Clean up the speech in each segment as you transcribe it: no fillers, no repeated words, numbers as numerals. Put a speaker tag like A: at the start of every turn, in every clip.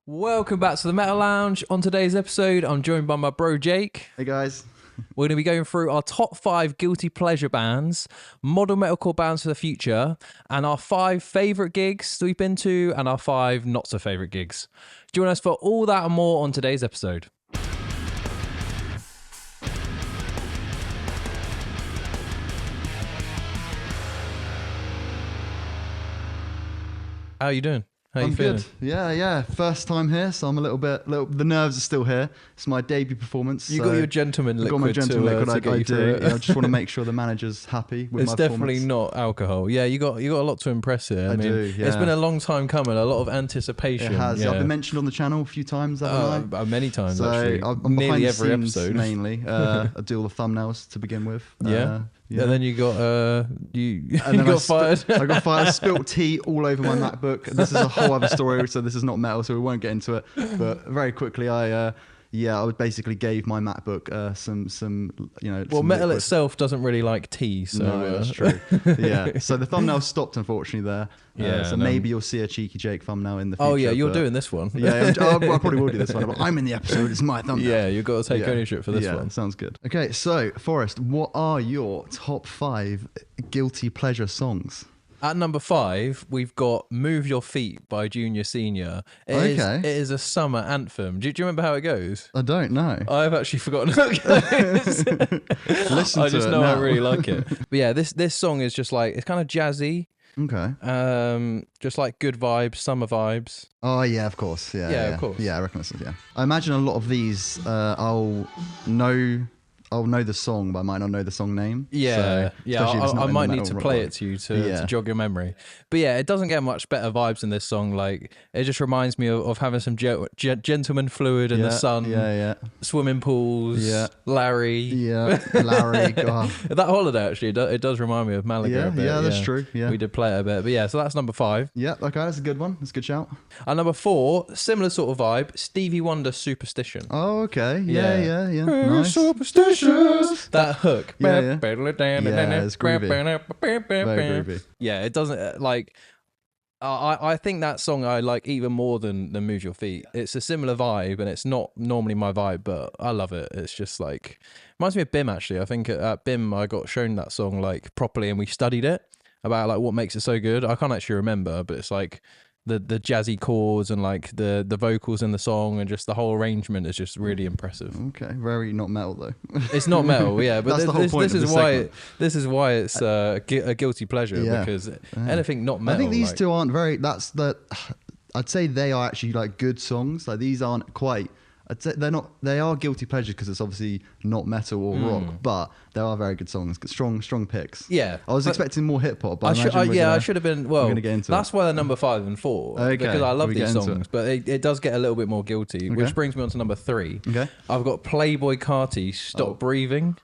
A: Welcome back to the Metal Lounge. On today's episode, I'm joined by my bro Jake.
B: Hey guys.
A: We're going to be going through our top 5 guilty pleasure bands, modern metalcore bands for the future, and our 5 favourite gigs that we've been to, and our 5 not so favourite gigs. Join us for all that and more on today's episode. How are you doing? How you feeling?
B: Good. Yeah. First time here, so I'm a little bit. The nerves are still here. It's my debut performance.
A: You got your gentleman liquid.
B: Got my gentleman liquid. I do.
A: Yeah,
B: I just want to make sure the manager's happy with
A: it's
B: my
A: definitely
B: performance.
A: not alcohol. Yeah, you got a lot to impress here. I mean,
B: do. Yeah.
A: It's been a long time coming. A lot of anticipation.
B: It has.
A: Yeah.
B: I've been mentioned on the channel a few times, haven't I?
A: Many times.
B: So
A: actually.
B: I'm
A: Nearly
B: behind
A: every
B: the scenes
A: episode.
B: mainly. I do all the thumbnails to begin with.
A: Yeah. And then you got you got fired.
B: I got fired. I spilt tea all over my MacBook. This is a whole other story, so this is not metal, so we won't get into it. But very quickly, I basically gave my MacBook some
A: Well,
B: some
A: metal
B: liquid.
A: itself doesn't really like tea, so
B: No, that's true. Yeah. So the thumbnail stopped, unfortunately, there. So maybe you'll see a Cheeky Jake thumbnail in the future.
A: Oh yeah, you're doing this one.
B: Yeah, I probably will do this one. But I'm in the episode. It's my thumbnail.
A: Yeah, you've got to take ownership for this one.
B: Sounds good. Okay, so Forrest, what are your top 5 guilty pleasure songs?
A: At number 5, we've got "Move Your Feet" by Junior Senior. It is a summer anthem. Do you remember how it goes?
B: I don't know.
A: I've actually forgotten how it goes.
B: Listen
A: I
B: to
A: just
B: it
A: know
B: now.
A: I really like it. But yeah, this song is just like, it's kind of jazzy.
B: Okay.
A: Just like good vibes, summer vibes.
B: Oh yeah, of course. Yeah,
A: of course.
B: Yeah, I reckon that's yeah. I imagine a lot of these, I'll know the song, but I might not know the song name.
A: Yeah,
B: so, especially if it's not
A: I
B: in
A: might
B: the
A: need
B: metal
A: to
B: rock
A: play
B: world.
A: it to you to jog your memory. But yeah, it doesn't get much better vibes in this song. Like, it just reminds me of having some gentleman fluid in the sun.
B: Yeah.
A: Swimming pools.
B: Yeah.
A: Larry.
B: Yeah, Larry. God.
A: That holiday actually, it does remind me of Malaga a bit.
B: Yeah, that's true. Yeah.
A: We did play it a bit. But yeah, so that's number 5.
B: Yeah, okay, that's a good one. That's a good shout.
A: And number 4, similar sort of vibe, Stevie Wonder, "Superstition."
B: Oh, okay. Yeah. Nice.
A: Superstitious. That hook.
B: Yeah. Yeah, it's groovy. Very groovy.
A: Yeah, it doesn't like. I think that song I like even more than "Move Your Feet." It's a similar vibe, and it's not normally my vibe, but I love it. It's just like, reminds me of BIM actually. I think at BIM I got shown that song like properly, and we studied it about like what makes it so good. I can't actually remember, but it's like the jazzy chords and like the vocals in the song, and just the whole arrangement is just really impressive.
B: Okay, very not metal though.
A: It's not metal, yeah, but
B: That's the whole point
A: this
B: of
A: is
B: the
A: why
B: segment.
A: this is why it's a guilty pleasure, because anything not metal.
B: I think these
A: like,
B: two aren't very. I'd say they are actually like good songs. Like these aren't quite. I'd say they're not. They are guilty pleasures because it's obviously not metal or rock, but they are very good songs. Strong picks.
A: Yeah,
B: I was expecting more hip hop, but
A: I should have been. Well,
B: gonna get into
A: that's why they're number 5 and 4.
B: Okay,
A: because I love
B: we
A: these
B: get into
A: songs,
B: it.
A: but it does get a little bit more guilty, which brings me on to number 3.
B: Okay.
A: I've got Playboy Carti, "Stop Breathing."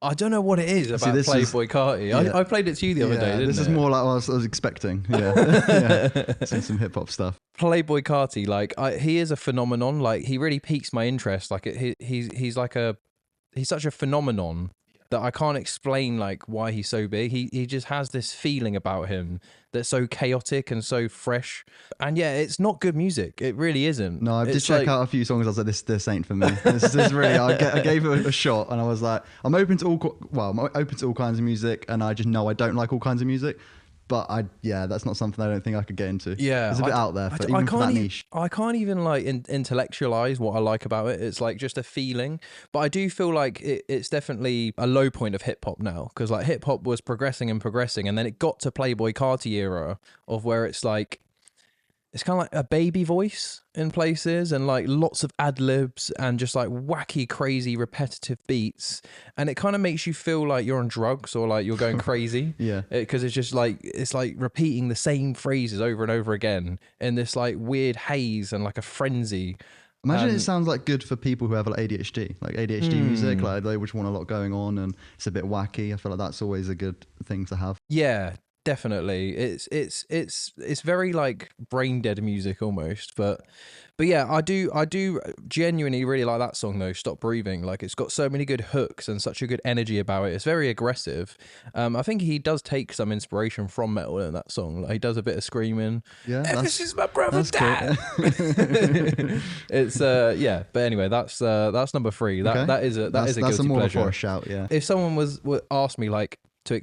A: I don't know what it is about
B: this
A: Playboy Carti. I played it to you the other day, didn't
B: this is
A: it?
B: more like what I was expecting. Yeah, some hip hop stuff.
A: Playboy Carti, like he is a phenomenon. Like, he really piques my interest. Like he's such a phenomenon that I can't explain like why he's so big. He just has this feeling about him that's so chaotic and so fresh. And yeah, it's not good music. It really isn't.
B: No, I did
A: It's
B: check
A: like-
B: out a few songs. I was like, this ain't for me. This is really. I gave it a shot, and I was like, I'm open to all kinds of music, and I just know I don't like all kinds of music. But that's not something I don't think I could get into.
A: Yeah,
B: it's a bit out there for that niche.
A: I can't even like intellectualize what I like about it. It's like just a feeling. But I do feel like it's definitely a low point of hip hop now, because like hip hop was progressing, and then it got to Playboy Carti era of where it's like, it's kind of like a baby voice in places, and like lots of ad libs and just like wacky, crazy, repetitive beats, and it kind of makes you feel like you're on drugs or like you're going crazy.
B: Yeah,
A: because it's like repeating the same phrases over and over again in this like weird haze and like a frenzy.
B: Imagine it sounds like good for people who have like ADHD music, like they just want a lot going on and it's a bit wacky. I feel like that's always a good thing to have.
A: Yeah, Definitely. It's very like brain dead music almost, but yeah, I do genuinely really like that song though, Stop Breathing. Like it's got so many good hooks and such a good energy about it. It's very aggressive. I think he does take some inspiration from metal in that song. Like he does a bit of screaming.
B: Yeah,
A: This is my brother dad.
B: Cool.
A: It's yeah, but anyway, that's number 3. That is a
B: that's
A: guilty
B: a more
A: pleasure.
B: for a shout, yeah.
A: If someone would ask me like to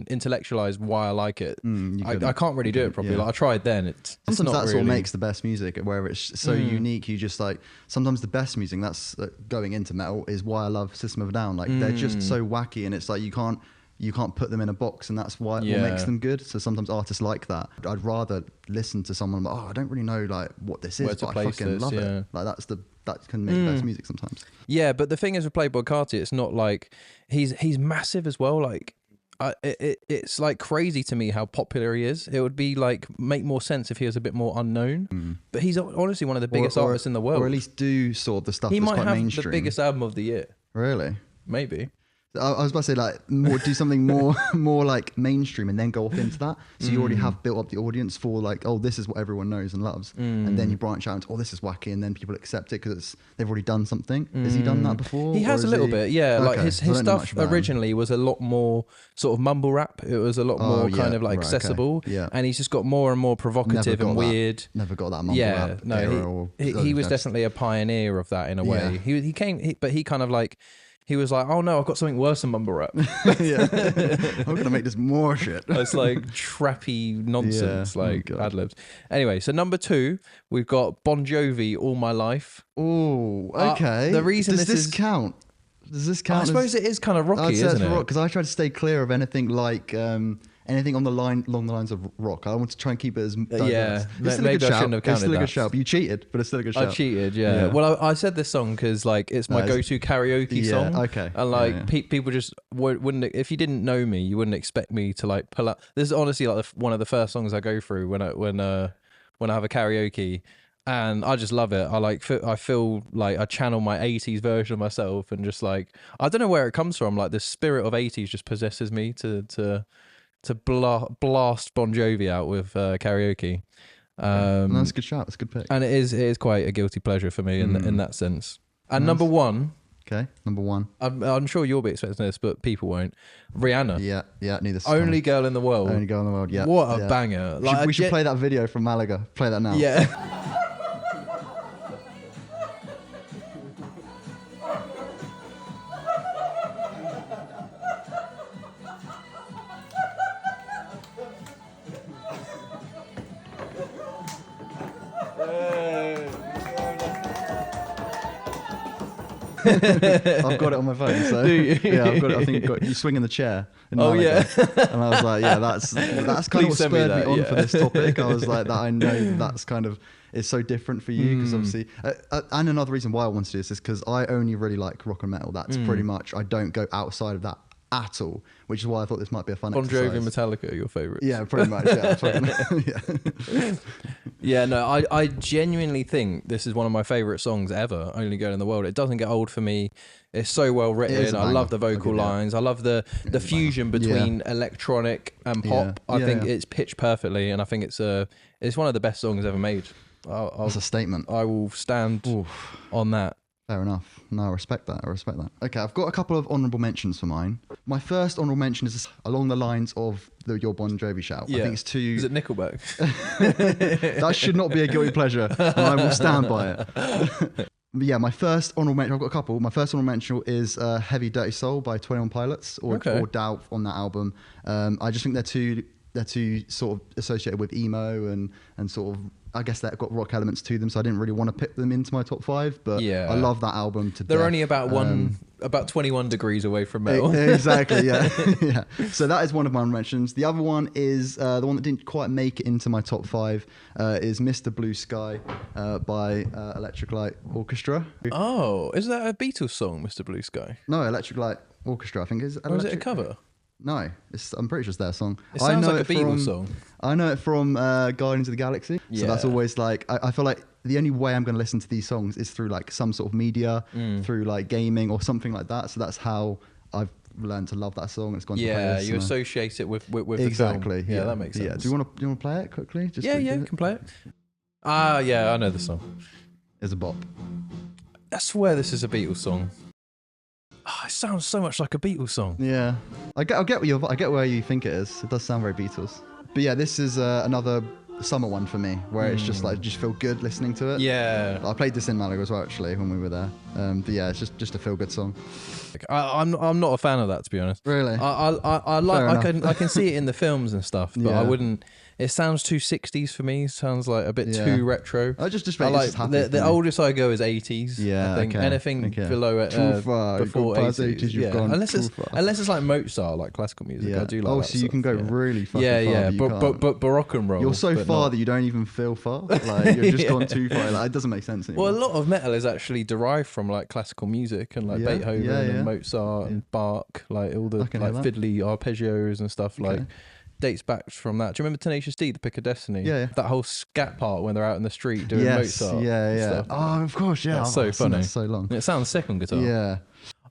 A: intellectualize why I like it, I can't really do it properly.
B: Yeah.
A: Like I tried then. It's
B: sometimes
A: not
B: that's
A: really...
B: what makes the best music, where it's so unique. You just like sometimes the best music that's going into metal is why I love System of a Down. Like they're just so wacky, and it's like you can't put them in a box, and that's why what makes them good. So sometimes artists like that. I'd rather listen to someone like, I don't really know like what this is, but I fucking love it. Like that can make the best music sometimes.
A: Yeah, but the thing is with Playboi Carti, it's not like he's massive as well. Like it's like crazy to me how popular he is. It would be like make more sense if he was a bit more unknown. But he's honestly one of the biggest artists in the world.
B: Or at least do sort of the stuff
A: he
B: that's
A: might
B: quite
A: have
B: mainstream.
A: the biggest album of the year.
B: Really?
A: Maybe.
B: I was about to say like do something more like mainstream and then go off into that. So you already have built up the audience for like, this is what everyone knows and loves, and then you branch out into this is wacky, and then people accept it because they've already done something. Has he done that before?
A: He has a little bit, yeah.
B: Okay.
A: Like his stuff originally was a lot more sort of mumble rap. It was a lot more kind of like accessible.
B: Okay. Yeah.
A: And he's just got more and more provocative and weird.
B: Never got that mumble rap.
A: No, he was definitely a pioneer of that in a way. He came, but he kind of like. He was like, oh no, I've got something worse than mumble rap.
B: Yeah. I'm going to make this more shit.
A: It's like trappy nonsense, like ad-libs. Anyway, so number 2, we've got Bon Jovi, All My Life.
B: Oh, okay.
A: The reason
B: Does this count? Does this count?
A: I suppose it is kind of rocky, isn't it?
B: Because I try to stay clear of anything like... anything along the lines of rock. I want to try and keep it as diverse.
A: Yeah,
B: it's still
A: maybe
B: a good
A: I shouldn't have counted
B: It's still a
A: that.
B: good shout. But you cheated, but it's still a good shout.
A: I cheated, yeah. Well, I said this song because like it's my go-to karaoke song.
B: Okay.
A: And like people just wouldn't. If you didn't know me, you wouldn't expect me to like pull up. This is honestly like one of the first songs I go through when I have a karaoke. And I just love it. I feel like I channel my 80s version of myself, and just like I don't know where it comes from. Like the spirit of 80s just possesses me to blast Bon Jovi out with karaoke.
B: That's a good shout. That's a good pick.
A: And it is quite a guilty pleasure for me in that sense. And number 1.
B: Okay, number 1.
A: I'm sure you'll be expecting this, but people won't. Rihanna.
B: Yeah. Neither.
A: Only Girl in the World.
B: Only Girl in the World. Yeah.
A: What a banger! Like,
B: we should play that video from Malaga. Play that now.
A: Yeah.
B: I've got it on my phone, so yeah, I've got it. I think you swing in the chair. And I was like, yeah, that's kind of what spurred me on for this topic. I was like, that I know that's kind of is so different for you because obviously, and another reason why I wanted to do this is because I only really like rock and metal. That's pretty much, I don't go outside of that at all, which is why I thought this might be a fun exercise.
A: Bon Jovi and Metallica are your favourites?
B: Yeah, pretty much. Yeah.
A: Yeah, no, I genuinely think this is one of my favourite songs ever, Only Girl in the World. It doesn't get old for me. It's so well written. I love the vocal lines. I love the fusion between electronic and pop. I think it's pitched perfectly, and I think it's one of the best songs ever made.
B: That's a statement.
A: I will stand on that.
B: Fair enough. No, I respect that. Okay, I've got a couple of honourable mentions for mine. My first honourable mention is along the lines of your Bon Jovi shout.
A: Yeah.
B: I think it's too...
A: Is it Nickelback?
B: That should not be a guilty pleasure, and I will stand by it. Yeah, my first honourable mention, I've got a couple. My first honourable mention is Heavy Dirty Soul by 21 Pilots or Doubt on that album. I just think they're too sort of associated with emo and sort of, I guess they've got rock elements to them, so I didn't really want to pick them into my top 5, but I love that album to death.
A: They're only about 21 degrees away from metal.
B: Exactly, yeah. Yeah. So that is one of my mentions. The other one is the one that didn't quite make it into my top 5 is Mr. Blue Sky by Electric Light Orchestra.
A: Oh, is that a Beatles song, Mr. Blue Sky?
B: No, Electric Light Orchestra, I think. Or
A: is it a cover?
B: No, I'm pretty sure it's their song.
A: It sounds like a Beatles song.
B: I know it from Guardians of the Galaxy. So that's always like, I feel like the only way I'm going to listen to these songs is through like some sort of media, through like gaming or something like that. So that's how I've learned to love that song. And it's gone.
A: Yeah,
B: to
A: you associate it with
B: exactly.
A: the film. Yeah, that makes sense.
B: Yeah. Do you want to play it quickly? Just
A: you can play it. Yeah, I know the song.
B: It's a bop.
A: I swear this is a Beatles song. It sounds so much like a Beatles song.
B: Yeah, I get where you think it is. It does sound very Beatles. But yeah, this is another summer one for me, where it's just like just feel good listening to it.
A: Yeah,
B: I played this in Malaga as well actually when we were there. But yeah, it's just a feel good song.
A: I'm not a fan of that, to be honest.
B: Really?
A: I like I can see it in the films and stuff, but I wouldn't. It sounds too 60s for me. It sounds like a bit too retro.
B: I just
A: like the oldest I go is 80s.
B: Yeah,
A: I think anything below it before 80s.
B: You've gone
A: unless it's like Mozart, like classical music. I do like.
B: Oh, so you can go really fucking far.
A: But rock and roll.
B: You're so far that you don't even feel far. Like you're just gone too far. Like, it doesn't make sense anymore.
A: Well, a lot of metal is actually derived from like classical music and like Beethoven and Mozart and Bach, like all the like fiddly arpeggios and stuff like. Dates back from that. Do you remember Tenacious D, the Pick of Destiny?
B: Yeah.
A: That whole scat part when they're out in the street doing Mozart.
B: Yeah. Oh, of course, yeah.
A: That's so funny.
B: So long.
A: It sounds sick on guitar.
B: Yeah.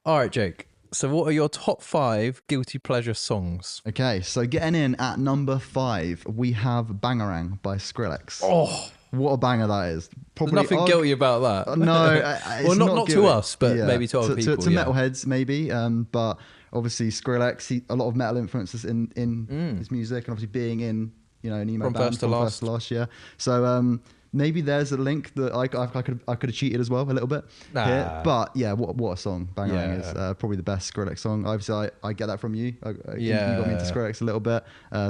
A: All right, Jake. So what are your top 5 guilty pleasure songs?
B: Okay, so getting in at number 5, we have Bangarang by Skrillex.
A: Oh,
B: what a banger that is.
A: Probably there's nothing guilty about that.
B: No.
A: Well, not to us, but maybe to other people.
B: To metalheads, maybe. But obviously Skrillex, a lot of metal influences in his music, and obviously being in an emo
A: from
B: band
A: first to
B: last year. So maybe there's a link that I could have cheated as well a little bit here. But yeah, what a song. Bangarang is probably the best Skrillex song. Obviously I get that from you. You got me into Skrillex a little bit,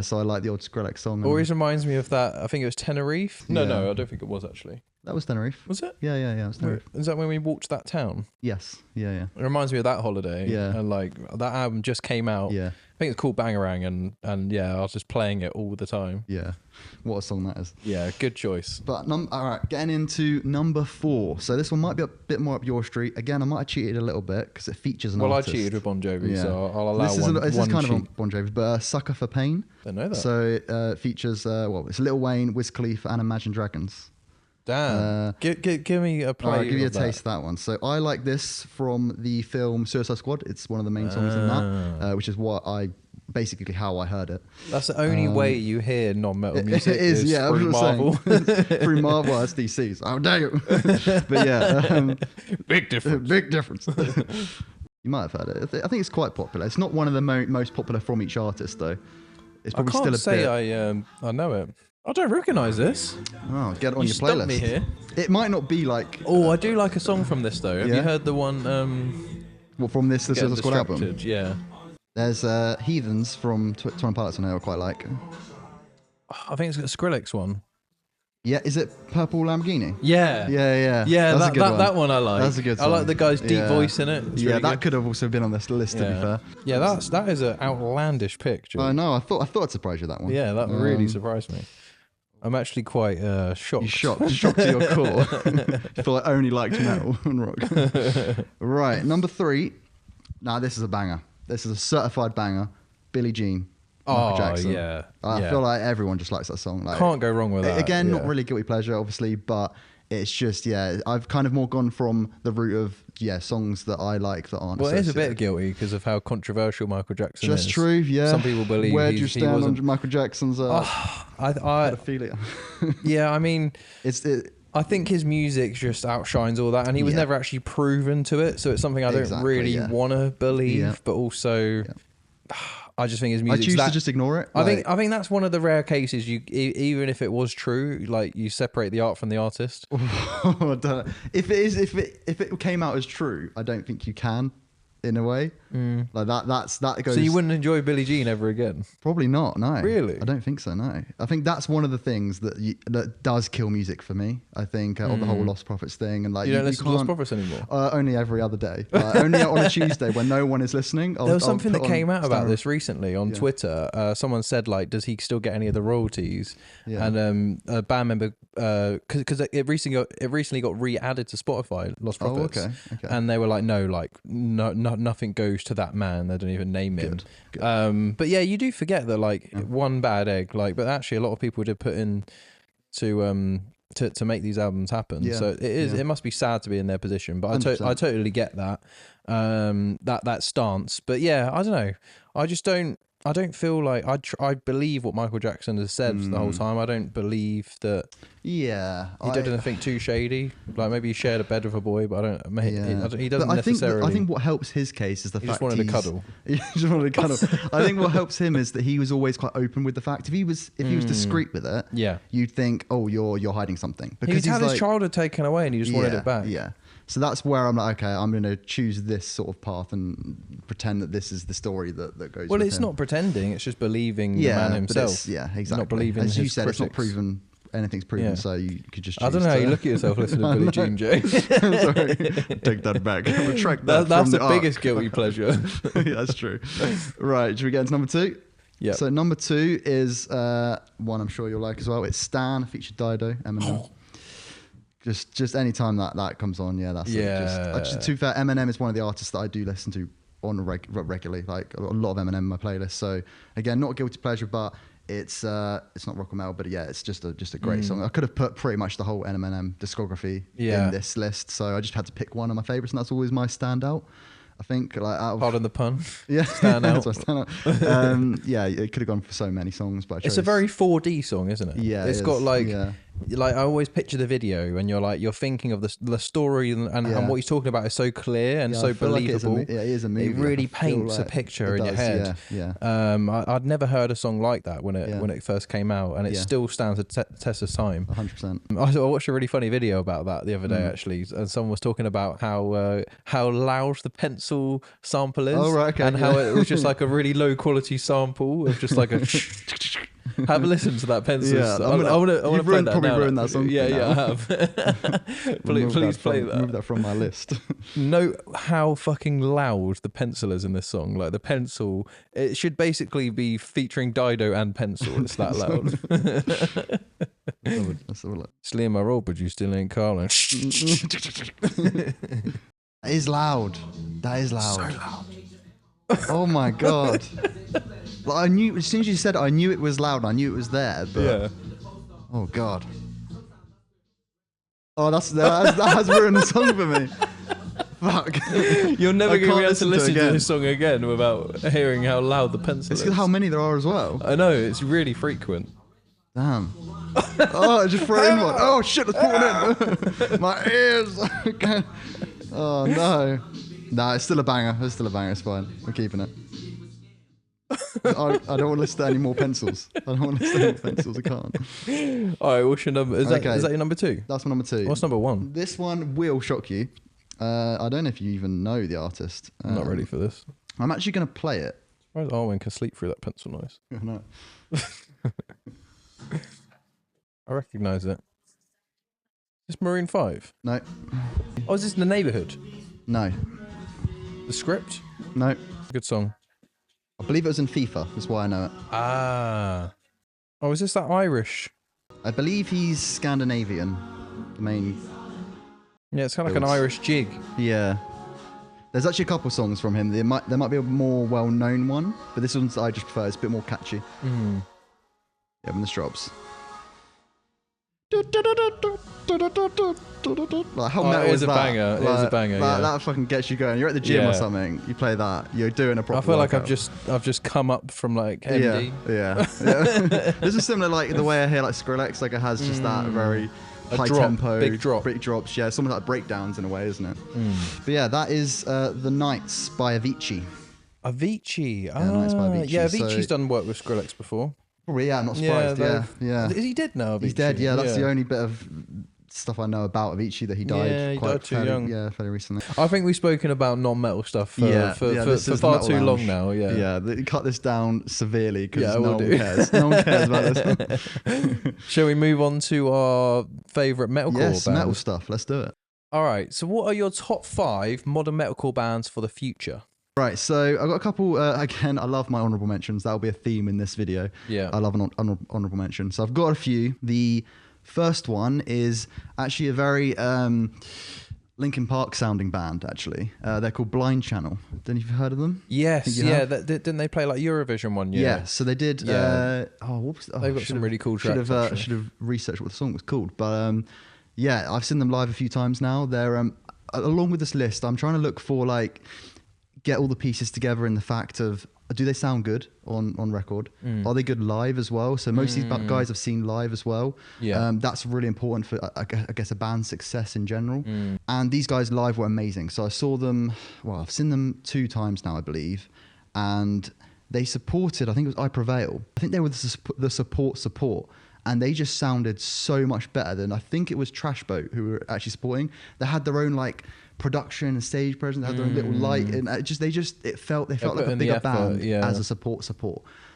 B: so I like the old Skrillex song.
A: Always reminds me of that. I think it was Tenerife. No, I don't think it was actually.
B: That was Tenerife.
A: Was it?
B: Yeah, it was Tenerife.
A: Is that when we walked that town?
B: Yes. Yeah.
A: It reminds me of that holiday. Yeah. And like that album just came out.
B: Yeah.
A: I think it's called Bangarang, and I was just playing it all the time.
B: Yeah. What a song that is.
A: Yeah, good choice.
B: But all right, getting into number 4. So this one might be a bit more up your street. Again, I might have cheated a little bit because it features an artist.
A: I cheated with Bon Jovi, so I'll allow
B: this is kind
A: cheat.
B: of Bon Jovi, but Sucker for Pain.
A: I know that.
B: So it features, it's Lil Wayne, Wiz Khalifa, and Imagine Dragons.
A: Damn. Give me a play.
B: I'll give you a taste of that one. So I like this from the film Suicide Squad. It's one of the main songs in that, which is basically how I heard it.
A: That's the only way you hear non-metal music.
B: It is, yeah.
A: Through Marvel.
B: Through Marvel, that's DC's. How dare you? But yeah,
A: big difference.
B: Big difference. You might have heard it. I think it's quite popular. It's not one of the most popular from each artist, though. It's probably still a bit.
A: I know it. I don't recognise this.
B: Oh, get it on your playlist.
A: Stumped me here.
B: It might not be like.
A: Oh, I do like a song from this though. Have you heard the one?
B: Well, from this Suicide Squad album.
A: Yeah.
B: There's Heathens from 21 Pilots I know I quite like.
A: I think it's got a Skrillex one.
B: Yeah, is it Purple Lamborghini?
A: Yeah.
B: Yeah.
A: That one I like.
B: That's a good song.
A: I like the guy's deep voice in it. It's really
B: that
A: good.
B: could have also been on this list, to be fair.
A: Yeah, that is an outlandish pick, George.
B: I know. I thought I'd surprise you that one.
A: Yeah, that really surprised me. I'm actually quite shocked.
B: You're shocked to your core. You thought I only liked metal and rock. Right, number 3. Now this is a banger. This is a certified banger. Billie Jean. Michael Jackson.
A: Yeah.
B: I feel like everyone just likes that song. Like,
A: can't go wrong with that.
B: Again, not really guilty pleasure, obviously, but it's just, I've kind of more gone from the route of, songs that I like that aren't.
A: Well, it is a bit guilty because of how controversial Michael Jackson is.
B: Just true, yeah.
A: Some people believe
B: Where do you stand on Michael Jackson's pedophilia?
A: Yeah, I mean, I think his music just outshines all that, and he was never actually proven to it, so it's something I don't really want to believe, but also... I just think his music.
B: I choose to just ignore it.
A: I think that's one of the rare cases you, even if it was true, like you separate the art from the artist.
B: If it came out as true, I don't think you can. In a way, like that goes.
A: So you wouldn't enjoy Billie Jean ever again?
B: Probably not. No,
A: really.
B: I don't think so. No, I think that's one of the things that does kill music for me. I think on the whole Lost Prophets thing, and like
A: you don't listen to Lost Prophets anymore.
B: Only every other day. Only on a Tuesday when no one is listening.
A: There was something that came out about this recently on Twitter. Someone said like, does he still get any of the royalties? Yeah. And a band member, because it recently got re-added to Spotify, Lost Prophets.
B: Okay.
A: And they were like, no, nothing goes to that man. They don't even name him. Good. But yeah, you do forget that like one bad egg, like, but actually a lot of people did put in to to make these albums happen.
B: Yeah.
A: So it must be sad to be in their position, but I totally get that that stance. But yeah, I don't know. I don't feel like I believe what Michael Jackson has said the whole time. I don't believe that.
B: Yeah,
A: he did anything too shady. Like maybe he shared a bed with a boy, but he doesn't
B: but
A: necessarily.
B: I think what helps his case is the fact
A: just wanted to cuddle.
B: He just wanted to cuddle. I think what helps him is that he was always quite open with the fact. If he was discreet with it, you'd think, oh, you're hiding something, because
A: he's had his childhood taken away and he just wanted it back.
B: Yeah. So that's where I'm like, okay, I'm going to choose this sort of path and pretend that this is the story that goes.
A: Well,
B: with
A: it's
B: him.
A: not pretending; it's just believing the man himself.
B: Exactly.
A: Not believing
B: as you
A: his
B: said,
A: critics.
B: it's not proven. Anything's proven, so you could just.
A: I don't know how you look at yourself listening to Billie Jean, Jay.
B: Sorry, take that back. Retract that.
A: That's the biggest guilty pleasure.
B: Yeah, that's true. Right, should we get into number 2?
A: Yeah.
B: So number 2 is one I'm sure you'll like as well. It's Stan featured Dido, Eminem. Just any time that comes on, that's just to be fair, Eminem is one of the artists that I do listen to on regularly. Like a lot of Eminem in my playlist. So again, not a guilty pleasure, but it's not rock and metal, but it's just a great song. I could have put pretty much the whole Eminem discography in this list, so I just had to pick one of my favorites, and that's always my standout. I think, like, out of,
A: pardon the pun.
B: Yeah,
A: stand out.
B: That's my standout. It could have gone for so many songs, but
A: it's a very 4D song, isn't it?
B: Yeah,
A: it's got like I always picture the video, and you're thinking of the story and what he's talking about is so clear and so believable.
B: Like it is a movie.
A: It really paints a picture in your head. I'd never heard a song like that when it first came out, and it still stands the test of time.
B: 100%.
A: I watched a really funny video about that the other day actually, and someone was talking about how loud the pencil sample is, and how it was just like a really low quality sample of just like a. Have a listen to that pencil.
B: Yeah,
A: I want to play that now.
B: Ruined that song.
A: Yeah, I have. please play that.
B: Move that from my list.
A: Note how fucking loud the pencil is in this song. Like the pencil, it should basically be featuring Dido and pencil. It's that loud.
B: Let's have a look.
A: Slim my roll, but you still ain't calling.
B: That is loud. That is loud.
A: So loud.
B: Oh my god. Like, I knew as soon as you said it, I knew it was loud. I knew it was there. But oh god. Oh, that has ruined the song for me. Fuck.
A: You're never going to be able to listen to this song again without hearing how loud the pencil is.
B: It's how many there are as well.
A: I know, it's really frequent.
B: Damn. Oh, I just threw in one. Oh shit, let's put it in. My ears. Oh no. Nah, it's still a banger. It's fine. We're keeping it. I don't want to listen to any more pencils. I can't.
A: All right, what's your number? Is that your number 2?
B: That's my number 2.
A: What's number 1?
B: This one will shock you. I don't know if you even know the artist.
A: I'm not ready for this.
B: I'm actually going to play it.
A: Surprised Arwen can sleep through that pencil noise.
B: I know.
A: I recognise it. Is this Maroon 5?
B: No.
A: Oh, is this The Neighbourhood?
B: No.
A: The Script?
B: No.
A: Good song.
B: I believe it was in FIFA. That's why I know it.
A: Ah. Oh, is this that Irish?
B: I believe he's Scandinavian. The main.
A: Yeah, it's kind of like an Irish jig.
B: Yeah. There's actually a couple songs from him. There might be a more well-known one, but this one's I just prefer. It's a bit more catchy.
A: Mm.
B: Yeah, when this drops. Like, how metal is that?
A: Banger. It is a banger.
B: That fucking gets you going. You're at the gym or something. You play that. You're doing a proper.
A: I feel like
B: workout.
A: I've just come up from like MD.
B: Yeah. This is similar, like the way I hear like Skrillex. Like it has just that very high tempo,
A: big
B: drops. Yeah, some of that breakdowns in a way, isn't it? But yeah, that is The Nights by Avicii.
A: Avicii.
B: Nights by Avicii.
A: Yeah, Avicii's done work with Skrillex before.
B: Probably, I'm not surprised. Yeah.
A: Is he dead now? Avicii?
B: He's dead. Yeah, that's the only bit of stuff I know about Avicii, that he died.
A: Yeah, he died too young.
B: Yeah, fairly recently.
A: I think we've spoken about non-metal stuff for far too long now. Yeah.
B: Cut this down severely because
A: no
B: one cares. No one cares about this.
A: Shall we move on to our favourite metalcore bands?
B: Metal stuff. Let's do it.
A: All right. So, what are your top 5 modern metalcore bands for the future?
B: Right, so I've got a couple, again, I love my honourable mentions. That'll be a theme in this video.
A: Yeah.
B: I love an honourable mention. So I've got a few. The first one is actually a very Linkin Park sounding band, actually. They're called Blind Channel. Don't know if you've heard of them.
A: Yes, yeah. Didn't they play like Eurovision one year?
B: Yeah, so they did.
A: Yeah.
B: What was?
A: They've got some really cool tracks.
B: I should have researched what the song was called, but yeah, I've seen them live a few times now. They're along with this list, I'm trying to look for like get all the pieces together in the fact of, do they sound good on record? Are they good live as well? So most of these guys I've seen live as well. Yeah. That's really important for, I guess, a band's success in general. And these guys live were amazing. So I saw them, well, I've seen them 2 times now, I believe. And they supported, I think it was I Prevail. I think they were the support. And they just sounded so much better than, I think it was Trash Boat who were actually supporting. They had their own like production and stage presence, they had their own little light, and it felt like a bigger band as a support.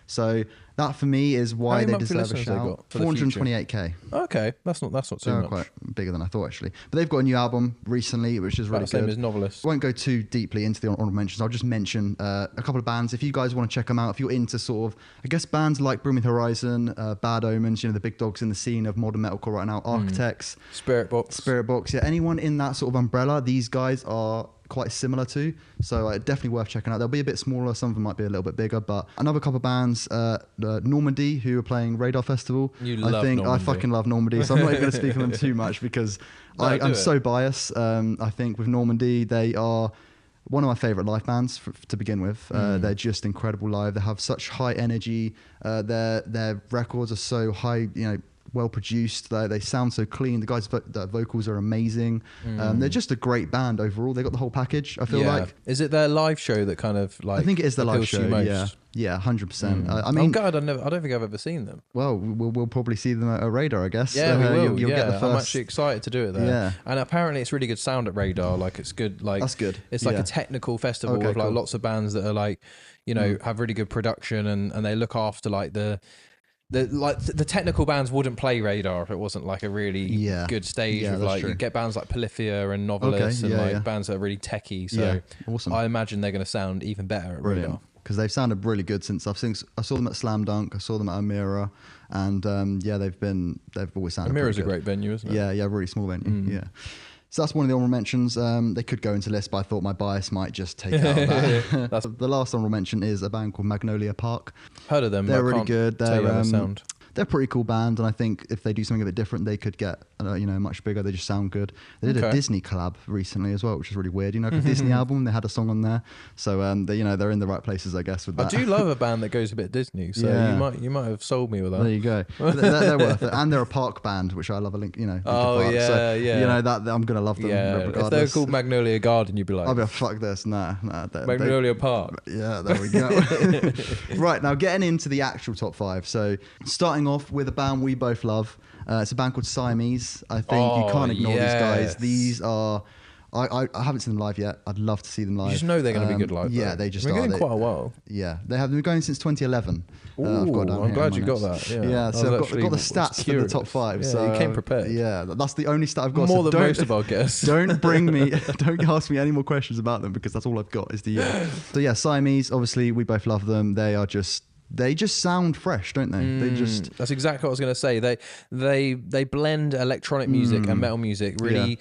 B: So that for me is why they deserve a shout. 428k.
A: Okay, that's not too much.
B: Quite bigger than I thought actually. But they've got a new album recently, which is really good.
A: Same as Novelist.
B: I won't go too deeply into the honorable mentions. I'll just mention a couple of bands. If you guys want to check them out, if you're into sort of, I guess, bands like Bring Me the Horizon, Bad Omens, the big dogs in the scene of modern metalcore right now, Architects,
A: Spirit Box.
B: Yeah, anyone in that sort of umbrella, these guys are quite similar to, so definitely worth checking out. They'll be a bit smaller, some of them might be a little bit bigger, but another couple of bands, Normandy, who are playing Radar Festival. I fucking love Normandy, so I'm not even going to speak on them too much because I'm so biased. I think with Normandy, they are one of my favourite live bands to begin with. They're just incredible live. They have such high energy. Their records are so high, well produced. They sound so clean. The guys' vocals are amazing. They're just a great band overall. They got the whole package, I feel like.
A: Is it their live show that kind of like?
B: I think it is the live show. Yeah, 100%. I mean,
A: I'm glad. I don't think I've ever seen them.
B: Well, we'll probably see them at Radar, I guess.
A: Yeah, we will.
B: You'll get the first.
A: I'm actually excited to do it there. Yeah. And apparently it's really good sound at Radar. Like it's good. Like
B: that's good.
A: It's like a technical festival with like lots of bands that are like, have really good production and they look after like the technical bands wouldn't play Radar if it wasn't like a really good stage with like you get bands like Polyphia and Novelist and bands that are really techie. So
B: awesome.
A: I imagine they're going to sound even better at Radar.
B: Because they've sounded really good since I saw them at Slam Dunk, I saw them at Amira, and they've always sounded.
A: Amira's a great venue, isn't it?
B: Yeah, really small venue. Yeah. So that's one of the honorable mentions. They could go into list, but I thought my bias might just take out of that. The last honorable mention is a band called Magnolia Park.
A: Heard of them.
B: They're really good. They're a pretty cool band, and I think if they do something a bit different, they could get much bigger. They just sound good. They did a Disney collab recently as well, which is really weird. The Disney album, they had a song on there, so they're in the right places, I guess. With that,
A: I do love a band that goes a bit Disney. So you might have sold me with that.
B: There you go. They're worth it, and they're a park band, which I love. Linkin Park. That I'm gonna love them.
A: If they're called Magnolia Garden, you'd be like,
B: I'll be like, fuck this, nah.
A: Magnolia Park.
B: Yeah, there we go. Right, now getting into the actual top 5. So starting off with a band we both love. It's a band called Siamese. I think you can't ignore these guys. These are... I haven't seen them live yet. I'd love to see them live.
A: You just know they're going to be good live.
B: Yeah, they just are.
A: They've been quite a while.
B: Yeah, they have been going since 2011.
A: I'm glad you got that. Yeah,
B: so I've got the stats for the top 5.
A: Yeah,
B: so
A: you came prepared.
B: Yeah, that's the only stat I've got.
A: More than most of our guests.
B: Don't ask me any more questions about them because that's all I've got is the year. So yeah, Siamese, obviously we both love them. They just sound fresh, don't they?
A: That's exactly what I was going to say. They blend electronic music and metal music really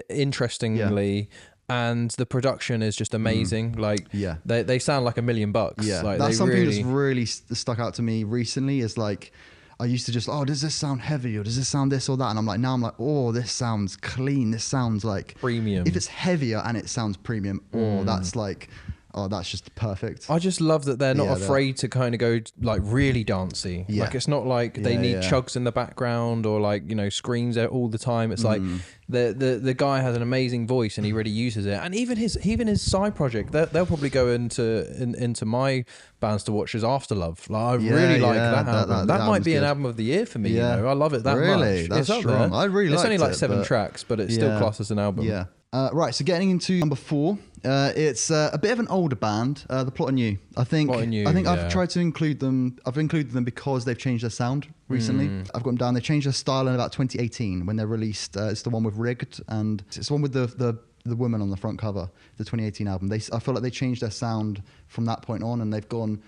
A: interestingly, and the production is just amazing. They sound like $1 million.
B: That's something that's really stuck out to me recently. Is like I used to just, does this sound heavy or does this sound this or that? And now I'm like, this sounds clean. This sounds like
A: premium.
B: If it's heavier and it sounds premium, that's like. Oh, that's just perfect.
A: I just love that they're not afraid to kind of go like really dancey. Yeah. Like it's not like they need chugs in the background or like, screams out all the time. It's like the guy has an amazing voice and he really uses it. And even his side project, they'll probably go into my bands to watch as Afterlove. Like I really like that album. That might be an album of the year for me. I love it that much.
B: Really? That's strong. I really like it.
A: It's only like 7 tracks, but it's still classed as an album.
B: Yeah. Right, so getting into number 4, it's a bit of an older band, The Plot and You. I think I've tried to include them. I've included them because they've changed their sound recently. I've got them down. They changed their style in about 2018 when they released. It's the one with Rigged, and it's the one with the woman on the front cover. The 2018 album. I feel like they changed their sound from that point on, and they've gone.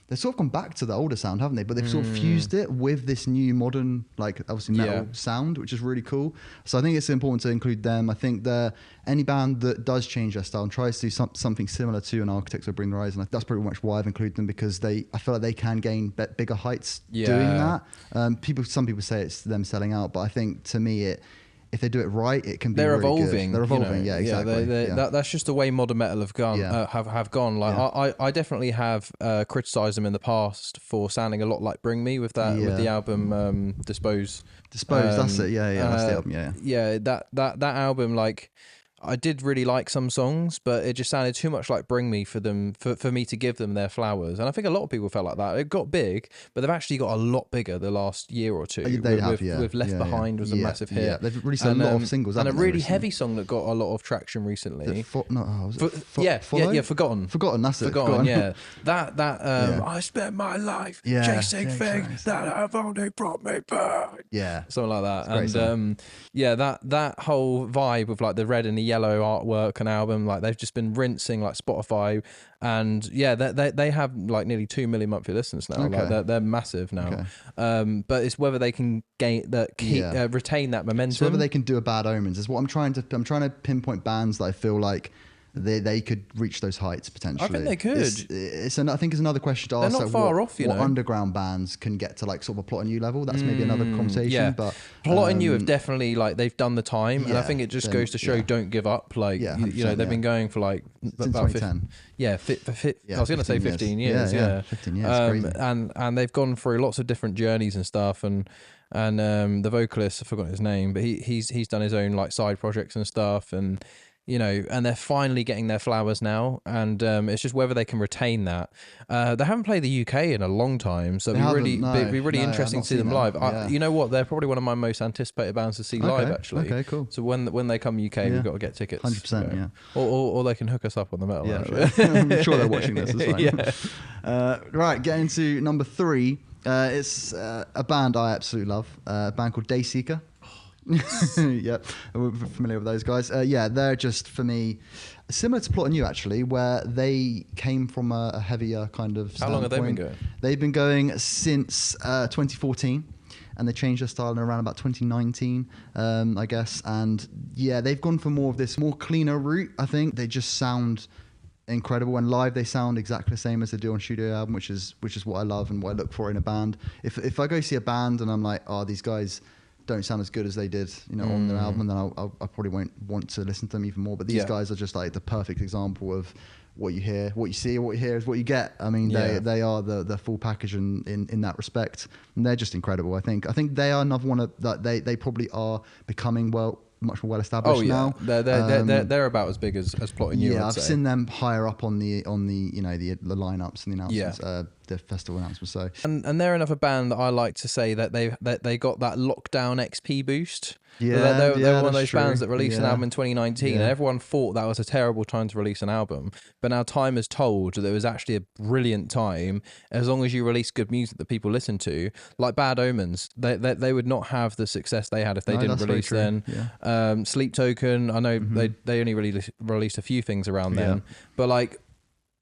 B: they've sort of gone back to the older sound, haven't they? But they've sort of fused it with this new modern, like obviously metal sound, which is really cool. So I think it's important to include them. I think any band that does change their style and tries to do something similar to an Architects or Bring the Horizon, that's pretty much why I've included them, because I feel like they can gain bigger heights doing that. Some people say it's them selling out, but I think to me if they do it right, it can be.
A: They're
B: really
A: evolving.
B: Good. They're evolving.
A: You know?
B: Yeah, exactly.
A: That's just the way modern metal have gone. Have gone. Like I definitely have criticised them in the past for sounding a lot like Bring Me with the album Dispose.
B: That's it. That's the album.
A: Yeah. That album, like, I did really like some songs, but it just sounded too much like Bring Me for me to give them their flowers. And I think a lot of people felt like that. It got big, but they've actually got a lot bigger the last year or two. With Left Behind was a massive hit.
B: Yeah, they've released a lot of singles.
A: And a really heavy song that got a lot of traction recently. Forgotten.
B: That's it.
A: Forgotten. Yeah, that. I spent my life chasing things that have only brought me back.
B: Yeah,
A: something like that. And that whole vibe of like the red and the yellow artwork and album, like they've just been rinsing like Spotify, and they have like nearly 2 million monthly listeners now. Like they're massive now. But it's whether they can retain that momentum.
B: It's whether they can do a Bad Omens is what I'm trying to pinpoint bands that I feel like they could reach those heights potentially.
A: I think they could.
B: I think it's another question to ask.
A: They're not far off,
B: what underground bands can get to like sort of a Plot and You level. That's maybe another conversation. Yeah. But
A: Plot and You have definitely like they've done the time, and I think it just goes to show don't give up. Like you know they've been going for like
B: about 2010.
A: I was going to say 15 years.
B: 15 years. Crazy.
A: And they've gone through lots of different journeys and stuff, and the vocalist, I forgot his name, but he's done his own like side projects and stuff, and you know, and they're finally getting their flowers now, and it's just whether they can retain that. They haven't played the UK in a long time, so it'd be really interesting to see them live. You know what? They're probably one of my most anticipated bands to see live, actually.
B: Okay, cool.
A: So when they come UK, we've got to get tickets.
B: 100%,
A: yeah. Or they can hook us up on the metal.
B: Yeah, I'm sure they're watching this. It's fine. Right, getting to number 3. It's a band I absolutely love. A band called Dayseeker. Yeah, we're familiar with those guys. They're just, for me, similar to Plot and You, actually, where they came from a heavier kind of standpoint.
A: How long have they been going?
B: They've been going since 2014, and they changed their style in around about 2019, I guess. And yeah, they've gone for more of this more cleaner route, I think. They just sound incredible, and live they sound exactly the same as they do on studio album, which is what I love and what I look for in a band. If I go see a band and I'm like, oh, these guys don't sound as good as they did, you know, on their album, then I probably won't want to listen to them even more. But these guys are just like the perfect example of what you hear, what you see, what you hear is what you get. I mean, they are the full package in that respect, and they're just incredible. I think they are another one that they probably are becoming much more well established now.
A: They're about as big as Plot and You.
B: Yeah, I've seen them higher up on the you know the lineups and the announcements, the festival announcements. So
A: and they're another band that I like to say that they got that lockdown XP boost.
B: Yeah,
A: they're one of those bands that released an album in 2019, and everyone thought that was a terrible time to release an album. But now time has told that it was actually a brilliant time, as long as you release good music that people listen to. Like Bad Omens, they would not have the success they had if they didn't release then. Yeah. Sleep Token, I know they only really released a few things around then, but like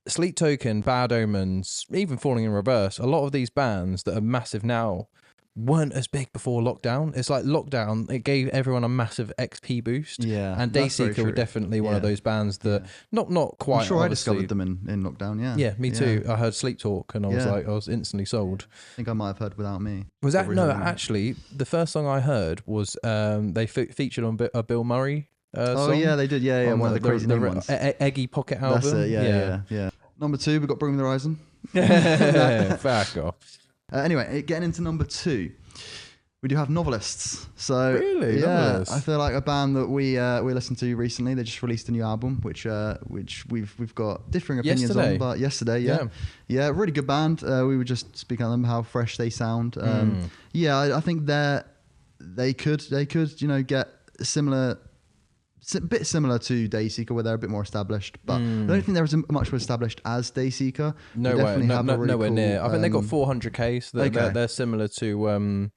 A: Sleep Token, Bad Omens, even Falling in Reverse, a lot of these bands that are massive now weren't as big before lockdown. It's like lockdown, it gave everyone a massive XP boost. Yeah, and Dayseeker were definitely one of those bands that not quite.
B: I'm sure I discovered them in lockdown. Yeah,
A: me too. I heard Sleep Talk and I was instantly sold.
B: I think I might have heard Without Me.
A: Was that actually the first song I heard was they featured on a Bill Murray song.
B: Oh yeah, they did. Yeah, one of the crazy ones.
A: Eggy Pocket album.
B: That's it. Yeah. Number 2, we've got Bring Me the Horizon.
A: Fuck off.
B: Anyway, getting into number 2, we do have Novelists. So
A: really, Novelists.
B: I feel like a band that we listened to recently. They just released a new album, which we've got differing opinions on. But yesterday, really good band. We were just speaking on them, how fresh they sound. I think they could get similar. It's a bit similar to Dayseeker, where they're a bit more established, but I don't think they're as much established as Dayseeker.
A: Nowhere near. I think they got 400k, so they're similar to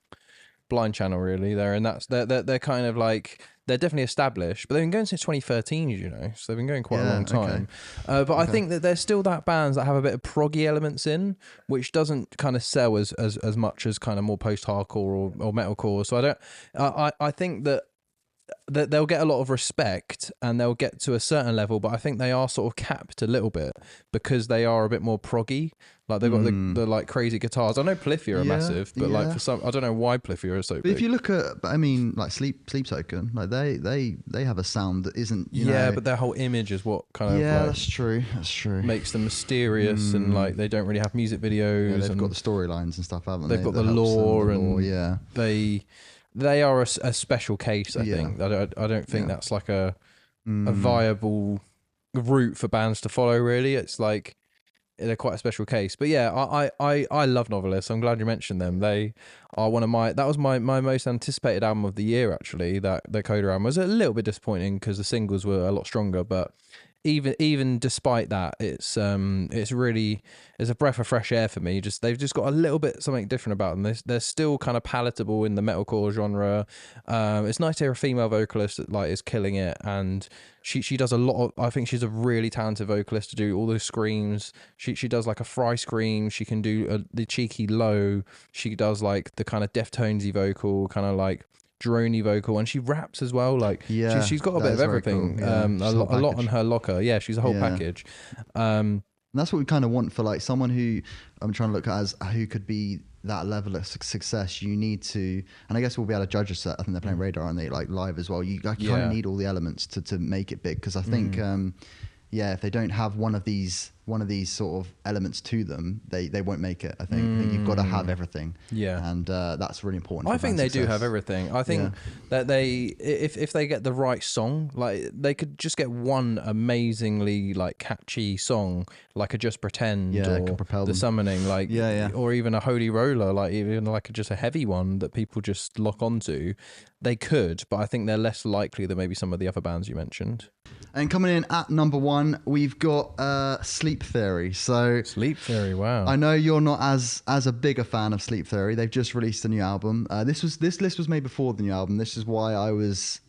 A: blind channel really. They're kind of like, they're definitely established, but they've been going since 2013, you know, so they've been going quite a long time. But I think that there's still that bands that have a bit of proggy elements in, which doesn't kind of sell as much as kind of more post-hardcore or metalcore. So I think that they'll get a lot of respect and they'll get to a certain level, but I think they are sort of capped a little bit because they are a bit more proggy. Like they've got the like crazy guitars. I know Polyphia are massive, but like for some, I don't know why Polyphia are so big.
B: But if you look at, I mean, like Sleep Token, like they have a sound that isn't, you know,
A: but their whole image is what kind of like,
B: that's true.
A: makes them mysterious and like they don't really have music videos.
B: They've
A: and
B: got the storylines and stuff, haven't they?
A: They've got the lore and
B: yeah.
A: They are a special case, I think. I don't think that's like a viable route for bands to follow, really. It's like they're quite a special case. But yeah, I love Novelists. I'm glad you mentioned them. They are one of that was my most anticipated album of the year, actually. That the Coda album was a little bit disappointing because the singles were a lot stronger, but even despite that, it's really, it's a breath of fresh air for me. They've just got a little bit something different about them. They're still kind of palatable in the metalcore genre. It's nice to hear a female vocalist that like is killing it, and she does a lot of, I think she's a really talented vocalist to do all those screams. She does like a fry scream. She can do the cheeky low. She does like the kind of Deftonesy vocal, kind of like droney vocal, and she raps as well. Like she's got a bit of everything. Cool. A lot on her locker. Yeah, she's a whole package.
B: And that's what we kind of want for like someone who I'm trying to look at as who could be that level of success. You need to, and I guess we'll be able to judge a set. I think they're playing Radar, aren't they? Like live as well. You kind of need all the elements to make it big, because I think if they don't have one of these sort of elements to them, they won't make it. I think you've got to have everything. Yeah, and that's really important.
A: I think they do have everything. I think that they, if they get the right song, like they could just get one amazingly like catchy song, like a Just Pretend or The Summoning, like or even a Holy Roller, like even like just a heavy one that people just lock onto. They could, but I think they're less likely than maybe some of the other bands you mentioned.
B: And coming in at number 1, we've got Sleep Theory. So
A: Sleep Theory, wow.
B: I know you're not as a big a fan of Sleep Theory. They've just released a new album. This list was made before the new album. This is why I was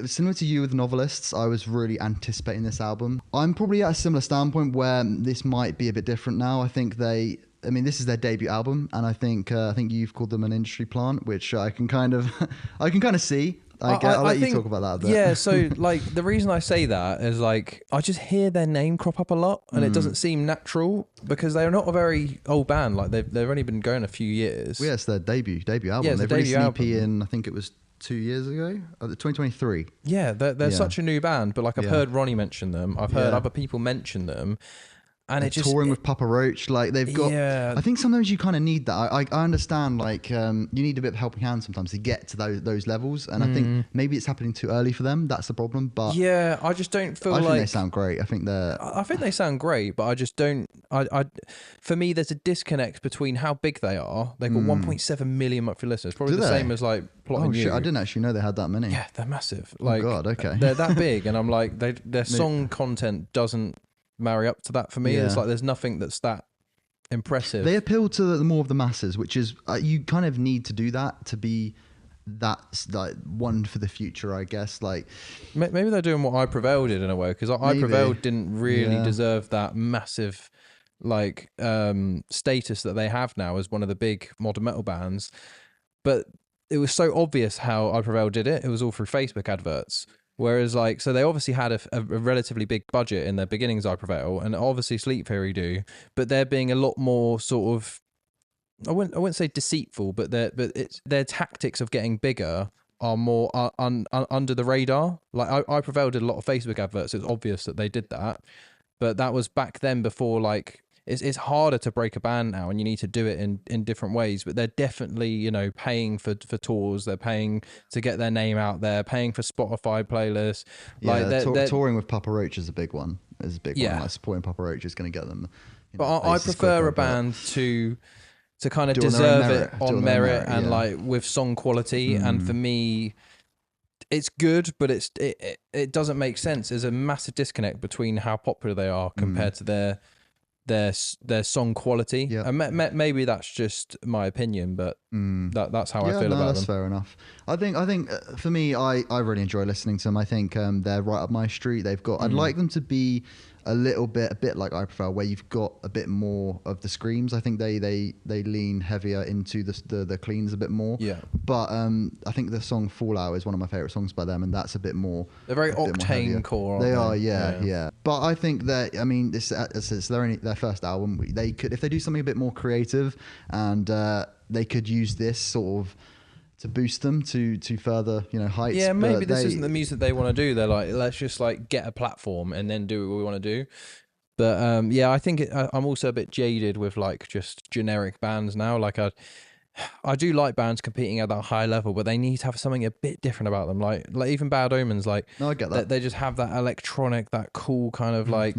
B: similar to you with Novelists. I was really anticipating this album. I'm probably at a similar standpoint where this might be a bit different now. I think this is their debut album, and I think you've called them an industry plant, which I can kind of see. I'll let you talk about that a bit.
A: Yeah, so like the reason I say that is like I just hear their name crop up a lot, and it doesn't seem natural because they're not a very old band. Like they've only been going a few years.
B: Well, yeah, it's their debut album.
A: Yeah,
B: they've released an EP in, I think it was 2 years ago, 2023.
A: Yeah, they're such a new band, but like I've heard Ronnie mention them. I've heard other people mention them. And
B: they're touring with Papa Roach, like they've got.
A: Yeah.
B: I think sometimes you kind of need that. I understand, like you need a bit of helping hand sometimes to get to those levels, and I think maybe it's happening too early for them. That's the problem. But
A: yeah, I just don't feel
B: I
A: like
B: think they sound great. I think
A: they sound great, but I just don't. For me, there's a disconnect between how big they are. They've got 1.7 million monthly listeners, probably the same as like Plot and You.
B: Shit, I didn't actually know they had that many.
A: Yeah, they're massive. Like,
B: oh God, okay,
A: they're that big, and I'm like, their song content doesn't marry up to that for me. It's like there's nothing that's that impressive.
B: They appeal to more of the masses, which is you kind of need to do that to be that like one for the future, I guess. Like
A: maybe they're doing what I Prevail did in a way, because I Prevail didn't really deserve that massive like status that they have now as one of the big modern metal bands, but it was so obvious how I Prevail did it. It was all through Facebook adverts. Whereas, like, so they obviously had a relatively big budget in their beginnings, I Prevail, and obviously Sleep Theory do, but they're being a lot more sort of, I wouldn't say deceitful, but their tactics of getting bigger are more under the radar. Like, I Prevail did a lot of Facebook adverts. It's obvious that they did that, but that was back then before, like, it's harder to break a band now, and you need to do it in different ways, but they're definitely, you know, paying for tours. They're paying to get their name out there, paying for Spotify playlists.
B: Like they're touring with Papa Roach is a big one. One. Like supporting Papa Roach is going to get them.
A: But I prefer a band to kind of deserve it on merit and like with song quality. And for me, it's good, but it doesn't make sense. There's a massive disconnect between how popular they are compared to their song quality.
B: Yeah.
A: And maybe that's just my opinion, but that's how I feel about
B: that's
A: them.
B: fair enough. I think for me, I really enjoy listening to them. I think they're right up my street. They've got. I'd like them to be a bit like I prefer, where you've got a bit more of the screams. I think they lean heavier into the cleans a bit more.
A: Yeah.
B: But I think the song Fallout is one of my favorite songs by them, and that's a bit more.
A: They're very octane core.
B: They are, yeah. But I think that this is their first album. They could, if they do something a bit more creative, and they could use this sort of to boost them to further heights.
A: Yeah, maybe this isn't the music they want to do. They're like, let's just like get a platform and then do what we want to do. But I think I'm also a bit jaded with like just generic bands now. Like I do like bands competing at that high level, but they need to have something a bit different about them. Like even Bad Omens, like
B: no, I get that.
A: They just have that electronic, that cool kind of like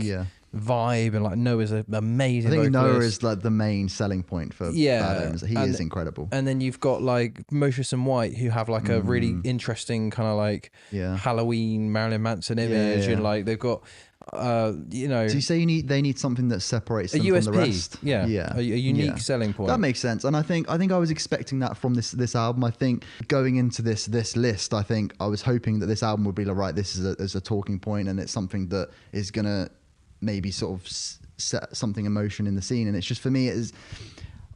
A: vibe, and like Noah's an amazing.
B: I think
A: vocalist.
B: Noah is like the main selling point for Bad Omens. He is incredible.
A: And then you've got like Mosh and White, who have like a really interesting kind of like Halloween Marilyn Manson image, and like they've got. So
B: you say they need something that separates them
A: USP,
B: from the rest.
A: A unique selling point.
B: That makes sense, and I think I was expecting that from this album. I think going into this list, I think I was hoping that this album would be like, right, this is a talking point, and it's something that is gonna maybe sort of set something in motion in the scene. And it's just, for me,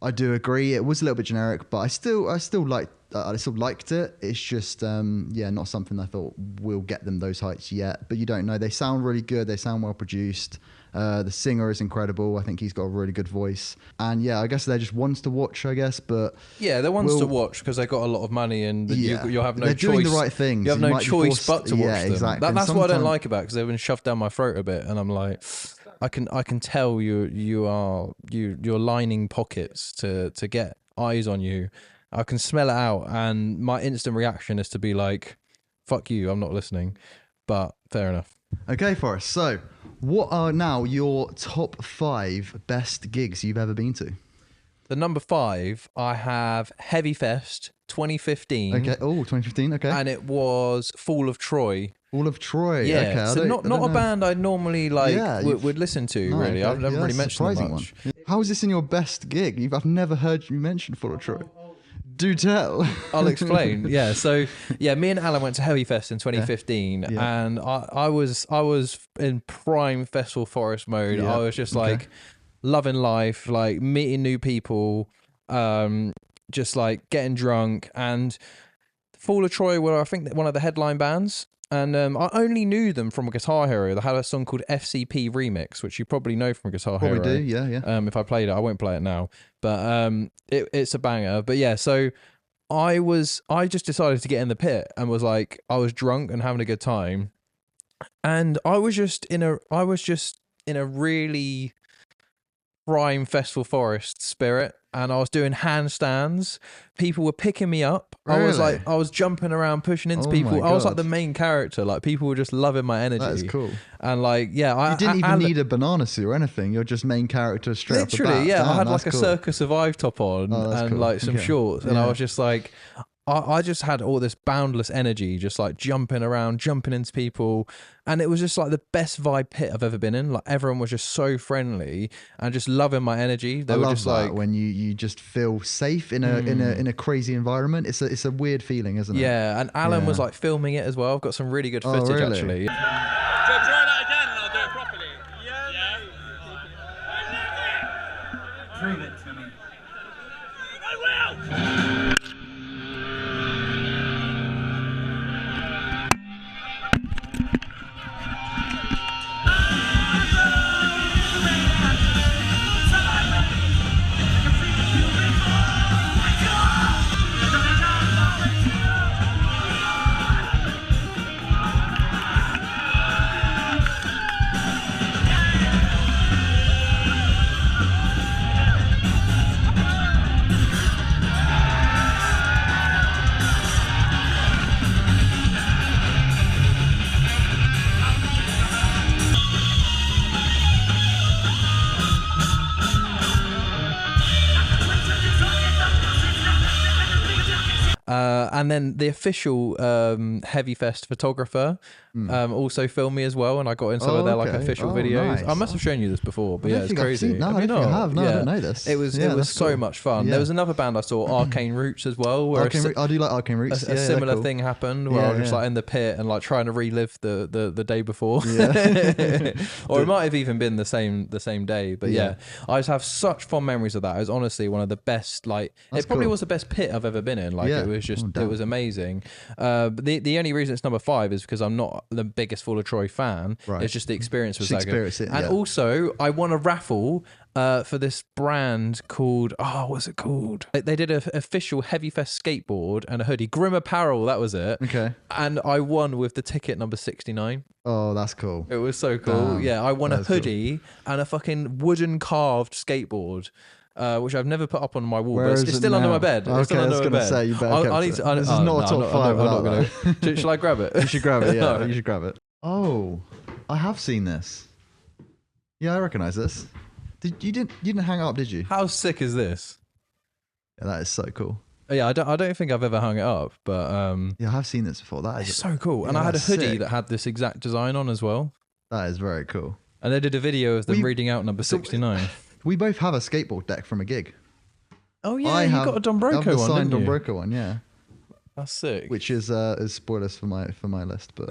B: I do agree, it was a little bit generic, but I still liked it. It's just not something I thought will get them those heights yet, but you don't know. They sound really good, they sound well produced. The singer is incredible. I think he's got a really good voice, and I guess they're just ones to watch, I guess. But
A: they're ones to watch because they got a lot of money, and you'll have no
B: they're
A: choice.
B: doing the right things.
A: You have no choice but to watch them.
B: Exactly.
A: That's what I don't like about it, because they've been shoved down my throat a bit, and I'm like, I can tell you're lining pockets to get eyes on you. I can smell it out, and my instant reaction is to be like, fuck you, I'm not listening. But fair enough.
B: Okay, Forrest. So, what are now your top 5 best gigs you've ever been to?
A: The number 5, I have Heavy Fest 2015.
B: Okay. Oh, 2015. Okay.
A: And it was Fall of Troy.
B: Fall of Troy.
A: Yeah.
B: Okay.
A: So not a band I'd normally would listen to, really. I've never really mentioned it much.
B: How is this in your best gig? I've never heard you mention Fall of Troy. Do tell.
A: I'll explain. So me and Alan went to Heavy Fest in 2015, and I was in prime Festival Forest mode. I was just like loving life, like meeting new people, just like getting drunk. And Fall of Troy were, I think, one of the headline bands. And I only knew them from Guitar Hero. They had a song called FCP Remix, which you probably know from Guitar Hero.
B: Probably do, yeah.
A: If I played it, I won't play it now. But it's a banger. But so I just decided to get in the pit, and was like, I was drunk and having a good time. And I was just in a really prime Festival Forest spirit, and I was doing handstands. People were picking me up.
B: Really?
A: I was jumping around, pushing into people. I was like the main character. Like, people were just loving my energy.
B: That is cool.
A: And like, you
B: didn't even need a banana suit or anything. You're just main character straight
A: literally,
B: off the bat.
A: Damn, I had like
B: cool.
A: a Circus Survive top on, and
B: cool.
A: like some shorts, and I was just like, I just had all this boundless energy, just like jumping around, jumping into people. And it was just like the best vibe pit I've ever been in. Like, everyone was just so friendly and just loving my energy. They were just like,
B: when you just feel safe in a crazy environment. It's a weird feeling, isn't it?
A: Yeah, and Alan was like filming it as well. I've got some really good footage actually.
C: Try that again and I'll do it properly. Yeah.
D: Prove it to me.
C: I will!
A: And then the official Heavy Fest photographer also filmed me as well, and I got in some of their like official videos.
B: Nice.
A: I must have shown you this before, but yeah, it's crazy.
B: No, I don't think I have. No, I don't know this.
A: It was so much fun. There was another band I saw, Arcane Roots, as well. Where
B: I do like Arcane Roots.
A: A similar thing happened where I was just like in the pit and like trying to relive the day before. Or it might have even been the same day. But yeah, I just have such fond memories of that. It was honestly one of the best. Like it probably was the best pit I've ever been in. Like it was just it was amazing. But the only reason it's number 5 is because I'm not the biggest Fall of Troy fan.
B: Right.
A: It's just the experience was that good.
B: And
A: also I won a raffle for this brand called what's it called? They did an official Heavy Fest skateboard and a hoodie, Grim Apparel, that was it.
B: Okay.
A: And I won with the ticket number 69.
B: Oh, that's cool.
A: It was so cool. Yeah, I won a hoodie and a fucking wooden carved skateboard. Which I've never put up on my wall, but it's still under my bed.
B: Okay,
A: it's still under
B: I was going to say, you better
A: this is
B: not a top 5 without that.
A: Shall I grab it?
B: You should grab it, yeah. You should grab it. Oh, I have seen this. Yeah, I recognise this. You didn't hang it up, did you?
A: How sick is this?
B: Yeah, that is so cool.
A: Yeah, I don't think I've ever hung it up, but
B: yeah, I have seen this before. That is
A: so cool. And I had a hoodie that had this exact design on as well.
B: That is very cool.
A: And they did a video of them reading out number 69.
B: We both have a skateboard deck from a gig.
A: Oh yeah, you got a Don Broco one,
B: signed
A: didn't
B: Don
A: you?
B: Broco one, yeah.
A: That's sick.
B: Which is spoilers for my list, but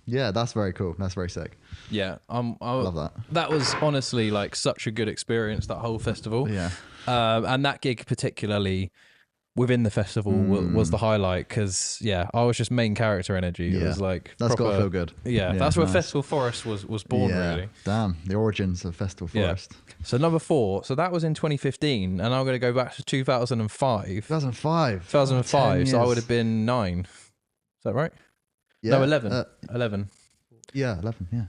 B: yeah, that's very cool. That's very sick.
A: Yeah, I
B: love that.
A: That was honestly like such a good experience, that whole festival.
B: Yeah.
A: And that gig particularly within the festival was the highlight because I was just main character energy. It was like
B: that's got to feel good.
A: Yeah, that's where Festival Forest was born really.
B: Damn, the origins of Festival Forest.
A: So number 4, so that was in 2015, and I'm going to go back to 2005.
B: 2005.
A: So I would have been 9. Is that right?
B: Yeah.
A: No, 11. 11.
B: Yeah, 11. Yeah.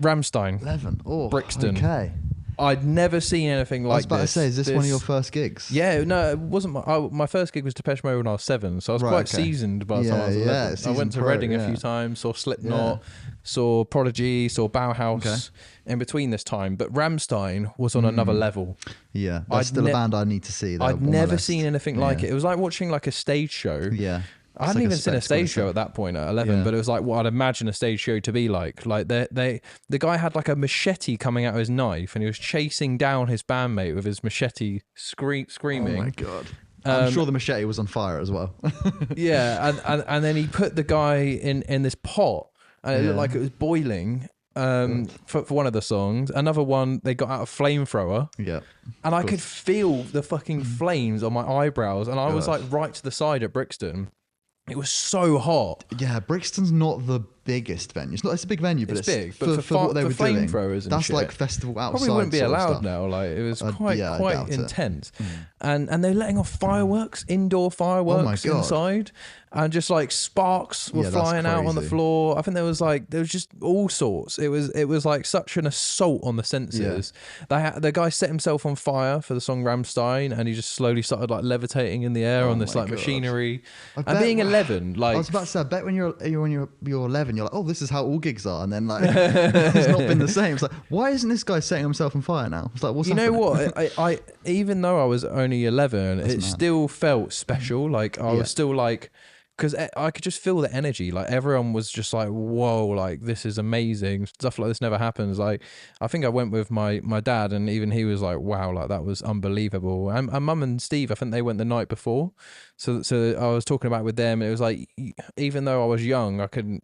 A: Rammstein.
B: 11. Oh,
A: Brixton.
B: Okay.
A: I'd never seen anything like this.
B: I was about to say, is this one of your first gigs?
A: Yeah, no, it wasn't. My first gig was Depeche Mode when I was 7, so I was quite seasoned by the time I was 11. I went to Reading a few times, saw Slipknot, saw Prodigy, saw Bauhaus in between this time. But Rammstein was on another level.
B: Yeah, that's still a band I need to see.
A: I'd never seen anything like it. It was like watching like a stage show.
B: Yeah.
A: I hadn't even seen a stage show at that point at 11, but it was like what I'd imagine a stage show to be like. Like the guy had like a machete coming out of his knife, and he was chasing down his bandmate with his machete, screaming.
B: Oh my god! I'm sure the machete was on fire as well.
A: Yeah, and then he put the guy in this pot, and it looked like it was boiling. For one of the songs, another one they got out a flamethrower.
B: Yeah,
A: and I could feel the fucking flames on my eyebrows, and I was like right to the side at Brixton. It was so hot.
B: Yeah, Brixton's not the biggest venue. It's a big venue, but it's
A: big. But
B: for what they were doing,
A: flamethrowers and
B: that's
A: shit,
B: like festival outside.
A: Probably wouldn't be allowed
B: stuff.
A: now. Like it was quite intense, and they're letting off fireworks, indoor fireworks inside, and just like sparks were flying out on the floor. I think there was just all sorts. It was like such an assault on the senses. The guy set himself on fire for the song Rammstein, and he just slowly started like levitating in the air on this like machinery. And being 11, like
B: I was about to say, I bet when you're 11, you're like, oh, this is how all gigs are, and then like it's not been the same. It's like, why isn't this guy setting himself on fire now? It's like, what's happening?
A: You know what? I even though I was only 11, it still felt special. Like I was still like, because I could just feel the energy. Like everyone was just like, whoa, like this is amazing. Stuff like this never happens. Like I think I went with my dad, and even he was like, wow, like that was unbelievable. And Mum and Steve, I think they went the night before. So I was talking about it with them, and it was like, even though I was young, I couldn't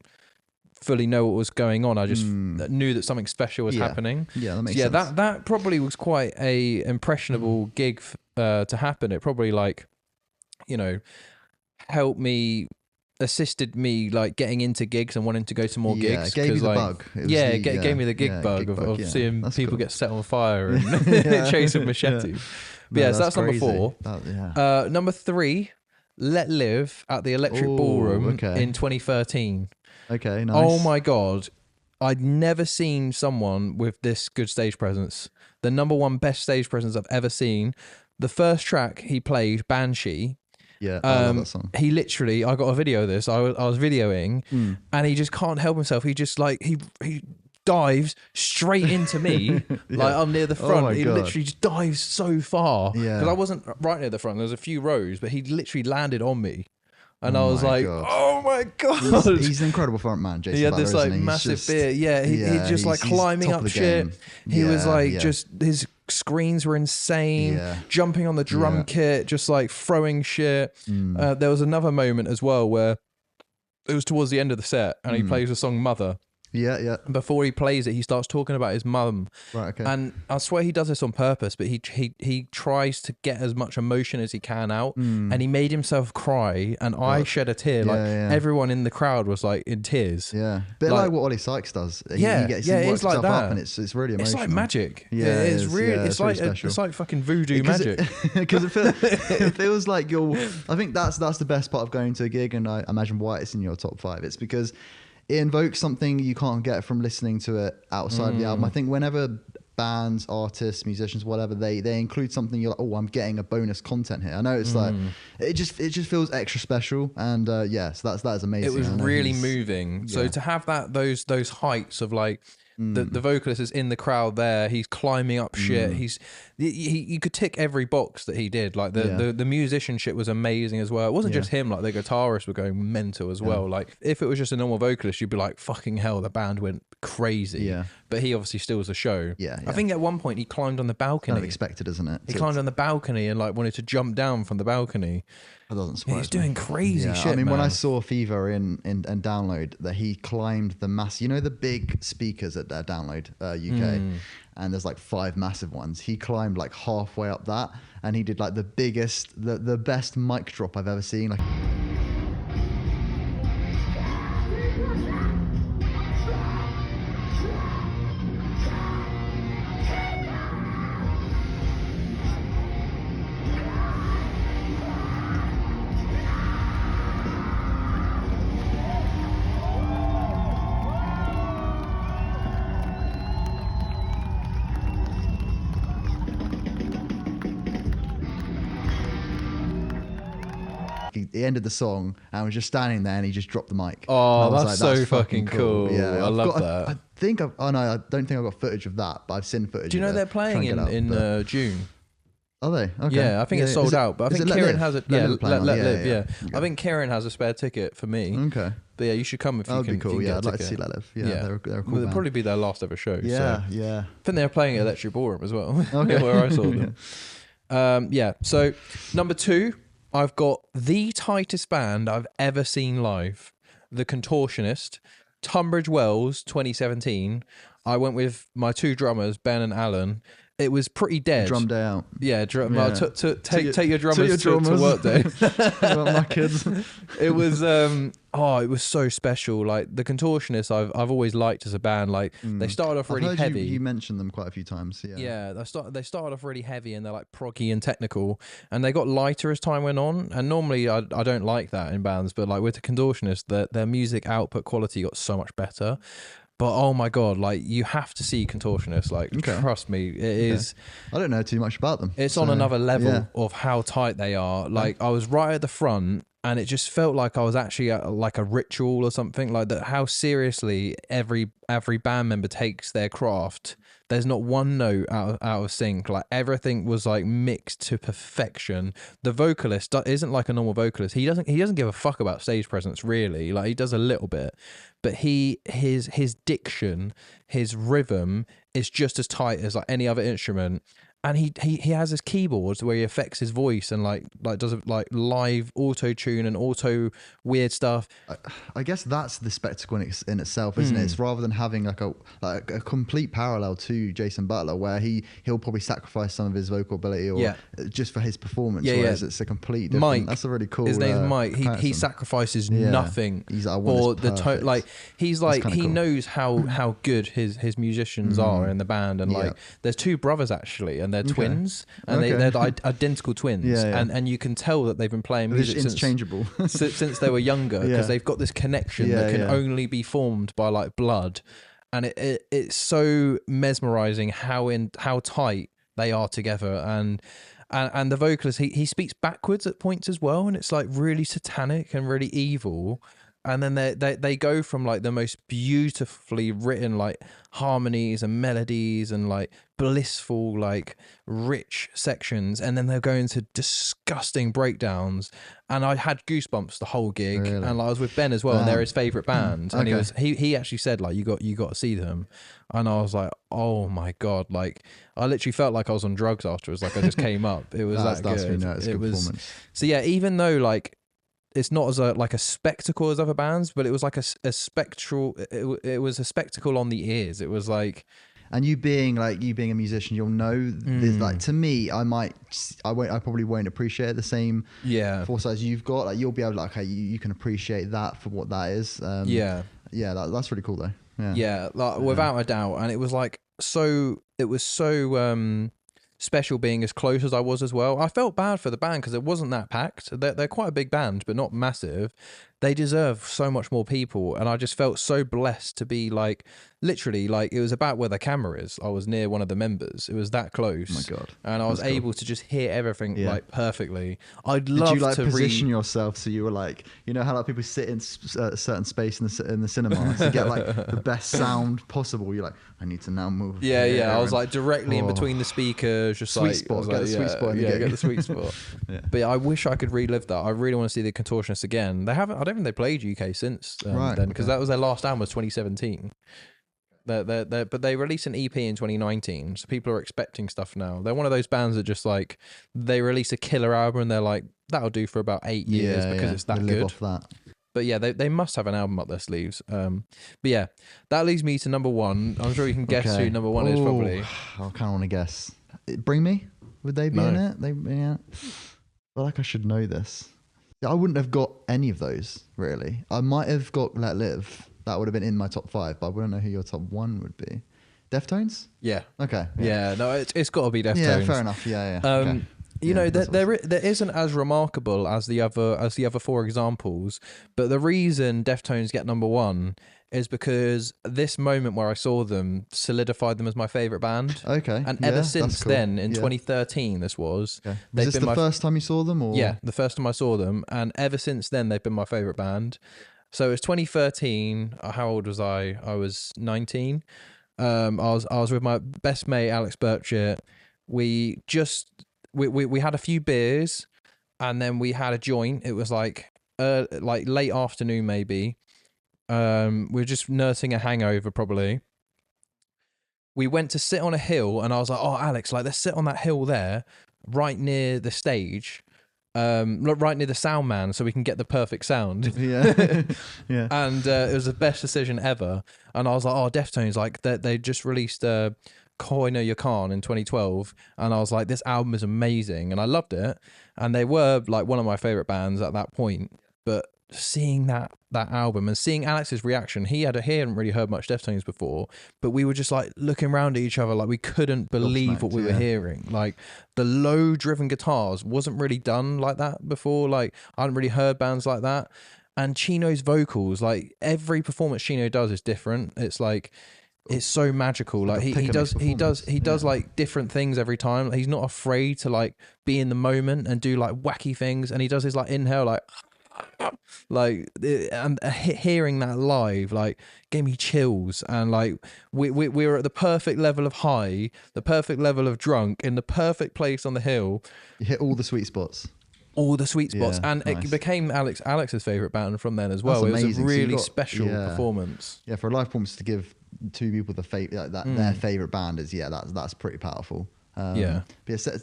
A: fully know what was going on. I just knew that something special was happening.
B: Yeah, that makes sense.
A: That probably was quite a impressionable gig to happen. It probably like, helped me, assisted me like getting into gigs and wanting to go to more gigs.
B: Gave you the bug.
A: Gave me the gig bug of seeing people get set on fire and chasing machete. But so that's crazy. Number 4. Number 3, Let Live at the Electric Ballroom in 2013.
B: Okay, nice.
A: Oh my god, I'd never seen someone with this good stage presence. The number 1 best stage presence I've ever seen. The first track he played, Banshee.
B: Yeah, I love that song.
A: He literally, I got a video of this. I was videoing, and he just can't help himself. He just like he dives straight into me. Like I'm near the front. He literally just dives so far.
B: Yeah,
A: because I wasn't right near the front. There was a few rows, but he literally landed on me. And I was like,
B: God.
A: oh my God.
B: He's an incredible front man, Jason
A: He had
B: Butler,
A: this like
B: isn't he? He's
A: massive
B: just-
A: beard. Yeah, he just like
B: he's
A: climbing
B: top
A: up
B: of the
A: shit.
B: game.
A: He was
B: Yeah,
A: like
B: yeah.
A: just his screens were insane.
B: Yeah.
A: Jumping on the drum
B: Yeah.
A: kit, just like throwing shit. There was another moment as well where it was towards the end of the set, and he plays the song "Mother."
B: Yeah.
A: Before he plays it, he starts talking about his mum.
B: Right. Okay.
A: And I swear he does this on purpose, but he tries to get as much emotion as he can out, and he made himself cry, and I shed a tear. Like
B: yeah.
A: everyone in the crowd was like in tears.
B: Yeah, bit like what Ollie Sykes does. He
A: Yeah,
B: gets,
A: yeah,
B: he
A: it
B: works
A: is like
B: himself up,
A: that.
B: and it's really emotional.
A: It's like magic.
B: Yeah,
A: it's
B: it is.
A: really,
B: Yeah,
A: it's
B: really
A: like
B: special.
A: it's like fucking voodoo magic.
B: Because it feels like you're. I think that's the best part of going to a gig, and I imagine why it's in your top 5. It's because it invokes something you can't get from listening to it outside of the album. I think whenever bands, artists, musicians, whatever, they include something, you're like, oh, I'm getting a bonus content here. I know it's like it just feels extra special, and so that is amazing.
A: It was
B: I know
A: really
B: he's-
A: moving. So
B: yeah.
A: to have those heights of like the vocalist is in the crowd there, he's climbing up shit. You could tick every box that he did. Like the musicianship was amazing as well. It wasn't just him, like the guitarists were going mental as well. Like if it was just a normal vocalist, you'd be like, fucking hell, the band went crazy.
B: Yeah.
A: But he obviously steals the show.
B: Yeah,
A: I
B: yeah.
A: think at one point he climbed on the balcony.
B: Kind of expected, isn't it?
A: He climbed on the balcony and like wanted to jump down from the balcony.
B: That doesn't surprise
A: He's
B: me.
A: doing crazy shit.
B: I mean, when I
A: man.
B: saw Fever in Download, that he climbed the the big speakers at Download UK, and there's like 5 massive ones. He climbed like halfway up that, and he did like the biggest, the best mic drop I've ever seen. Like. He ended the song and was just standing there, and he just dropped the mic.
A: Oh,
B: And I was
A: that's so fucking cool.
B: Yeah,
A: I
B: I've
A: love
B: got-
A: that.
B: I think I don't think I've got footage of that, but I've seen footage.
A: Do you know
B: of it.
A: they're
B: Try and
A: playing
B: get out,
A: in
B: but-
A: June?
B: Are they? Okay.
A: Yeah, I think it's
B: Is
A: sold
B: it-
A: out. But I
B: is
A: think
B: it Let
A: Kieran
B: Live?
A: has it.
B: Let
A: Yeah,
B: Live playing on?
A: let live. Yeah.
B: Okay.
A: I think Kieran has a spare ticket for me.
B: Okay.
A: But yeah, you should come if
B: That
A: you
B: would
A: can.
B: be cool.
A: if you can
B: Yeah,
A: get
B: I'd
A: a
B: like to see
A: ticket.
B: Let Live. Yeah, they're a cool
A: Well,
B: band.
A: it'll probably be their last ever show.
B: Yeah,
A: So.
B: yeah.
A: I think they're playing at Electric Ballroom as well,
B: Okay.
A: where I saw them. So number 2, I've got the tightest band I've ever seen live, The Contortionist, Tunbridge Wells, 2017. I went with my 2 drummers, Ben and Alan. It was pretty dead.
B: Drum day out.
A: Yeah,
B: Yeah.
A: take your drummers to work day.
B: My kids.
A: It was it was so special. Like The Contortionists, I've always liked as a band. Like they started off really
B: I've heard
A: heavy.
B: You mentioned them quite a few times. Yeah.
A: Yeah, they started off really heavy and they're like proggy and technical, and they got lighter as time went on. And normally I don't like that in bands, but like with The Contortionists, their music output quality got so much better. But oh my god, like you have to see Contortionists. Like trust me, it is.
B: I don't know too much about them.
A: It's
B: so,
A: on another level
B: yeah.
A: of how tight they are. Like I was right at the front, and it just felt like I was actually at like a ritual or something. Like that, how seriously every band member takes their craft. There's not one note out of sync. Like everything was like mixed to perfection. The vocalist isn't like a normal vocalist. He doesn't give a fuck about stage presence really. Like he does a little bit, but his diction, his rhythm is just as tight as like any other instrument. And he has his keyboards where he affects his voice and like does like live auto tune and auto weird stuff.
B: I guess that's the spectacle in itself, isn't it? It's rather than having like a complete parallel to Jason Butler, where he'll probably sacrifice some of his vocal ability or just for his performance. Whereas it's a complete different.
A: Mike,
B: that's a really cool.
A: His name's Mike. He
B: comparison.
A: sacrifices nothing
B: He's like, I want
A: for
B: this
A: the
B: perfect.
A: like he's like he
B: cool.
A: knows how good his musicians are in the band, and like there's 2 brothers actually, and they're twins, and they're identical twins, and you can tell that they've been playing
B: They're just
A: music
B: interchangeable.
A: since they were younger, because they've got this connection that can only be formed by like blood, and it's so mesmerizing how tight they are together. And the vocalist, he speaks backwards at points as well, and it's like really satanic and really evil. and then they go from like the most beautifully written like harmonies and melodies and like blissful like rich sections, and then they'll go into disgusting breakdowns, and I had goosebumps the whole gig.
B: Really?
A: And like, I was with Ben as well, and they're his favorite band, and he actually said like you got to see them, and I was like, oh my god, like I literally felt like I was on drugs afterwards, like I just came up. It was that good.
B: It's a good performance.
A: So yeah, even though like it's not as like a spectacle as other bands, but it was like a spectral. It was a spectacle on the ears. It was like,
B: and you being a musician, you'll know. Like to me, I probably won't appreciate the same foresight as you've got. Like you'll be able to like, okay, you can appreciate that for what that is. That's really cool though.
A: Yeah, like without a doubt. And it was like so. It was so special being as close as I was as well. I felt bad for the band because it wasn't that packed. They're quite a big band, but not massive. They deserve so much more people, and I just felt so blessed to be like, literally, like it was about where the camera is. I was near one of the members. It was that close.
B: Oh my god!
A: And I was able to just hear everything like perfectly. I'd love to.
B: Did you like position yourself so you were like, you know how like people sit in a certain space in the cinema to get like the best sound possible? You're like, I need to now move.
A: Yeah. I was like directly in between the speakers, just
B: sweet spot. Get the sweet spot.
A: Get the sweet spot. But yeah, I wish I could relive that. I really want to see the Contortionists again. They haven't. I don't think they played UK since then, because that was their last album was 2017. But they released an EP in 2019, so people are expecting stuff now. They're one of those bands that just like they release a killer album and they're like, that'll do for about 8 years because it's that good.
B: Off that.
A: But yeah, they must have an album up their sleeves. But yeah, that leads me to number one. I'm sure you can guess who number one is probably.
B: I kind of want to guess. Bring Me? Would they be in it? I feel like I should know this. I wouldn't have got any of those, really. I might have got Let Live. That would have been in my top 5, but I wouldn't know who your top 1 would be. Deftones?
A: Yeah.
B: Okay.
A: Yeah, no, it's got to be Deftones.
B: Yeah, fair enough. Yeah. Okay.
A: You know, there isn't as remarkable as the other 4 examples, but the reason Deftones get number 1 is because this moment where I saw them solidified them as my favourite band.
B: Okay.
A: And ever since then, in 2013, this was.
B: Okay. Was this the first time you saw them? Or?
A: Yeah, the first time I saw them. And ever since then, they've been my favourite band. So it was 2013. How old was I? I was 19. I was with my best mate, Alex Birchett. We had a few beers, and then we had a joint. It was like late afternoon, maybe. We were just nursing a hangover, probably. We went to sit on a hill, and I was like, "Oh, Alex, like let's sit on that hill there, right near the stage, right near the sound man, so we can get the perfect sound."
B: Yeah, yeah.
A: And it was the best decision ever. And I was like, "Oh, Deftones, like they just released Koi No You Can't in 2012, and I was like, this album is amazing," and I loved it. And they were like one of my favorite bands at that point, but seeing that album and seeing Alex's reaction, he hadn't really heard much Deftones before, but we were just like looking around at each other like we couldn't believe what we were hearing. Like the low driven guitars wasn't really done like that before. Like I hadn't really heard bands like that. And Chino's vocals, like every performance Chino does is different. It's like it's so magical. Like he does like different things every time. He's not afraid to like be in the moment and do like wacky things. And he does his like inhale like and hearing that live like gave me chills. And like we were at the perfect level of high, the perfect level of drunk, in the perfect place on the hill.
B: You hit all the sweet spots.
A: And nice. It became Alex's favorite band from then as well. It was a really special performance.
B: Yeah, for a live performance to give 2 people their favorite band is that's pretty powerful. But yeah,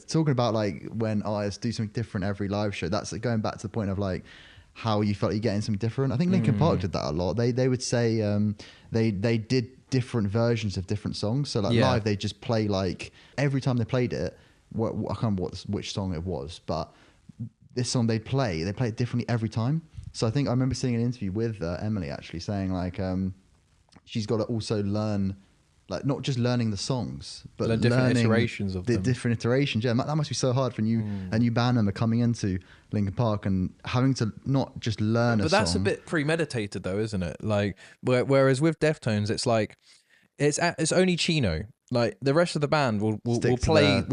B: talking about like when artists do something different every live show, that's going back to the point of like how you felt you're getting something different. I think Linkin Park did that a lot. They would say they did different versions of different songs. So like live, they just play like every time they played it. I can't remember which song it was, but this song they play it differently every time. So I think I remember seeing an interview with Emily actually saying like she's got to also learn, like not just learning the songs, but
A: learning different iterations of
B: the
A: them.
B: Different iterations. Yeah, that must be so hard for a new band member coming into Linkin Park and having to not just learn a song.
A: But that's a bit premeditated though, isn't it? Like whereas with Deftones, it's like it's only Chino. Like the rest of the band will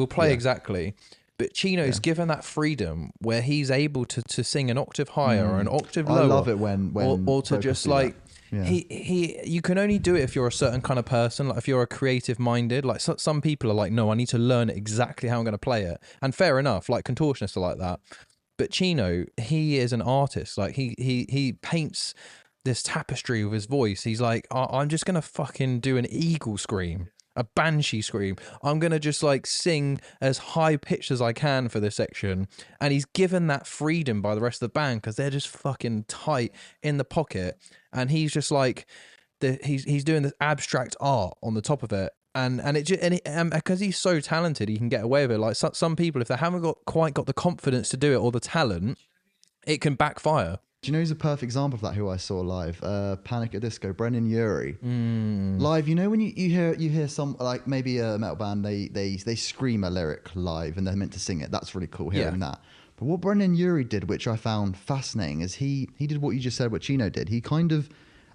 A: play exactly. But Chino's given that freedom where he's able to sing an octave higher or an octave lower.
B: I love it when
A: or to just like
B: Yeah.
A: you can only do it if you're a certain kind of person. Like if you're a creative minded, like some people are like, no, I need to learn exactly how I'm going to play it. And fair enough, like contortionists are like that. But Chino, he is an artist. Like he paints this tapestry with his voice. He's like, I'm just going to fucking do an eagle scream, a banshee scream. I'm going to just like sing as high pitched as I can for this section. And he's given that freedom by the rest of the band because they're just fucking tight in the pocket. And he's just like, he's doing this abstract art on the top of it. And because he's so talented, he can get away with it. Like some people, if they haven't quite got the confidence to do it or the talent, it can backfire.
B: Do you know who's a perfect example of that? Who I saw live, Panic at Disco, Brendan Urie. Live, you know when you hear some like maybe a metal band, they scream a lyric live and they're meant to sing it. That's really cool hearing that. But what Brendan Urie did, which I found fascinating, is he did what you just said, what Chino did. He kind of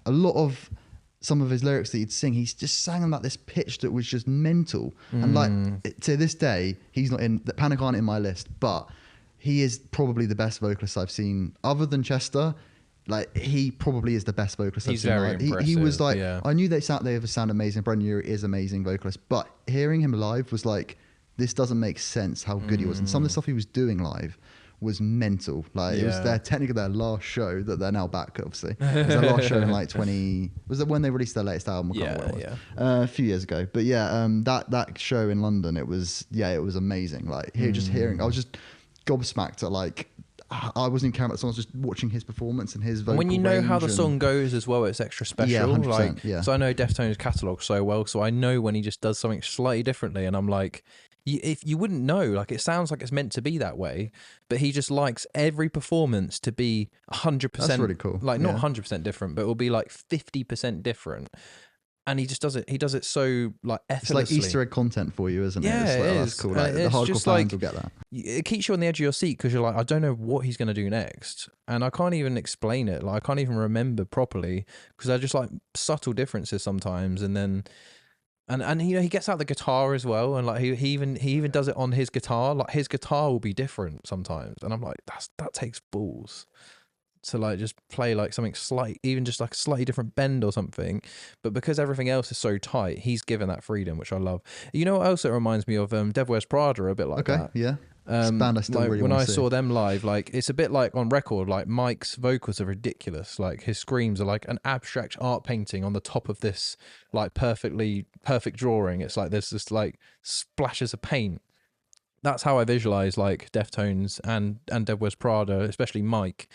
B: a lot of some of his lyrics that he'd sing, he's just sang them at this pitch that was just mental. And like to this day, he's not in the Panic aren't in my list, but he is probably the best vocalist I've seen other than Chester. Like he probably is the best vocalist I've seen.
A: Very
B: like,
A: impressive.
B: he was like,
A: yeah.
B: I knew they sound amazing. Brendan Urie is amazing vocalist, but hearing him live was like, this doesn't make sense how good he was. And some of the stuff he was doing live was mental. Like it was technically their last show that they're now back, obviously. It was their last show in like was it when they released their latest album? I can't remember what it was. A few years ago. But that show in London, it was amazing. Like hearing, I was just gobsmacked at like, I wasn't even caring about the songs, just watching his performance and his vocal
A: when you know
B: range
A: how the song goes as well, it's extra special.
B: Yeah, 100%,
A: like,
B: yeah.
A: So I know Deftones' catalogue so well, so I know when he just does something slightly differently, and I'm like, if you wouldn't know, like it sounds like it's meant to be that way, but he just likes every performance to be 100%.
B: That's really cool.
A: Like not 100% different, but it will be like 50% different. And he just does it. He does it so like effortlessly.
B: It's like Easter egg content for you, isn't it?
A: Yeah,
B: It's like,
A: it
B: oh,
A: is.
B: that's cool. Like, the
A: It's
B: hardcore
A: just
B: fans
A: like-
B: will get that.
A: It keeps you on the edge of your seat because you're like, I don't know what he's going to do next, and I can't even explain it. Like I can't even remember properly because they're just like subtle differences sometimes, and then. And you know he gets out the guitar as well, and like he even does it on his guitar. Like his guitar will be different sometimes, and I'm like that takes balls to like just play like something even just like a slightly different bend or something. But because everything else is so tight, he's given that freedom, which I love. You know what else it reminds me of? Devil Wears Prada, a bit like that.
B: Yeah. It's a band I still
A: like
B: really
A: when
B: want
A: I
B: to see.
A: saw them live, like it's a bit like on record, like Mike's vocals are ridiculous. Like his screams are like an abstract art painting on the top of this like perfect drawing. It's like there's just like splashes of paint. That's how I visualize like Deftones and Devil Wears Prada, especially Mike.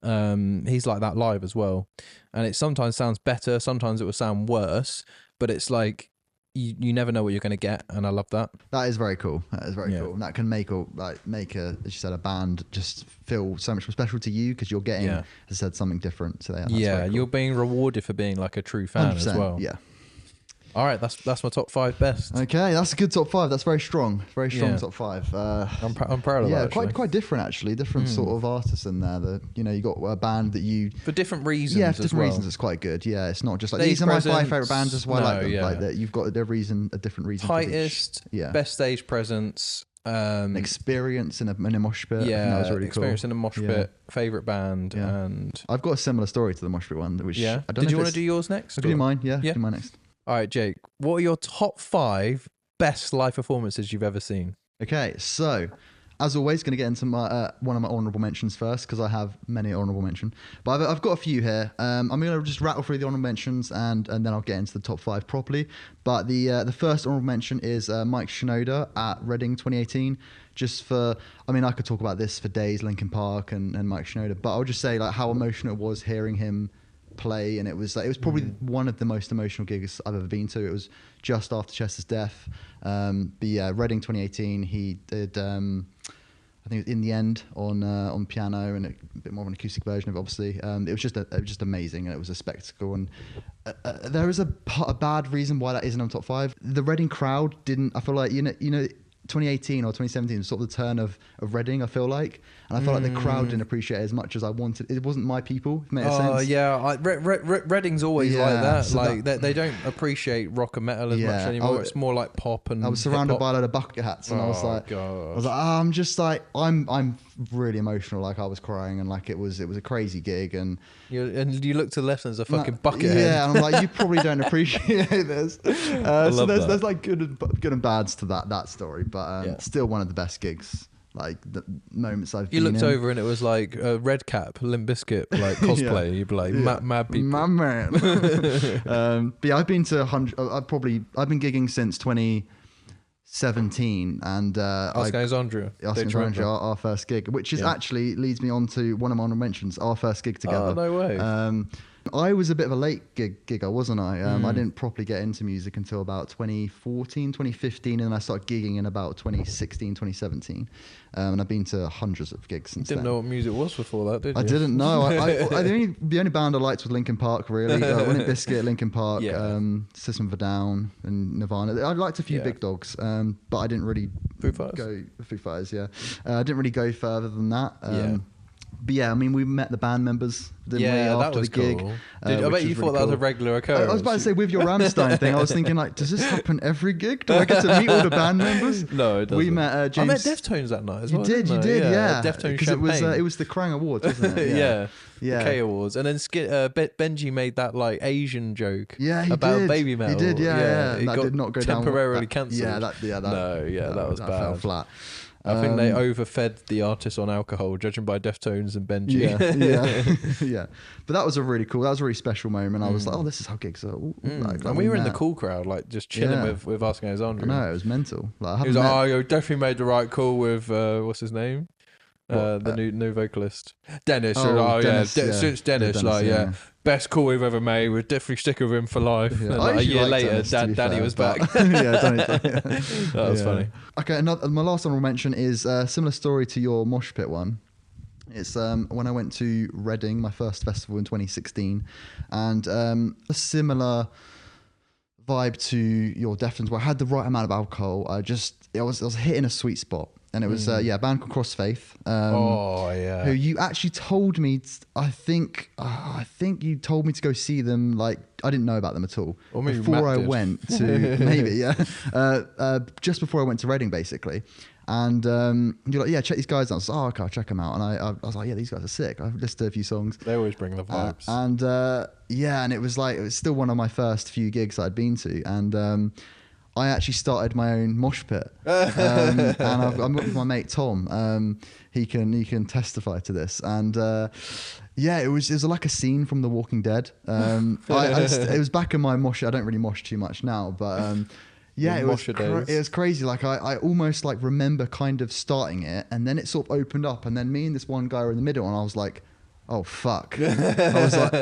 A: He's like that live as well, and it sometimes sounds better, sometimes it will sound worse, but it's like you never know what you're going to get, and I love that.
B: That is very cool. That is very cool. And that can make a, as you said, a band just feel so much more special to you because you're getting, as I said, something different. So that's very cool.
A: You're being rewarded for being like a true fan as well.
B: Yeah.
A: All right, that's my top 5 best.
B: Okay, that's a good top 5. That's very strong. Very strong
A: Yeah.
B: top 5.
A: I'm proud of that.
B: Yeah,
A: Actually.
B: quite different actually. Different sort of artists in there. That you got a band that you
A: For different reasons.
B: for
A: as
B: different
A: well.
B: reasons. It's quite good. Yeah, it's not just like
A: Stage
B: these are my 5
A: presence.
B: favorite bands. That's why I like them.
A: No,
B: Like
A: yeah.
B: that, you've got a different reason. for each.
A: Tightest,
B: Yeah.
A: best stage presence.
B: Experience in a mosh pit. I think
A: Yeah,
B: that was really
A: experience
B: cool.
A: in a mosh
B: Yeah.
A: pit, favorite band,
B: Yeah.
A: and
B: I've got a similar story to the mosh pit one, which
A: yeah.
B: I don't
A: Did you
B: know
A: want to do yours next?
B: Do
A: or-
B: mine? Yeah,
A: Yeah.
B: do mine next.
A: All right, Jake. What are your top 5 best live performances you've ever seen?
B: Okay, so as always, going to get into my one of my honourable mentions first because I have many honourable mentions. But I've got a few here. I'm going to just rattle through the honourable mentions and then I'll get into the top 5 properly. But the first honourable mention is Mike Shinoda at Reading 2018. Just for, I mean, I could talk about this for days, Linkin Park and Mike Shinoda, but I'll just say like how emotional it was hearing him play, and it was probably one of the most emotional gigs I've ever been to. It was just after Chester's death. But yeah, Reading 2018, he did I think it was In the End on piano and a bit more of an acoustic version of it, obviously. It was just amazing, and it was a spectacle. And there is a bad reason why that isn't on top 5. The Reading crowd didn't. I feel like you know 2018 or 2017 was sort of the turn of Reading, I feel like. And I felt like the crowd didn't appreciate it as much as I wanted. It wasn't my people, if it made sense.
A: Oh, yeah. Reading's always like that.
B: So
A: like, they don't appreciate rock and metal as much anymore. It's more like pop and
B: I was surrounded
A: hip-hop.
B: by a load of bucket hats, and I was like, I'm just like, I'm really emotional. Like, I was crying, and like, it was a crazy gig. And
A: you look to the left and there's a fucking bucket head.
B: Yeah, and I'm like, you probably don't appreciate this. So there's like good and bads to that story, but still one of the best gigs. Like the moments I've been in.
A: You looked over and it was like a Red Cap, Limp Bizkit, like cosplay. You'd be like, mad people.
B: My man. But yeah, I've been to I've been gigging since 2017, and
A: Ask Alexandria,
B: our first gig, which is actually leads me on to one of my honorable mentions, our first gig together.
A: Oh, no way.
B: I was a bit of a late gigger, wasn't I? I didn't properly get into music until about 2014, 2015, and then I started gigging in about 2016, 2017. And I've been to hundreds of gigs since then.
A: Didn't know what music was before that, did you?
B: I didn't know. The only band I liked was Linkin Park, really. Limp Bizkit, Linkin Park, System of a Down, and Nirvana. I liked a few big dogs, but I didn't really
A: Foo Fighters.
B: Foo Fighters, yeah. I didn't really go further than that. But yeah, I mean, we met the band members, didn't we, after
A: that was
B: the gig.
A: Cool. I bet you thought that was a regular occurrence.
B: I was about to say, with your Rammstein thing, I was thinking, like, does this happen every gig? Do I get to meet all the band members?
A: No, it doesn't.
B: We met James.
A: I met Deftones that night as well.
B: You did, yeah.
A: Deftones
B: because
A: champagne.
B: it was the Krang Awards, wasn't it?
A: Yeah.
B: Yeah.
A: K Awards. And then Benji made that, like, Asian joke about
B: did.
A: Baby Metal.
B: He did, yeah.
A: It
B: That
A: got
B: did not go
A: temporarily
B: down.
A: cancelled.
B: That
A: was
B: that
A: bad.
B: fell flat.
A: I think they overfed the artists on alcohol, judging by Deftones and Benji.
B: Yeah. But that was a really special moment. I was like, oh, this is how gigs are.
A: And we were in the cool crowd, like just chilling with Asking Alexandria.
B: I know, it was mental. Like,
A: he was like, oh, you definitely made the right call with, what's his name? The new vocalist. Dennis. Since Dennis, best call we've ever made. We'd definitely stick with him for life.
B: Yeah.
A: And like, a year later, Danny was back. That was funny.
B: Okay, my last honorable mention is a similar story to your Mosh Pit one. It's when I went to Reading, my first festival in 2016, and a similar vibe to your Deftones, where I had the right amount of alcohol. I was hitting a sweet spot. And it was a band called Crossfaith. Who you actually told me? I think you told me to go see them. Like, I didn't know about them at all before I went to just before I went to Reading, basically. And you're like, check these guys out. I was like, okay, I'll check them out. And I was like, these guys are sick. I've listened to a few songs.
A: They always bring the vibes.
B: And it was still one of my first few gigs I'd been to, and. I actually started my own mosh pit, and I'm with my mate Tom. He can testify to this, and it was like a scene from The Walking Dead. It was back in my mosh. I don't really mosh too much now, but it was crazy. Like I almost like remember kind of starting it, and then it sort of opened up, and then me and this one guy were in the middle, and I was like, oh fuck. I was like,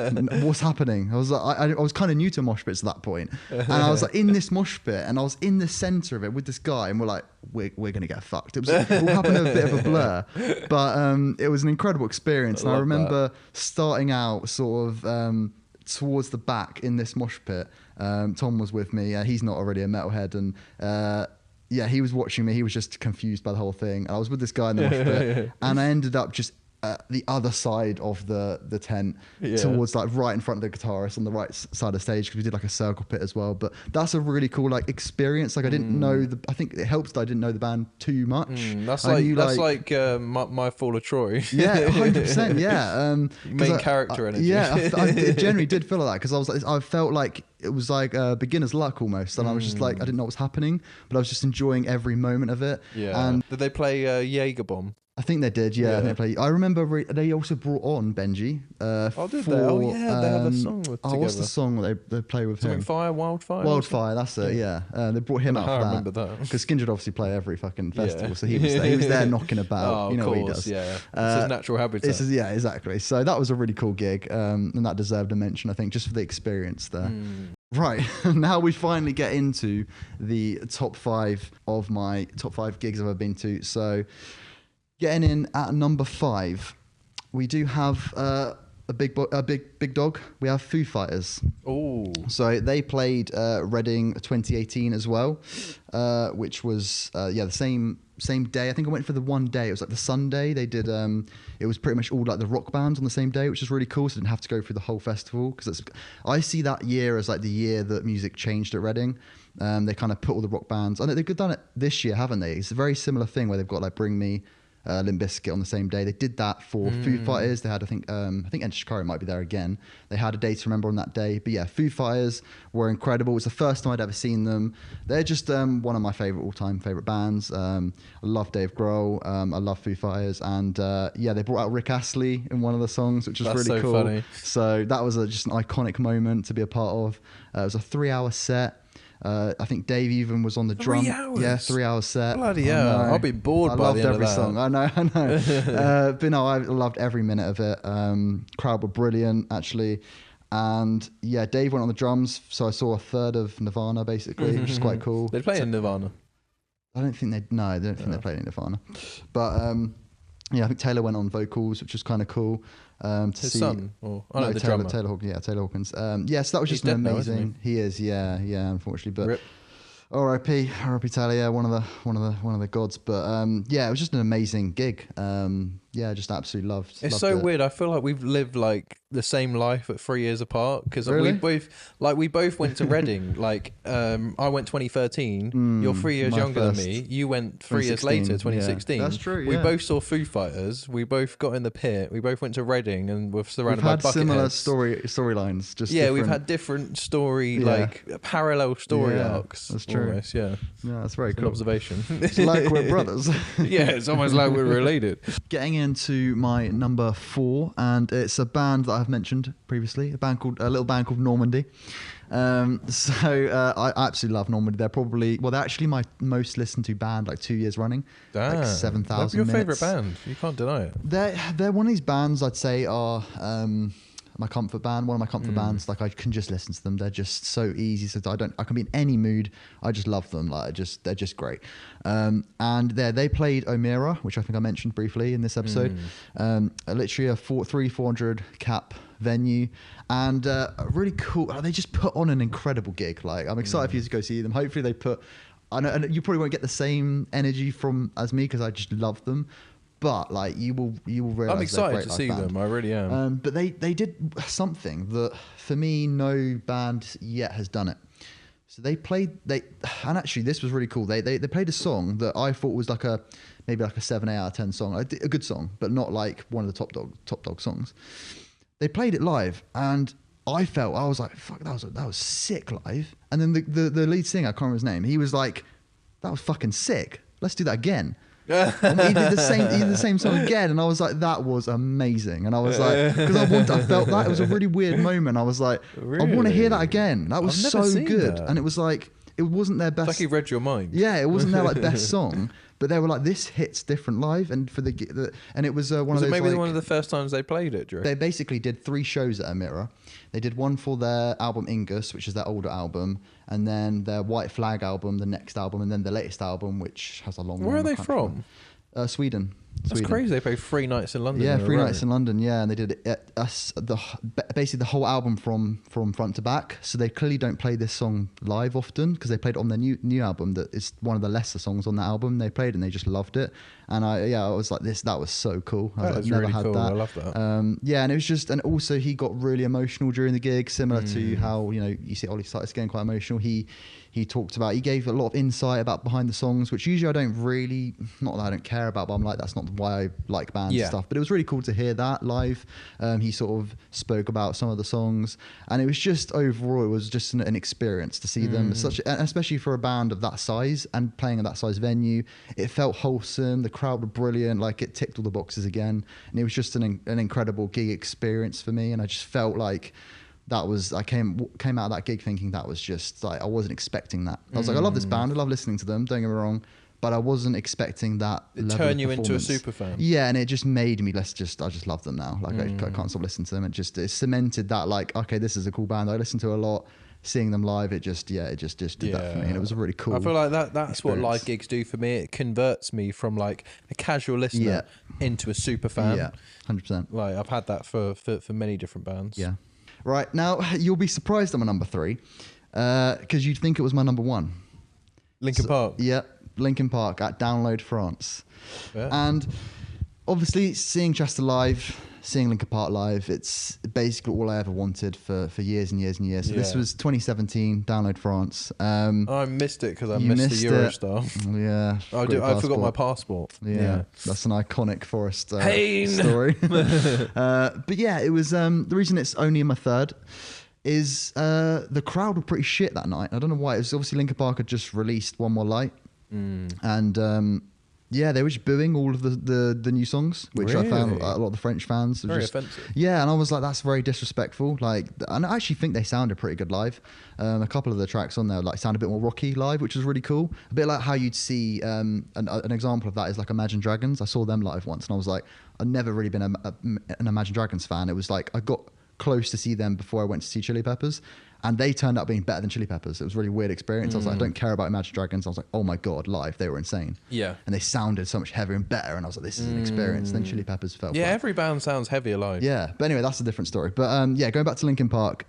B: what's happening? I was like, I was kind of new to mosh pits at that point, and I was like in this mosh pit, and I was in the center of it with this guy, and we're like, we're gonna get fucked. It all happened in a bit of a blur, but it was an incredible experience. And I remember starting out sort of towards the back in this mosh pit. Tom was with me. He's not already a metalhead, and he was watching me. He was just confused by the whole thing. I was with this guy in the mosh pit, and I ended up just the other side of the tent, towards like right in front of the guitarist on the right side of the stage, because we did like a circle pit as well. But that's a really cool like experience. Like I didn't know I think it helps that I didn't know the band too much.
A: That's like my Fall of Troy.
B: Yeah, 100%. Yeah,
A: main character energy.
B: Yeah, I generally did feel like that, because I felt like it was like beginner's luck almost, and I was just like, I didn't know what was happening, but I was just enjoying every moment of it.
A: Yeah. And did they play Jaeger Bomb?
B: I think they did, yeah. I remember they also brought on Benji.
A: Did they? Oh, yeah, they have a song together.
B: What's the song they play with him?
A: Wildfire?
B: Wildfire, that's it, yeah. They brought him out for that.
A: I remember that.
B: Because Skindred obviously play every fucking festival, so he was there knocking about. You know what he does.
A: Yeah. It's his natural habitat.
B: Yeah, exactly. So that was a really cool gig, and that deserved a mention, I think, just for the experience there. Right, now we finally get into the top 5 of my top 5 gigs I've ever been to. So getting in at number 5, we do have big dog. We have Foo Fighters.
A: Oh,
B: So they played Reading 2018 as well, which was the same day. I think I went for the one day. It was like the Sunday. They did. It was pretty much all like the rock bands on the same day, which is really cool. So I didn't have to go through the whole festival because I see that year as like the year that music changed at Reading. They kind of put all the rock bands. I know they've done it this year, haven't they? It's a very similar thing where they've got like Bring Me, Limp Bizkit on the same day. They did that for Foo Fighters. They had, I think Enter Shikari might be there again. They had a day to remember on that day. But yeah, Foo Fighters were incredible. It was the first time I'd ever seen them. They're just one of my all-time favorite bands. I love Dave Grohl. I love Foo Fighters, and they brought out Rick Astley in one of the songs, which was
A: That's
B: really
A: so
B: cool.
A: funny.
B: So that was just an iconic moment to be a part of. It was a 3-hour set. I think Dave even was on the drum.
A: 3 hours?
B: Yeah, 3-hour set.
A: Bloody hell. I'll be bored by the end of
B: every
A: that.
B: song. I know. But no, I loved every minute of it. Crowd were brilliant, actually. And yeah, Dave went on the drums, so I saw a third of Nirvana, basically, which is quite cool.
A: They play in Nirvana.
B: I don't think they played in Nirvana. But I think Taylor went on vocals, which was kind of cool.
A: His son? Or, the drummer.
B: Taylor Hawkins. So that was just
A: He's
B: an
A: dead now,
B: amazing.
A: isn't
B: He is, yeah, unfortunately. But
A: Rip.
B: R.I.P. Taylor, yeah, one of the gods. But it was just an amazing gig. I just absolutely loved.
A: It's so weird. I feel like we've lived like the same life at 3 years apart because
B: Really?
A: we both went to Reading. Like I went 2013. You're 3 years
B: my
A: younger than
B: first.
A: me. You went 3 years later, 2016.
B: Yeah, that's true,
A: We
B: yeah.
A: both saw Foo Fighters. We both got in the pit. We both went to Reading and we're surrounded
B: We've had
A: by
B: similar
A: bucketheads.
B: storylines. Just
A: Yeah, we've
B: different.
A: had different story,
B: Yeah.
A: like parallel story
B: Yeah,
A: arcs.
B: that's true.
A: Almost, yeah.
B: Yeah, that's very
A: It's an
B: cool.
A: observation.
B: It's like we're brothers.
A: Yeah, it's almost like we're related.
B: Getting into my number 4, and it's a band that I've mentioned previously, a little band called Normandy. I absolutely love Normandy. They're actually my most listened to band, like 2 years running.
A: Damn.
B: Like 7,000
A: Your
B: minutes.
A: favourite band. You can't deny it.
B: They're one of these bands I'd say are my comfort band. One of my comfort bands. Like I can just listen to them. They're just so easy. So I can be in any mood. I just love them. They're just great. And they played O'Meara, which I think I mentioned briefly in this episode. Literally a 400 cap venue, and really cool. They just put on an incredible gig. Like I'm excited for you to go see them. Hopefully they put. I know and you probably won't get the same energy as me because I just love them. But like you will realize
A: I'm excited to see them. I really am.
B: But they did something that for me no band yet has done it. So and actually this was really cool. They played a song that I thought was maybe like a 7 out of 10 song, a good song, but not like one of the top dog songs. They played it live, and I was like, "Fuck, that was sick live." And then the lead singer, I can't remember his name, he was like, "That was fucking sick. Let's do that again." And he did the same song again, and I was like, "That was amazing." And I was like, because I felt that it was a really weird moment. I was like, "I want to hear that again." That was
A: I've never
B: so
A: seen
B: good,
A: that.
B: and it was like it wasn't their best.
A: It's like he read your mind.
B: Yeah, it wasn't their best song, but they were like, "This hits different live," and and it was one
A: Was
B: of
A: it
B: those.
A: maybe one of the first times they played it? Do you
B: They
A: reckon?
B: basically did 3 shows at Amira. They did one for their album Ingus, which is their older album, and then their White Flag album, the next album, and then the latest album, which has a long.
A: Where
B: name,
A: are
B: I
A: they
B: can't
A: from?
B: remember. Sweden.
A: That's crazy. They played 3 nights in London.
B: Yeah,
A: in a
B: 3
A: row.
B: nights in London. Yeah, and they did it basically the whole album from front to back. So they clearly don't play this song live often because they played it on their new album that is one of the lesser songs on that album. They played it and they just loved it. And I was like, that was so cool. I was
A: That
B: like,
A: is
B: never
A: really
B: had
A: cool.
B: that.
A: I love that.
B: And it was just, and also he got really emotional during the gig, similar to how you see Ollie Sykes getting quite emotional. He talked about, he gave a lot of insight about behind the songs, which usually I don't really, not that I don't care about, but I'm like, that's not why I like bands and stuff. But it was really cool to hear that live. He sort of spoke about some of the songs, and it was just overall, it was just an experience to see them, especially for a band of that size and playing at that size venue. It felt wholesome. The crowd were brilliant. Like it ticked all the boxes again, and it was just an incredible gig experience for me. And I just felt like I came out of that gig thinking that was just like, I wasn't expecting that. I was like, I love this band, I love listening to them, don't get me wrong, but I wasn't expecting that.
A: It turned you into a super fan.
B: Yeah, and it just made me I just love them now. Like I can't stop listening to them. It cemented that, like, okay, this is a cool band I listen to a lot. seeing them live, it just did that for me, and it was a really cool.
A: I feel like that's what
B: experience.
A: live gigs do for me. It converts me from like a casual listener into a super fan.
B: Yeah, 100%.
A: Like I've had that for many different bands.
B: Yeah. Right, now you'll be surprised I'm a number 3, because you'd think it was my number 1.
A: Linkin Park.
B: Yeah, Linkin Park at Download France.
A: Yeah.
B: And obviously seeing Chester live, seeing Linkin Park live, it's basically all I ever wanted for years and years and years. So this was 2017, Download France.
A: I missed it because I missed the Eurostar.
B: Yeah.
A: I forgot my passport.
B: Yeah. That's an iconic Forrest
A: Pain.
B: story. But yeah, it was, the reason it's only in my 3rd is the crowd were pretty shit that night. I don't know why. It was obviously Linkin Park had just released One More Light. And yeah, they were just booing all of the new songs, which I found a lot of the French fans were
A: Very
B: just
A: offensive.
B: Yeah, and I was like, that's very disrespectful. Like, and I actually think they sounded pretty good live. A couple of the tracks on there like sound a bit more rocky live, which was really cool. A bit like how you'd see an example of that is like Imagine Dragons. I saw them live once, and I was like, I'd never really been an Imagine Dragons fan. It was like I got close to see them before I went to see Chili Peppers, and they turned out being better than Chili Peppers. It was a really weird experience. I was like, I don't care about Imagine Dragons. I was like, oh my god, live, they were insane.
A: Yeah.
B: And they sounded so much heavier and better, and I was like, this is an experience. And then Chili Peppers felt
A: Yeah,
B: flat.
A: every band sounds heavier live.
B: Yeah, but anyway, that's a different story. But yeah, going back to Linkin Park,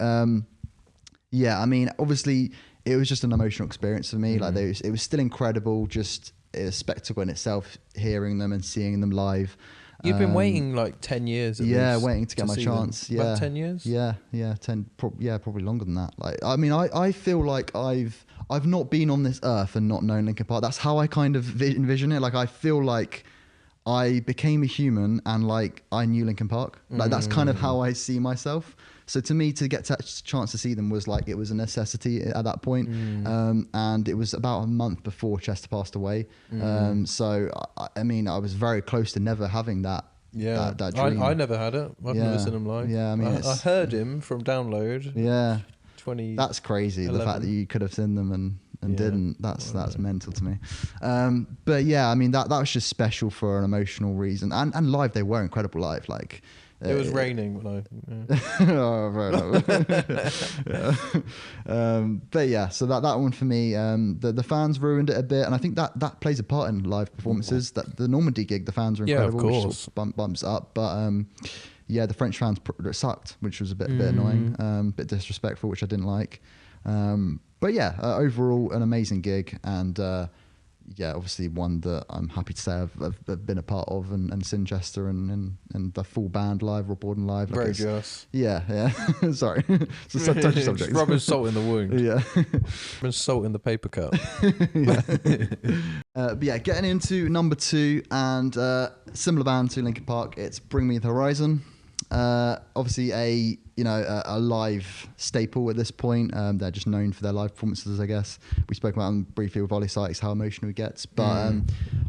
B: yeah, I mean, obviously it was just an emotional experience for me. Like it was still incredible, just a spectacle in itself, hearing them and seeing them live.
A: You've been waiting like 10 years. At least
B: waiting to get my
A: see
B: chance.
A: them.
B: Yeah,
A: About 10 years.
B: Yeah, 10. Probably longer than that. Like, I mean, I feel like I've not been on this earth and not known Linkin Park. That's how I kind of envision it. Like, I feel like I became a human and like I knew Linkin Park. Like that's kind of how I see myself. So to me, to get a chance to see them was like, it was a necessity at that point. And it was about a month before Chester passed away. So, I mean, I was very close to never having that.
A: Yeah,
B: that dream.
A: I never had it. I've never seen him live.
B: Yeah, I mean,
A: I heard him from Download.
B: Yeah.
A: 20.
B: That's crazy. The fact that you could have seen them and didn't. That's mental to me. But yeah, I mean, that was just special for an emotional reason. And live, they were incredible live. Like,
A: it was raining when
B: oh, fair enough. But yeah, so that one for me, the fans ruined it a bit, and I think that plays a part in live performances. That the Normandy gig, the fans were incredible,
A: of course.
B: which sort of bumps up. But yeah, the French fans sucked, which was a bit annoying, a bit disrespectful, which I didn't like. But yeah, overall an amazing gig, and yeah, obviously one that I'm happy to say I've been a part of and seen Chester and the full band live, Rob Borden live. Like
A: very jealous.
B: Yeah. Sorry, it's a touchy subject.
A: Rubbing salt in the wound.
B: Yeah,
A: rubbing salt in the paper cup.
B: But yeah, getting into number 2 and similar band to Linkin Park, it's Bring Me the Horizon. Obviously a live staple at this point. They're just known for their live performances, I guess. We spoke about them briefly with Ollie Sykes, how emotional he gets. But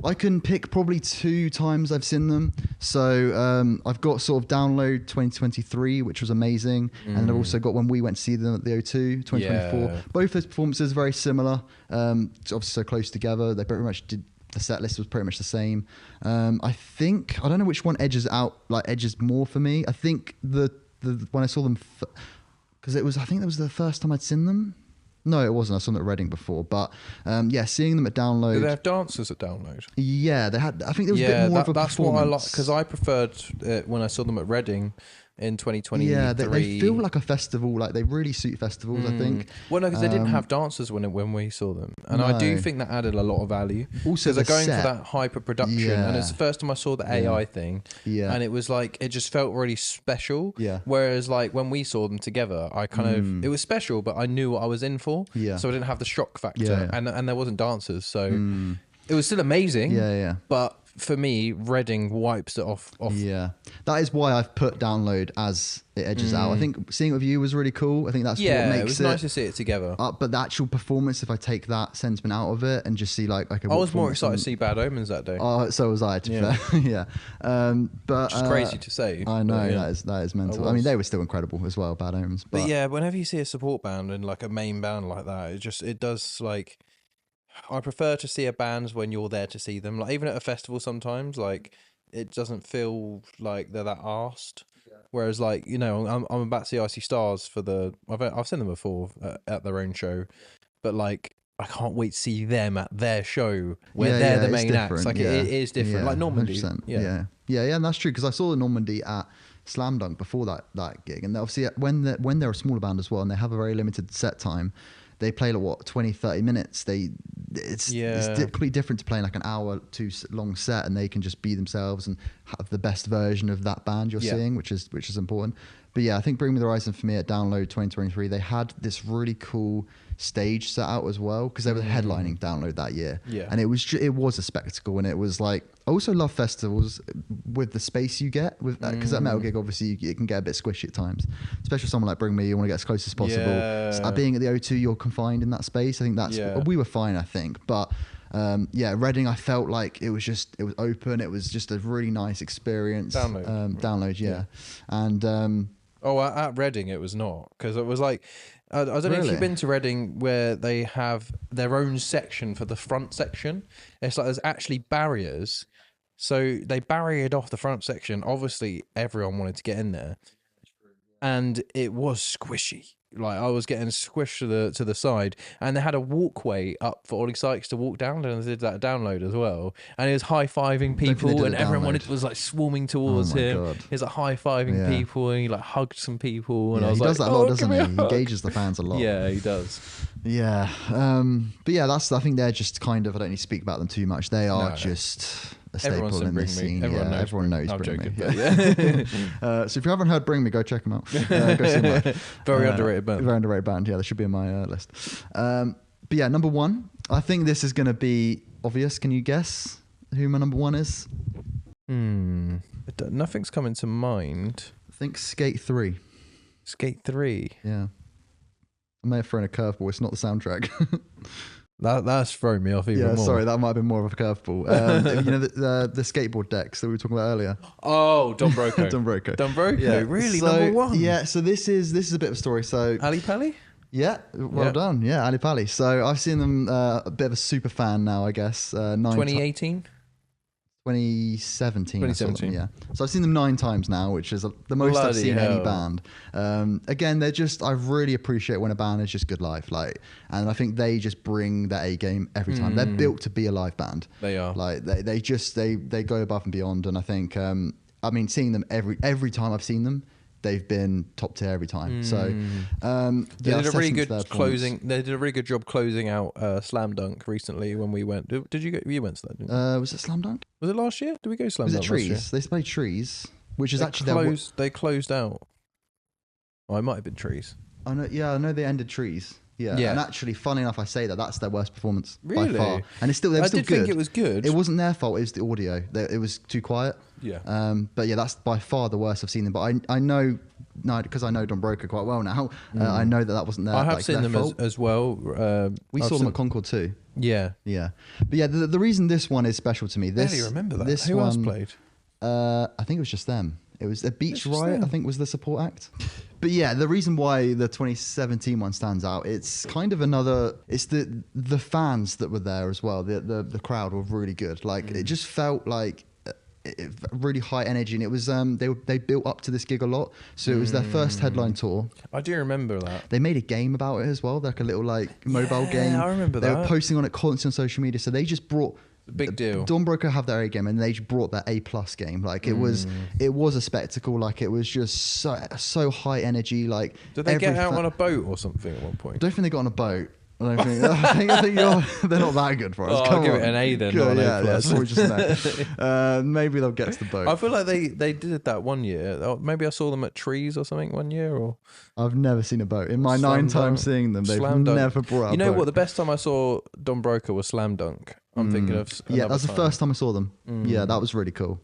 B: I can pick probably 2 times I've seen them. So I've got sort of Download 2023, which was amazing. And I've also got when we went to see them at the O2 2024.
A: Yeah.
B: Both those performances very similar. Obviously so close together. They pretty much did. The set list was pretty much the same. I don't know which one edges more for me. I think the when I saw them, because I think that was the first time I'd seen them. No, it wasn't. I saw them at Reading before, but yeah, seeing them at Download.
A: Do they have dancers at Download?
B: Yeah, they had. I think there was a bit more of a
A: that's
B: performance.
A: what I like, because I preferred it when I saw them at Reading in 2023.
B: Yeah, they feel like a festival. Like they really suit festivals, I think.
A: Well, no, because they didn't have dancers when we saw them, and I do think that added a lot of value.
B: Also,
A: they're going for that hyper production, and it's the first time I saw the AI thing, and it was like it just felt really special.
B: Yeah.
A: Whereas like when we saw them together, I kind of it was special, but I knew what I was in for.
B: Yeah.
A: So I didn't have the shock factor,
B: Yeah.
A: and there wasn't dancers, so it was still amazing.
B: Yeah.
A: But for me, Reading wipes it off.
B: Yeah, that is why I've put Download as it edges out. I think seeing it with you was really cool. I think that's what makes
A: it was nice to see it together.
B: But the actual performance, if I take that sentiment out of it and just see like okay,
A: I was more excited to see Bad Omens that day.
B: So was I. To be fair. Yeah, but
A: which is crazy to say.
B: I know
A: Yeah.
B: that is mental. I mean, they were still incredible as well, Bad Omens.
A: But yeah, whenever you see a support band and like a main band like that, it does like. I prefer to see a band when you're there to see them. Like even at a festival, sometimes like it doesn't feel like they're that arsed. Whereas, like, you know, I'm about to see Icy Stars for I've seen them before at their own show, but like I can't wait to see them at their show where they're the main acts. Like it is different, like Normandy.
B: 100%. Yeah, and that's true because I saw the Normandy at Slam Dunk before that gig, and obviously when they're a smaller band as well, and they have a very limited set time. They play like what 20-30 minutes. It's completely different to playing like an hour too long set, and they can just be themselves and have the best version of that band you're seeing, which is important. But yeah, I think Bring Me the Horizon for me at Download 2023, they had this really cool stage set out as well because they were headlining Download that year, and it was a spectacle, and it was like I also love festivals with the space you get with that because that metal gig obviously it can get a bit squishy at times, especially someone like Bring Me. You want to get as close as possible. Being at the O2, you're confined in that space. I think that's we were fine, I think, but. Reading, I felt like it was open. It was just a really nice experience. Download, and
A: at Reading it was not, because it was like I don't know if you've been to Reading where they have their own section for the front section. It's like there's actually barriers, so they barriered off the front section. Obviously, everyone wanted to get in there, and it was squishy. Like I was getting squished to the side, and they had a walkway up for all the Sykes to walk down, and they did that Download as well. And he was high fiving people, and everyone was like swarming towards him.
B: God.
A: He was like high fiving people, and he like hugged some people. And I was
B: he
A: like,
B: does that a lot, doesn't he? He engages the fans a lot.
A: Yeah, he does.
B: Yeah, but yeah, I think they're just kind of. I don't need to speak about them too much. They are just a staple in this scene. Everyone knows Bring Me. So if you haven't heard Bring Me, go check them out. Go see them.
A: Very underrated band.
B: Very underrated band. Yeah, they should be on my list. But yeah, number one. I think this is going to be obvious. Can you guess who my number one is?
A: Nothing's coming to mind.
B: I think Skate 3.
A: Skate 3.
B: Yeah. I may have thrown a curveball. It's not the soundtrack.
A: That's thrown me off even more.
B: Sorry, that might have been more of a curveball. You know the skateboard decks that we were talking about earlier.
A: Oh, Don Broco.
B: Don Broco.
A: Yeah. Really, number one.
B: Yeah. So this is a bit of a story. So
A: Ali Pali.
B: Yeah, well done. Yeah, Ali Pali. So I've seen them a bit of a super fan now, I guess.
A: 2018.
B: 2017. 2017. Yeah. So I've seen them 9 times now, which is the most I've seen any band. Again, I really appreciate when a band is just good live. And I think they just bring their A game every time. They're built to be a live band.
A: They are.
B: They go above and beyond. And I think, seeing them every time I've seen them, they've been top tier every time. So
A: they did a really good closing. They did a really good job closing out Slam Dunk recently when we went. Did you go? You went to that?
B: Was it Slam Dunk?
A: Was it last year? Did we go Slam Dunk?
B: Was it Trees? They played Trees, which is
A: they closed out. Oh, it might have been Trees.
B: I know. Yeah, I know they ended Trees. Yeah. And actually, funny enough, I say that's their worst performance by far. And they were still good.
A: Think it was good.
B: It wasn't their fault. It was the audio. It was too quiet.
A: Yeah.
B: But yeah, that's by far the worst I've seen them. But I know, because I know Don Broco quite well now. I know that wasn't their.
A: I have seen them as well.
B: We saw them at Concord too.
A: Yeah.
B: Yeah. But yeah, the reason this one is special to me. I
A: barely remember that. Who else played?
B: I think it was just them. It was a Beach Riot, I think, was the support act. But yeah, the reason why the 2017 one stands out, it's kind of it's the fans that were there as well. The crowd were really good. It just felt like really high energy, and it was they built up to this gig a lot. So it was their first headline tour.
A: I do remember that.
B: They made a game about it as well, like a little mobile game.
A: I remember
B: that. They were posting on it constantly on social media. So they just brought.
A: Big deal.
B: Don Broco have their A game, and they just brought their A+ game. It was a spectacle. It was just so high energy.
A: Did they get out on a boat or something at one point?
B: I don't think they got on a boat. I think they're not that good for us.
A: I'll give it an A then. Not an A+.
B: So just maybe they'll get to the boat.
A: I feel like they did that one year. Maybe I saw them at Trees or something one year. Or
B: I've never seen a boat in my 9 times seeing them. They've never brought out.
A: You know what? The best time I saw Don Broco was Slam Dunk. I'm thinking of.
B: Yeah, that's the first time I saw them. Yeah, that was really cool.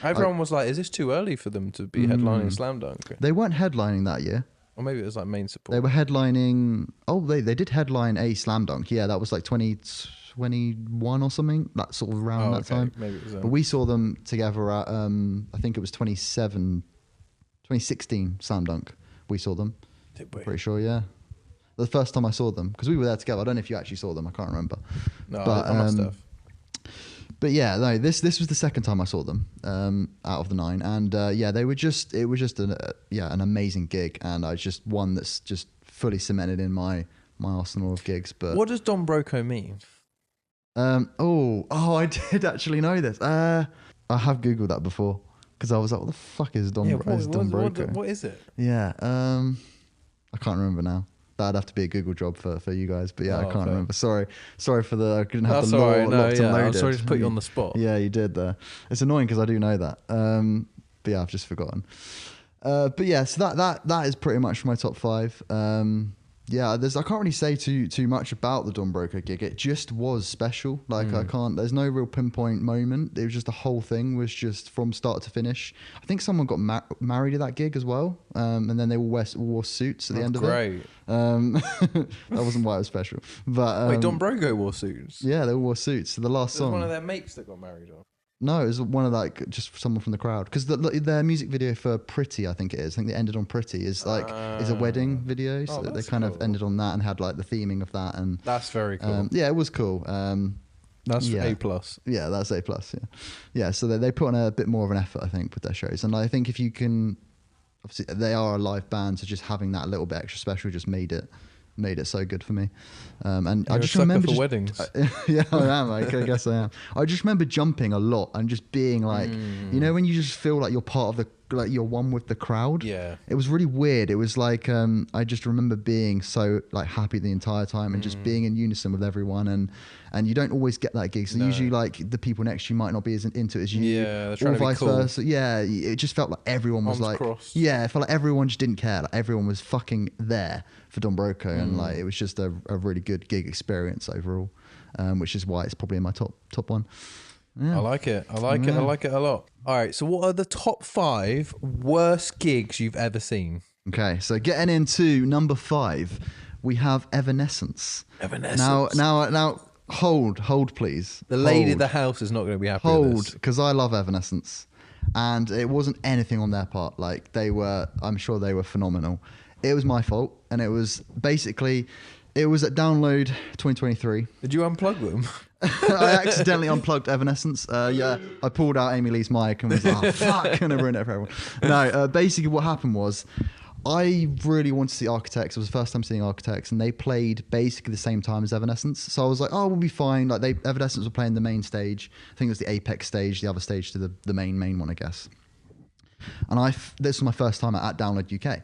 A: Everyone was like, "Is this too early for them to be headlining Slam Dunk?"
B: They weren't headlining that year.
A: Or maybe it was main support.
B: They were headlining. Oh, they did headline a Slam Dunk. Yeah, that was 2021 or something. That sort of around that time.
A: Maybe it was.
B: But we saw them together at I think it was 2016 Slam Dunk. We saw them.
A: Did we?
B: Pretty sure, yeah. The first time I saw them, because we were there together. I don't know if you actually saw them. I can't remember.
A: No, I must have.
B: But yeah, no, this was the second time I saw them out of the 9, and it was just an amazing gig, and I just one that's just fully cemented in my arsenal of gigs. But
A: what does Don Broco mean?
B: I did actually know this. I have googled that before because I was like, what the fuck is Don Broco?
A: What is it?
B: Yeah, I can't remember now. That'd have to be a Google job for you guys, but yeah, I can't remember. Sorry for the I couldn't have the law locked and loaded.
A: I'm sorry to put you on the spot.
B: Yeah, you did there. It's annoying because I do know that. But yeah, I've just forgotten. But yeah, so that is pretty much my top 5. I can't really say too much about the Don Broco gig. It just was special. Like there's no real pinpoint moment. It was just the whole thing was just from start to finish. I think someone got married at that gig as well. And then they all wore suits at the end of it. Great. That wasn't why it was special. But
A: wait, Don Broco wore suits?
B: Yeah, they all wore suits. So the last song.
A: One of their mates that got married or?
B: No, it was one of just someone from the crowd because their music video for "Pretty," I think it is. I think they ended on "Pretty" is a wedding video, so they kind of ended on that and had like the theming of that, and
A: that's very cool.
B: Yeah, it was cool.
A: That's A+.
B: Yeah, that's A+. Yeah. So they put on a bit more of an effort, I think, with their shows, and I think if you can, obviously they are a live band, so just having that little bit extra special just made it so good for me. And
A: You're
B: I just
A: a sucker
B: remember
A: for weddings.
B: Yeah, I am. I guess I am. I just remember jumping a lot and just being like, when you just feel like you're part of you're one with the crowd.
A: Yeah.
B: It was really weird. It was like, I just remember being so like happy the entire time and just being in unison with everyone. And you don't always get that gig. So usually like the people next to you might not be as into it as you.
A: Yeah.
B: Or vice versa. Yeah. It just felt like everyone was like, yeah, it felt like everyone just didn't care. Like everyone was fucking there for Don Broco. And like, it was just a really good gig experience overall, which is why it's probably in my top 1. Yeah.
A: I like it. I like it a lot. All right. So what are the top 5 worst gigs you've ever seen?
B: Okay. So getting into number 5, we have Evanescence. Now, hold, please.
A: The lady of the house is not going to be happy with this.
B: Because I love Evanescence. And it wasn't anything on their part. Like I'm sure they were phenomenal. It was my fault. And it was basically, it was at Download 2023.
A: Did you unplug them?
B: I accidentally unplugged Evanescence. I pulled out Amy Lee's mic and was like, oh, fuck, and I ruined it for everyone. No, basically what happened was I really wanted to see Architects. It was the first time seeing Architects, and they played basically the same time as Evanescence. So I was like, oh, we'll be fine. Like Evanescence were playing the main stage. I think it was the Apex stage, the other stage to the main one, I guess. And this was my first time at Download UK.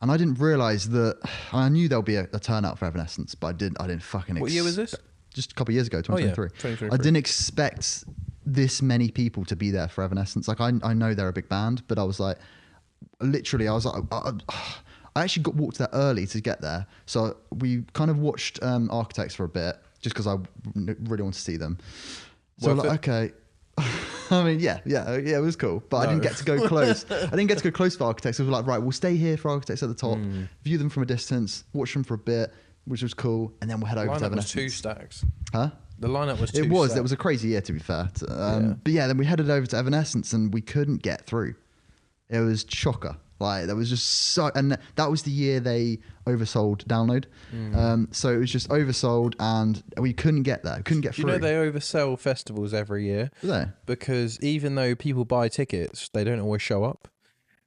B: And I didn't realise that, I knew there'll be a turnout for Evanescence, but I didn't fucking
A: What year was this?
B: Just a couple of years ago, 2023.
A: 2023.
B: I didn't expect this many people to be there for Evanescence. Like I know they're a big band, but I was like, literally, I was like, I actually walked there early to get there. So we kind of watched Architects for a bit, just because I really want to see them. So okay. I mean, yeah, it was cool, but I didn't get to go close. I didn't get to go close for Architects. We were like, right, we'll stay here for Architects at the top, view them from a distance, watch them for a bit, which was cool, and then we'll head over to Evanescence.
A: The lineup was 2 stacks.
B: Huh?
A: The lineup was 2
B: It was.
A: stacks.
B: It was a crazy year, to be fair. But yeah, then we headed over to Evanescence, and we couldn't get through. It was chocker. Like, that was just so... And that was the year they oversold Download. So it was just oversold, and we couldn't get there. Couldn't get through.
A: You know they oversell festivals every year?
B: Do they?
A: Because even though people buy tickets, they don't always show up.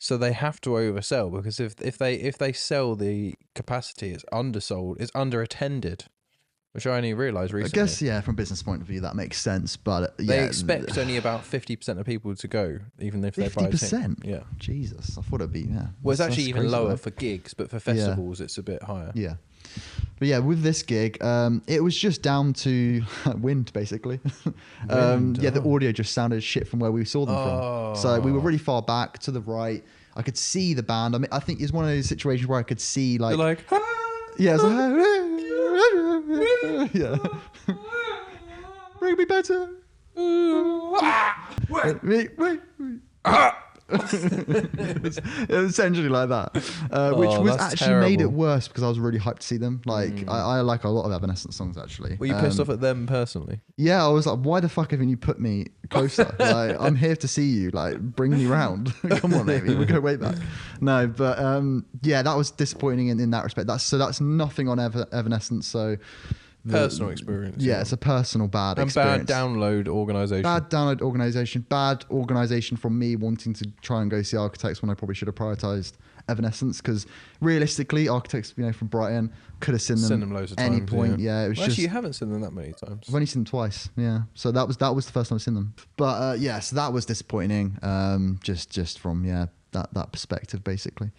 A: So they have to oversell, because if they sell the capacity, it's undersold, it's underattended, which I only realised recently.
B: I guess, yeah, from a business point of view, that makes sense. But
A: they expect only about 50% of people to go, even if they buy a ticket.
B: 50%?
A: Yeah.
B: Jesus, I thought it'd be, yeah.
A: Well, it's actually even lower
B: though.
A: for gigs, but for festivals, it's a bit higher.
B: Yeah. But yeah, with this gig, it was just down to wind, basically. The audio just sounded shit from where we saw them from. So we were really far back to the right. I could see the band. I mean, I think it's one of those situations where I could see like...
A: You're like...
B: Yeah, it's like... yeah. Bring me better. Wait. It was essentially like that, which was actually terrible. Made it worse because I was really hyped to see them. Like I like a lot of Evanescence songs actually.
A: Were you pissed off at them personally?
B: Yeah, I was like, why the fuck haven't you put me closer? Like, I'm here to see you. Like, bring me round. Come on, maybe we'll go way back. No, but yeah, that was disappointing in that respect. That's nothing on Evanescence. So
A: personal experience.
B: Yeah, it's a personal bad
A: and
B: experience.
A: bad download organisation.
B: Bad download organisation. Bad organisation from me wanting to try and go see Architects when I probably should have prioritised Evanescence, because realistically, Architects, from Brighton, could have seen them
A: loads of
B: any
A: times,
B: point.
A: yeah.
B: It was
A: Actually,
B: just.
A: you haven't seen them that many times.
B: I've only seen them twice. Yeah, so that was the first time I've seen them. But so that was disappointing. Just from that perspective, basically.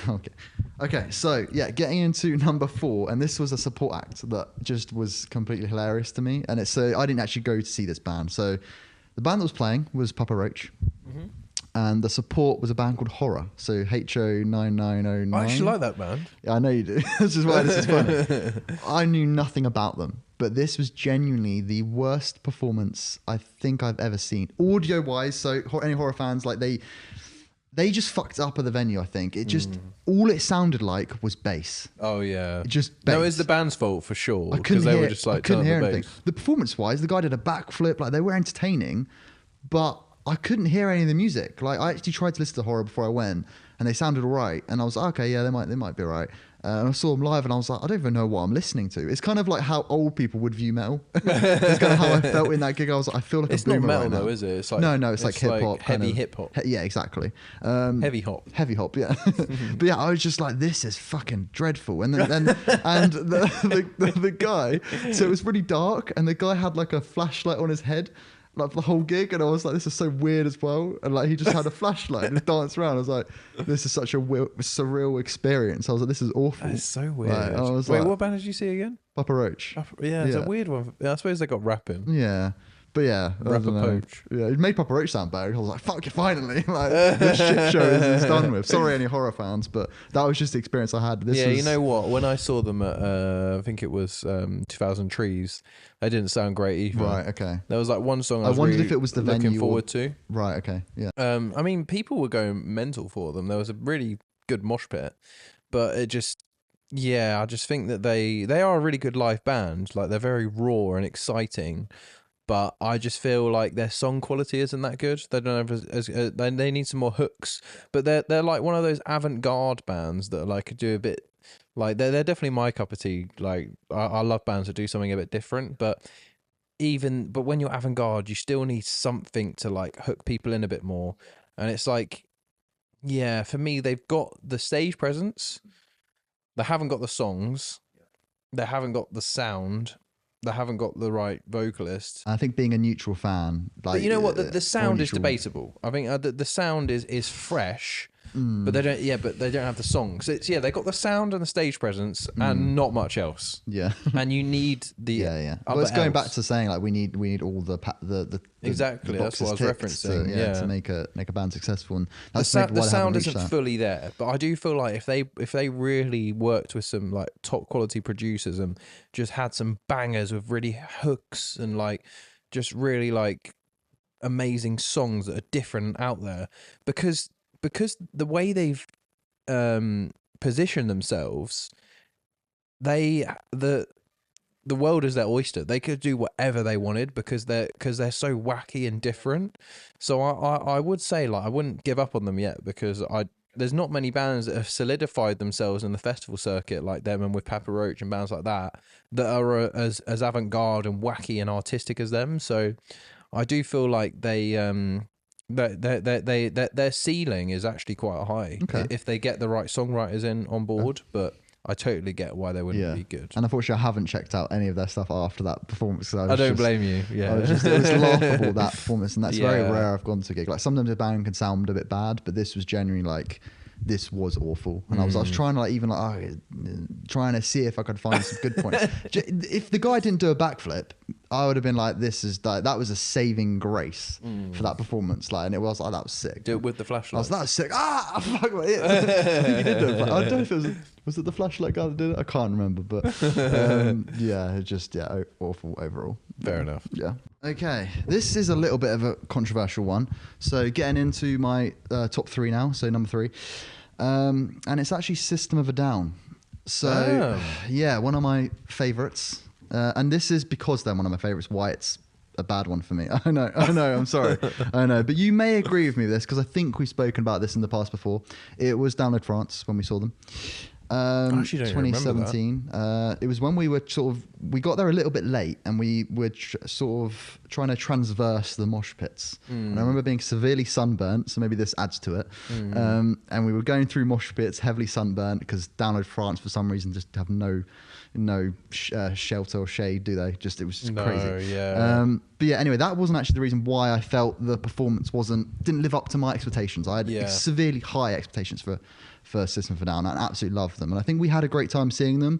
B: Okay. So getting into number 4, and this was a support act that just was completely hilarious to me. And it's I didn't actually go to see this band. So the band that was playing was Papa Roach. Mm-hmm. And the support was a band called Horror, so HO9909.
A: I actually like that band.
B: Yeah, I know you do. This is why this is funny. I knew nothing about them, but this was genuinely the worst performance I think I've ever seen, audio-wise. So any horror fans, like they just fucked up at the venue. I think it just all it sounded like was bass.
A: Oh yeah,
B: just bass.
A: No, it's the band's fault for sure.
B: I couldn't
A: they
B: hear.
A: were just like
B: I couldn't hear
A: the
B: anything.
A: bass.
B: The performance-wise, the guy did a backflip. Like they were entertaining, but I couldn't hear any of the music. Like I actually tried to listen to Horror before I went, and they sounded all right. And I was like, okay, yeah, they might be all right. And I saw them live, and I was like, I don't even know what I'm listening to. It's kind of like how old people would view metal. It's kind of how I felt in that gig. I was like, I feel like
A: It's
B: a boomer
A: not metal
B: right now.
A: though, is it? It's like
B: no, it's like hip hop,
A: heavy hip hop.
B: Yeah, exactly.
A: Heavy hop.
B: Heavy hop, yeah. But yeah, I was just like, this is fucking dreadful. And then and the guy, so it was really dark, and the guy had like a flashlight on his head, like the whole gig, and I was like, this is so weird as well. And like he just had a flashlight and just danced around. I was like, this is such a surreal experience. I was like, this is awful.
A: That's so weird.
B: Like, I was
A: Wait,
B: like,
A: what band did you see again?
B: Papa Roach.
A: Yeah, it's a weird one. I suppose they got rapping.
B: Yeah. But yeah, I
A: Rapper
B: don't know.
A: Poach.
B: Yeah, it made Papa Roach sound bad. I was like, fuck it, finally. Like, this shit show is done with. Sorry, any horror fans, but that was just the experience I had. This was,
A: you know what? When I saw them at, I think it was 2000 Trees, they didn't sound great either.
B: Right, okay.
A: There was like one song I
B: wondered
A: really
B: if it was the
A: looking
B: venue
A: forward to.
B: Right, okay, yeah.
A: I mean, people were going mental for them. There was a really good mosh pit, but it just, I just think that they are a really good live band. Like they're very raw and exciting. But I just feel like their song quality isn't that good. They don't have they need some more hooks. But they're like one of those avant-garde bands that like do a bit like they're definitely my cup of tea. Like I love bands that do something a bit different. But when you're avant-garde, you still need something to like hook people in a bit more. And it's like, for me, they've got the stage presence. They haven't got the songs. They haven't got the sound. They haven't got the right vocalist.
B: I think being a neutral fan, like,
A: but you know what, the sound is
B: neutral.
A: debatable. I think the sound is fresh, but they don't. Yeah, but they don't have the songs. It's they got the sound and the stage presence and not much else.
B: Yeah,
A: and you need the
B: Well, it's going back to saying like we need all the
A: exactly.
B: the
A: That's what I was referencing.
B: To make a band successful, and that's
A: the sound isn't fully there. But I do feel like if they really worked with some like top quality producers and just had some bangers with really hooks and like just really like amazing songs that are different and out there, because the way they've positioned themselves, the world is their oyster. They could do whatever they wanted because they're so wacky and different. So I would say like I wouldn't give up on them yet, because there's not many bands that have solidified themselves in the festival circuit like them and with Papa Roach and bands like that are as avant-garde and wacky and artistic as them. So I do feel like their ceiling is actually quite high if they get the right songwriters on board. But I totally get why they wouldn't be good.
B: And unfortunately, I haven't checked out any of their stuff after that performance.
A: I don't blame you. Yeah,
B: it was laughable, that performance, and that's very rare. I've gone to a gig. Like sometimes a band can sound a bit bad, but this was genuinely like, this was awful. And I was trying to trying to see if I could find some good points. If the guy didn't do a backflip, I would have been like, that was a saving grace for that performance. Like, and it was like, that was sick.
A: Do it with the flashlight.
B: I was like, that was sick. Fuck it. I think he did do it. I don't know if it was it the flashlight guy that did it? I can't remember, but awful overall.
A: Fair enough.
B: Yeah. Okay, this is a little bit of a controversial one. So getting into my top 3 now. So number 3, and it's actually System of a Down. So one of my favourites, and this is because they're one of my favourites. Why it's a bad one for me. I know. I'm sorry. I know, but you may agree with me with this because I think we've spoken about this in the past before. It was Download France when we saw them.
A: actually don't even remember that.
B: 2017. It was when we got there a little bit late, and we were sort of trying to transverse the mosh pits. And I remember being severely sunburnt, so maybe this adds to it. And we were going through mosh pits, heavily sunburnt, because down in France for some reason just have no shelter or shade, do they? It was just crazy.
A: Yeah.
B: But yeah, anyway, that wasn't actually the reason why I felt the performance didn't live up to my expectations. I had severely high expectations for System of a Down. I absolutely loved them, and I think we had a great time seeing them.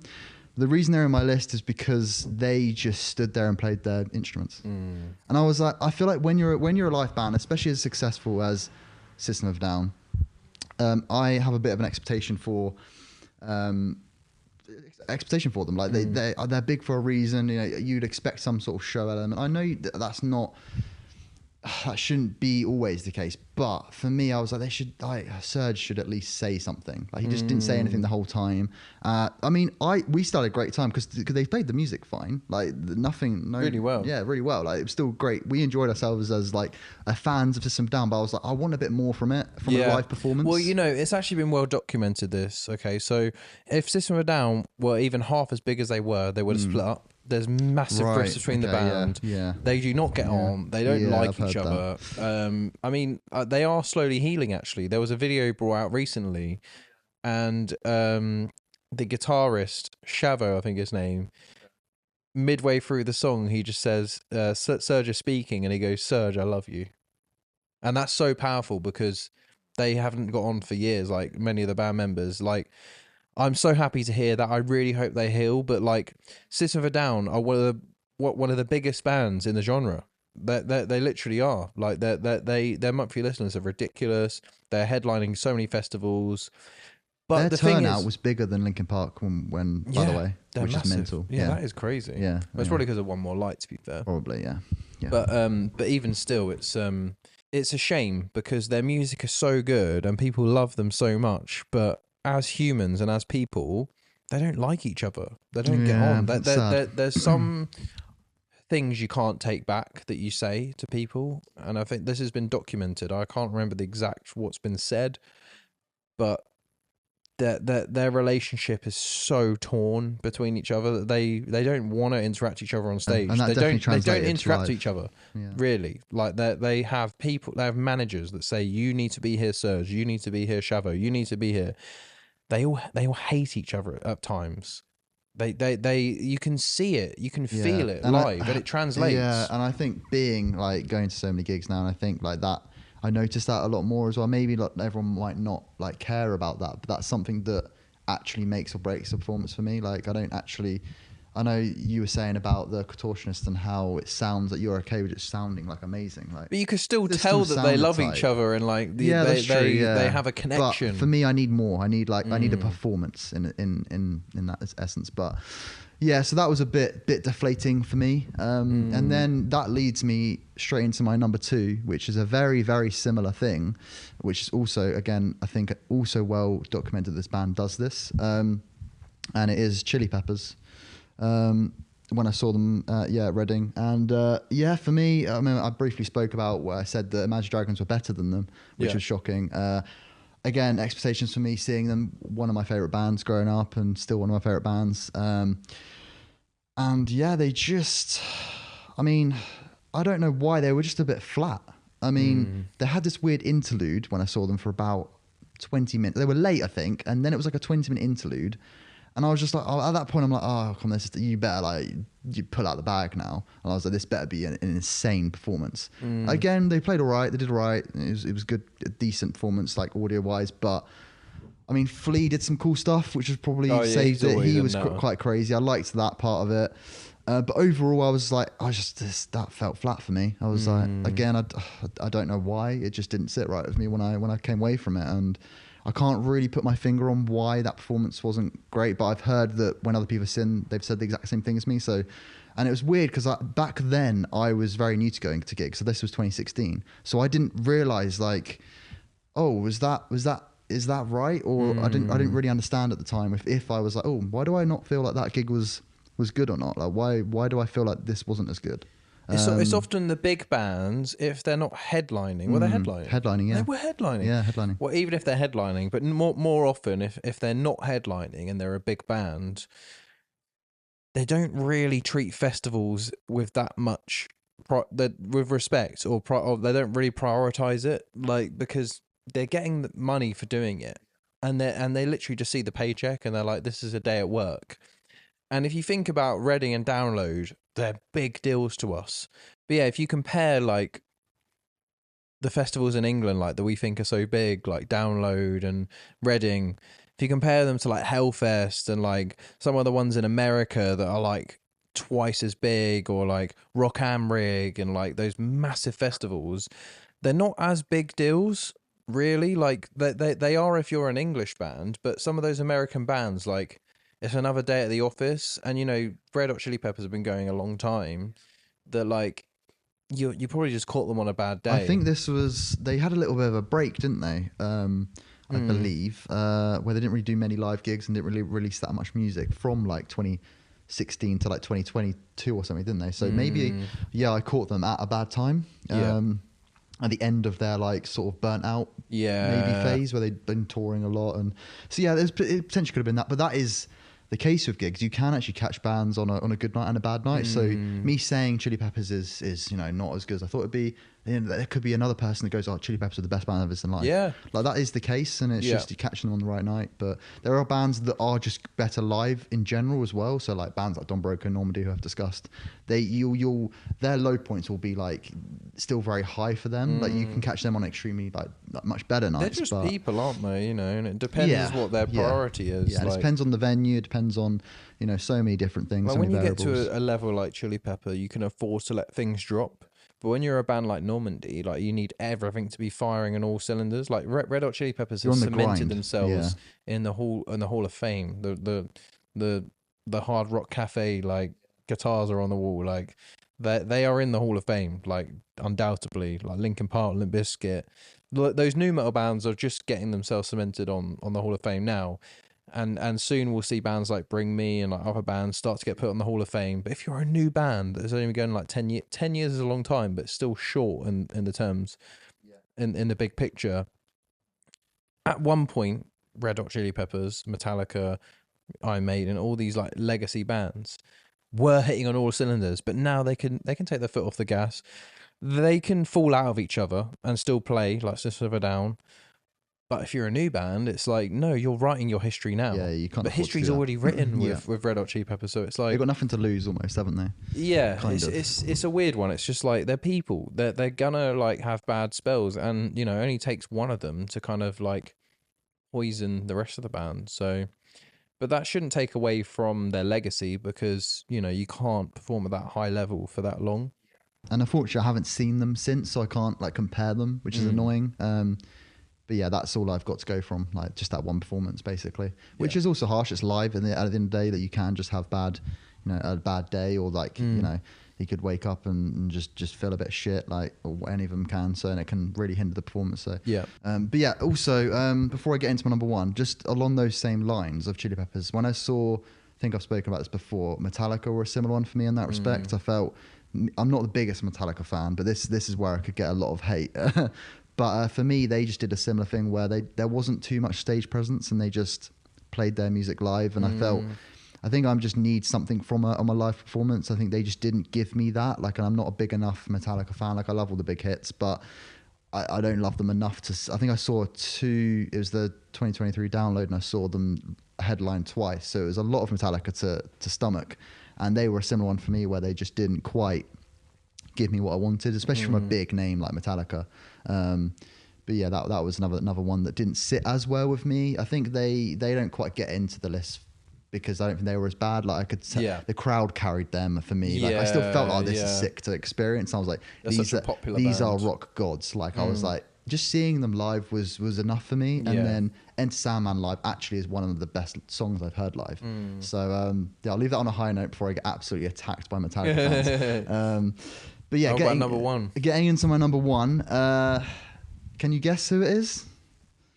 B: The reason they're in my list is because they just stood there and played their instruments. And I was like, I feel like when you're a live band, especially as successful as System of a Down, I have a bit of an expectation for them. Like they're big for a reason. You know, you'd expect some sort of show element. I know that shouldn't be always the case, but for me, I was like, Serge should at least say something. Like, he just didn't say anything the whole time. We started a great time because they played the music fine, like really well. Yeah, really well. Like, it was still great. We enjoyed ourselves as like fans of System of a Down, but I was like, I want a bit more from a live performance.
A: Well, it's actually been well documented, this. Okay, so if System of a Down were even half as big as they would have split up. There's massive rifts between the band.
B: Yeah.
A: They do not get on. They don't like each other. They are slowly healing, actually. There was a video brought out recently, and the guitarist, Shavo, I think his name, midway through the song, he just says, Serge is speaking, and he goes, "Serge, I love you." And that's so powerful because they haven't got on for years, like many of the band members. Like, I'm so happy to hear that. I really hope they heal. But like, System of a Down are one of the biggest bands in the genre. They literally are. Like, their monthly listeners are ridiculous. They're headlining so many festivals. But
B: their turnout was bigger than Linkin Park when by the way, which
A: massive.
B: is mental.
A: Yeah, that is crazy.
B: Yeah,
A: it's probably because of One More Light, to be fair.
B: Probably, yeah.
A: But even still, it's a shame because their music is so good and people love them so much, but as humans and as people, they don't like each other. They don't get on. There's some things you can't take back that you say to people, and I think this has been documented. I can't remember the exact what's been said, but their relationship is so torn between each other that they don't want to interact with each other on stage.
B: And
A: they don't interact
B: with
A: each other, really. Like, they have managers that say, "You need to be here, Serge. You need to be here, Shavo. You need to be here." They all hate each other at times. They you can see it, you can feel it live, and it translates.
B: Yeah, and I think going to so many gigs now, and I think like that, I noticed that a lot more as well. Maybe like everyone might not like care about that, but that's something that actually makes or breaks a performance for me. Like, I know you were saying about the Contortionist and how it sounds like you're okay with it sounding like amazing. Like,
A: but you can still tell that they love each other and like they have a connection.
B: But for me, I need more. I need a performance in that essence. But yeah, so that was a bit deflating for me. And then that leads me straight into my number 2, which is a very, very similar thing, which is also, again, I think also well documented. This band does this, and it is Chili Peppers. When I saw them at Reading, and for me, I mean, I briefly spoke about where I said that Imagine Dragons were better than them, which was shocking. Again, expectations for me, seeing them, one of my favorite bands growing up, and still one of my favorite bands. And yeah, they just, I mean, I don't know why, they were just a bit flat. I mean, they had this weird interlude when I saw them for about 20 minutes. They were late, I think, and then it was like a 20-minute interlude. And I was just like, at that point, I'm like, oh, come on, you better you pull out the bag now. And I was like, this better be an insane performance. Again, they played all right. They did all right. It was good, a decent performance, like audio wise. But I mean, Flea did some cool stuff, which was probably saved it. He was quite crazy. I liked that part of it. But overall, I was like, that felt flat for me. I was like, again, I don't know why. It just didn't sit right with me when I came away from it. And I can't really put my finger on why that performance wasn't great, but I've heard that when other people have seen, they've said the exact same thing as me. So, and it was weird because back then I was very new to going to gigs. So this was 2016. So I didn't realize like, oh, is that right? Or I didn't really understand at the time if I was like, oh, why do I not feel like that gig was good or not? Like, why do I feel like this wasn't as good?
A: It's often the big bands, if they're not headlining. Well, they're headlining.
B: Headlining, yeah.
A: They were headlining.
B: Yeah, headlining.
A: Well, even if they're headlining, but more often, if they're not headlining and they're a big band, they don't really treat festivals with that much with respect, or they don't really prioritize it, like, because they're getting the money for doing it, and they literally just see the paycheck and they're like, this is a day at work. And if you think about Reading and Download, they're big deals to us. But yeah, if you compare like the festivals in England, like that we think are so big, like Download and Reading, if you compare them to like Hellfest and like some of the ones in America that are like twice as big, or like Rock Am Rig and like those massive festivals, they're not as big deals, really. Like they are if you're an English band, but some of those American bands, like, it's another day at the office, and you know, Red Hot Chili Peppers have been going a long time. That like you probably just caught them on a bad day.
B: I think they had a little bit of a break, didn't they? I believe where they didn't really do many live gigs and didn't really release that much music from like 2016 to like 2022 or something, didn't they? So maybe I caught them at a bad time. At the end of their like sort of burnt out maybe phase, where they'd been touring a lot, and so it potentially could have been that. But that is the case with gigs. You can actually catch bands on a good night and a bad night. So me saying Chili Peppers is not as good as I thought it'd be. There could be another person that goes, "Oh, Chili Peppers are the best band I've ever seen live." Yeah, like that is the case, and it's just you catching them on the right night. But there are bands that are just better live in general as well. So like bands like Don Broco and Normandy, who I've discussed, their low points will be like still very high for them. Like you can catch them on extremely like much better nights.
A: They're just people, aren't they? And it depends what their priority is.
B: Yeah, it depends on the venue. It depends on so many different things.
A: Like when you get to a level like Chili Pepper, you can afford to let things drop. But when you're a band like Normandy, like you need everything to be firing on all cylinders. Like Red Hot Chili Peppers have cemented themselves in the Hall of Fame. The Hard Rock Cafe like guitars are on the wall. Like they are in the Hall of Fame. Like undoubtedly, like Linkin Park, Limp Bizkit. Those new metal bands are just getting themselves cemented on the Hall of Fame now. And soon we'll see bands like Bring Me and like other bands start to get put on the Hall of Fame. But if you're a new band that's only been going like 10 years is a long time, but still short in the terms, in the big picture. At one point, Red Hot Chili Peppers, Metallica, Iron Maiden, all these like legacy bands were hitting on all cylinders, but now they can take their foot off the gas. They can fall out of each other and still play like System of a Down. But if you're a new band, it's like, no, you're writing your history now.
B: Yeah, you can't.
A: But history's already written with Red Hot Chili Peppers, so it's like
B: they've got nothing to lose, almost, haven't they?
A: Yeah, it's a weird one. It's just like they're people. They're gonna like have bad spells, and it only takes one of them to kind of like poison the rest of the band. So, but that shouldn't take away from their legacy, because you can't perform at that high level for that long.
B: And unfortunately, I haven't seen them since, so I can't like compare them, which is annoying. But yeah, that's all I've got to go from, like just that one performance, basically, which is also harsh. It's live, and at the end of the day, that you can just have a bad day, or like you could wake up and just feel a bit shit, like, or any of them can. So, and it can really hinder the performance. So but yeah, also before I get into my number one, just along those same lines of Chili Peppers, when I think I've spoken about this before, Metallica were a similar one for me in that respect. I felt I'm not the biggest Metallica fan, but this is where I could get a lot of hate. But for me, they just did a similar thing where there wasn't too much stage presence, and they just played their music live. And I think I just need something from a live performance. I think they just didn't give me that. Like, and I'm not a big enough Metallica fan. Like, I love all the big hits, but I don't love them enough to. I think I saw it was the 2023 Download, and I saw them headline twice. So it was a lot of Metallica to stomach, and they were a similar one for me, where they just didn't quite give me what I wanted, especially from a big name like Metallica. But yeah, that was another one that didn't sit as well with me. I think they don't quite get into the list because I don't think they were as bad. Like, I could say the crowd carried them for me. Like, I still felt like this is sick to experience. I was like, these are rock gods. Like, I was like, just seeing them live was enough for me. And then Enter Sandman live actually is one of the best songs I've heard live. So I'll leave that on a high note before I get absolutely attacked by Metallica fans. But yeah,
A: number one.
B: Getting into my number one. Can you guess who it is?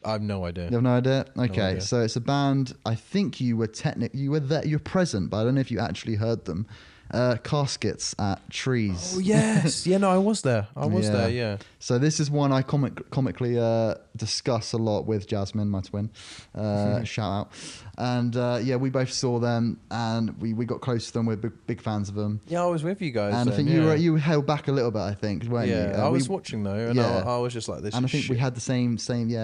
A: I have no idea.
B: You have no idea? Okay, so it's a band. I think you were there. You're present, but I don't know if you actually heard them. Caskets at Trees.
A: Oh yes, yeah. No, I was there. I was there. Yeah.
B: So this is one I comically discuss a lot with Jasmine, my twin. Shout out. And yeah, we both saw them, and we got close to them. We're big fans of them.
A: Yeah, I was with you guys.
B: And
A: then,
B: I think you held back a little bit, I think, weren't you?
A: I was watching though, and I was just like this.
B: And I think we had the same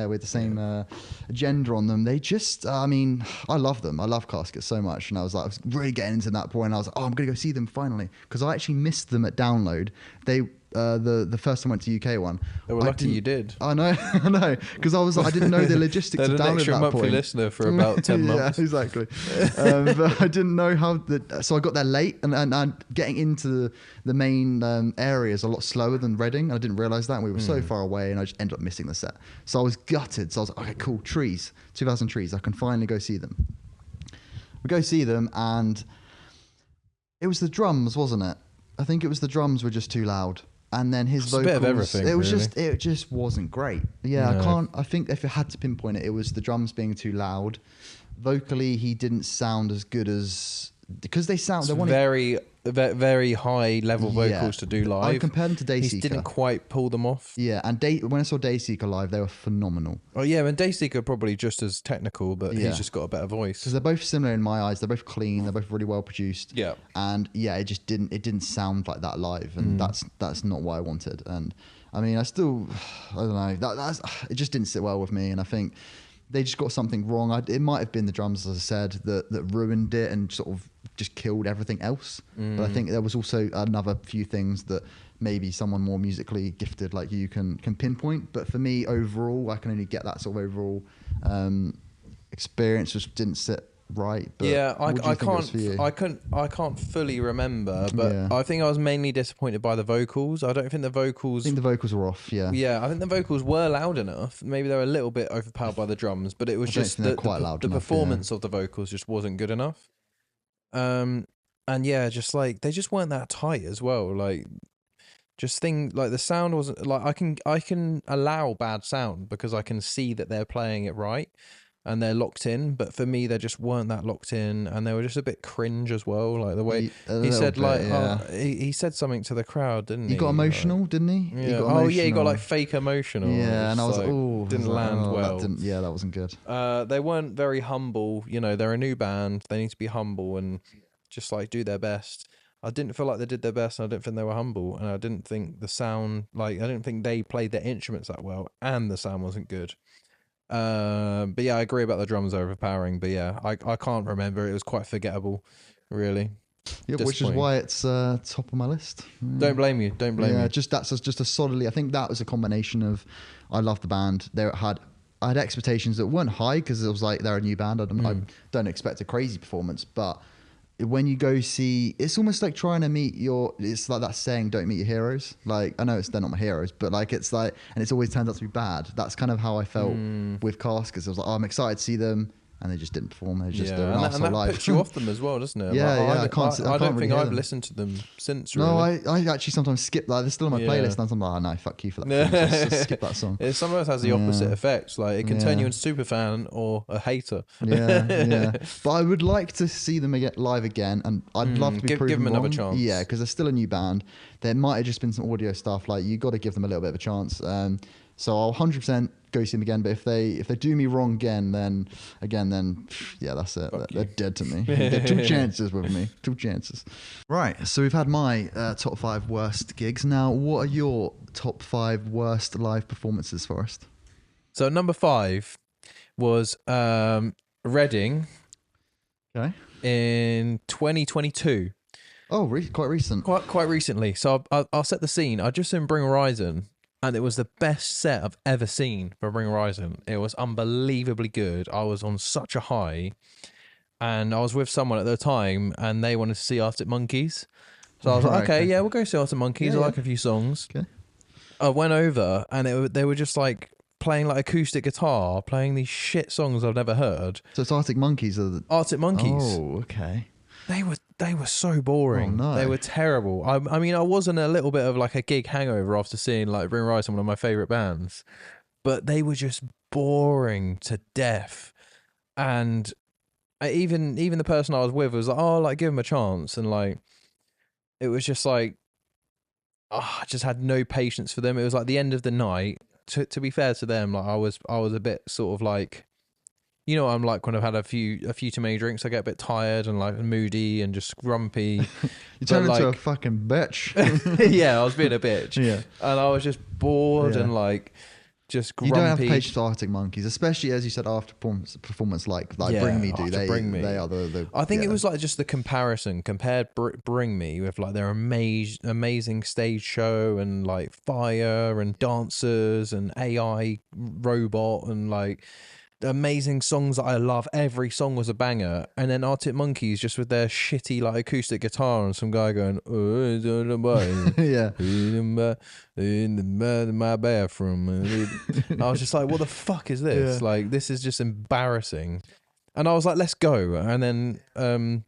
B: with the same agenda on them. They just, I mean, I love them. I love Caskets so much, and I was really getting into that point. I was like, oh, I'm gonna go see them finally, because I actually missed them at Download. They the first time I went to UK one.
A: They were lucky you did.
B: I know, because I was like, I didn't know the logistics of Download.
A: An extra monthly listener for about 10 months.
B: Yeah, exactly. But I didn't know how so I got there late, and getting into the main area is a lot slower than Reading. I didn't realise that, and we were so far away, and I just ended up missing the set. So I was gutted. So I was like, okay, cool, Trees, 2000 Trees. I can finally go see them. We go see them, and it was the drums, wasn't it? I think it was the drums were just too loud. And then his vocals,
A: a bit of everything,
B: it just wasn't great. Yeah, no. I think if I had to pinpoint it, it was the drums being too loud. Vocally, he didn't sound as good as, because they sound, very high level vocals to do live. I compared them to Dayseeker.
A: He didn't quite pull them off.
B: Yeah, and when I saw Dayseeker live, they were phenomenal.
A: Oh yeah, and Dayseeker probably just as technical, but he's just got a better voice.
B: Because they're both similar in my eyes. They're both clean. They're both really well produced.
A: Yeah.
B: And yeah, it didn't sound like that live, and that's not what I wanted. And I mean, I don't know. It just didn't sit well with me, and I think they just got something wrong. It might have been the drums, as I said, that ruined it and sort of just killed everything else. But I think there was also another few things that maybe someone more musically gifted like you can pinpoint. But for me, overall, I can only get that sort of overall experience just didn't sit right. But
A: yeah, I can't fully remember, but I think I was mainly disappointed by the vocals. I don't think the vocals.
B: I think the vocals were off. Yeah.
A: Yeah, I think the vocals were loud enough. Maybe they were a little bit overpowered by the drums, but it was just the performance of the vocals just wasn't good enough. And yeah, just like they just weren't that tight as well. Like, just like the sound wasn't like I can allow bad sound because I can see that they're playing it right and they're locked in, but for me they just weren't that locked in, and they were just a bit cringe as well. Like the way he said, he said something to the crowd, didn't he?
B: He got emotional, didn't he?
A: Yeah.
B: He got emotional.
A: He got like fake emotional.
B: Yeah, and I was like, oh,
A: didn't land well.
B: That wasn't good.
A: They weren't very humble. You know, they're a new band. They need to be humble and just like do their best. I didn't feel like they did their best, and I didn't think they were humble, and I didn't think the sound, like, I didn't think they played their instruments that well, and the sound wasn't good. But yeah, I agree about the drums overpowering, but yeah, I can't remember. It was quite forgettable, really.
B: Yeah, which is why it's top of my list.
A: Don't blame you. Don't blame you.
B: Yeah, that's just a solidly. I think that was a combination of I love the band. I had expectations that weren't high because it was like they're a new band. I don't expect a crazy performance, but when you go see, it's almost like trying to meet it's like that saying, don't meet your heroes. Like, I know they're not my heroes, but like, it's like, and it's always turns out to be bad. That's kind of how I felt with Caskets. I was like, oh, I'm excited to see them. And they just didn't perform. They just an
A: and that puts you off them as well, doesn't it?
B: Yeah,
A: I don't think I've
B: them.
A: listened to them since. Really.
B: No, I actually sometimes skip. Like, they're still on my playlist, and I'm like, oh, no, fuck you for that. Just skip that song.
A: It sometimes has the opposite effect. Like, it can turn you into a super fan or a hater.
B: Yeah. But I would like to see them live again, and I'd love to be proven
A: give them another
B: wrong.
A: chance.
B: Yeah, because they're still a new band. There might have just been some audio stuff. Like, you got to give them a little bit of a chance. So I'll 100% go see them again. But if they do me wrong again, then yeah, that's it. They're dead to me. They're 2 chances with me. 2 chances. Right. So we've had my top 5 worst gigs. Now, what are your top 5 worst live performances, Forrest?
A: So number 5 was Reading.
B: Okay.
A: In 2022.
B: Oh, quite recent.
A: Quite recently. So I'll set the scene. I just seen Bring Horizon. And it was the best set I've ever seen for Bring Horizon. It was unbelievably good. I was on such a high. And I was with someone at the time, and they wanted to see Arctic Monkeys. So I was like, okay, yeah, we'll go see Arctic Monkeys. I like a few songs. Okay. I went over, and they were just like playing like acoustic guitar, playing these shit songs I've never heard.
B: So it's Arctic Monkeys?
A: Arctic Monkeys.
B: Oh, okay.
A: They were so boring.
B: Oh, no.
A: They were terrible. I mean, I was in a little bit of like a gig hangover after seeing like Bring Horizon, one of my favourite bands, but they were just boring to death. And even the person I was with was like, oh, like give them a chance. And like, it was just like, I just had no patience for them. It was like the end of the night. To be fair to them, like I was a bit sort of like, you know what I'm like when I've had a few too many drinks. I get a bit tired and like moody and just grumpy.
B: You turn into a
A: like,
B: fucking bitch.
A: yeah, I was being a bitch.
B: Yeah.
A: And I was just bored and like just grumpy.
B: You don't have patience for Arctic Monkeys, especially as you said after performance like Bring Me do. They are the
A: I think it was like just the comparison compared Bring Me with like their amazing stage show and like fire and dancers and AI robot and like amazing songs that I love. Every song was a banger. And then Arctic Monkeys just with their shitty like acoustic guitar and some guy going
B: yeah,
A: in my bathroom. I was just like, what the fuck is this?
B: Yeah.
A: Like, this is just embarrassing. And I was like, let's go. And then
B: did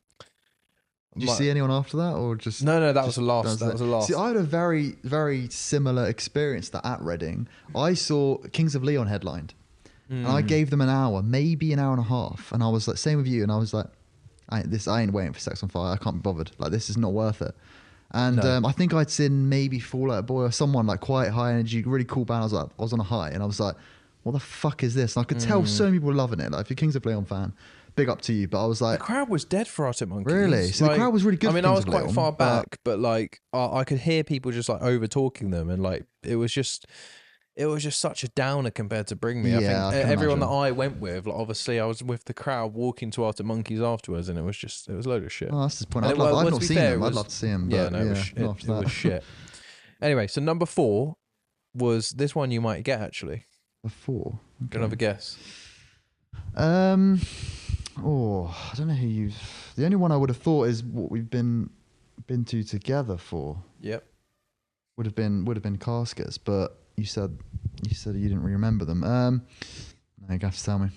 B: you see anyone after that, or just
A: no, that was the last. That was the last.
B: See, I had a very, very similar experience to that at Reading. I saw Kings of Leon headlined. And I gave them an hour, maybe an hour and a half. And I was like, same with you. And I was like, I ain't waiting for Sex on Fire. I can't be bothered. Like, this is not worth it. And I think I'd seen maybe Fall Out Boy or someone like quite high energy, really cool band. I was on a high. And I was like, what the fuck is this? And I could tell so many people were loving it. Like, if you're a Kings of Leon fan, big up to you. But I was like,
A: the crowd was dead for Arctic Monkeys.
B: Really? So
A: like,
B: the crowd was really good.
A: I mean,
B: for
A: I
B: Kings
A: was
B: of
A: quite
B: Leon,
A: far back, but like I could hear people just like over talking them, and like it was just such a downer compared to Bring Me.
B: Yeah,
A: I think everyone
B: imagine.
A: that I went with, like, obviously I was with the crowd walking to Arctic Monkeys afterwards, and it was a load of shit.
B: Oh, that's the point.
A: And
B: I've not seen them. I'd love to see them.
A: Yeah,
B: But
A: no, it was shit. Anyway, so number 4 was this one you might get actually.
B: Before.
A: Do you have a guess?
B: Oh, I don't know who you've. The only one I would have thought is what we've been to together for.
A: Yep.
B: Would have been Caskets, but you said you didn't really remember them. No, you have to tell me.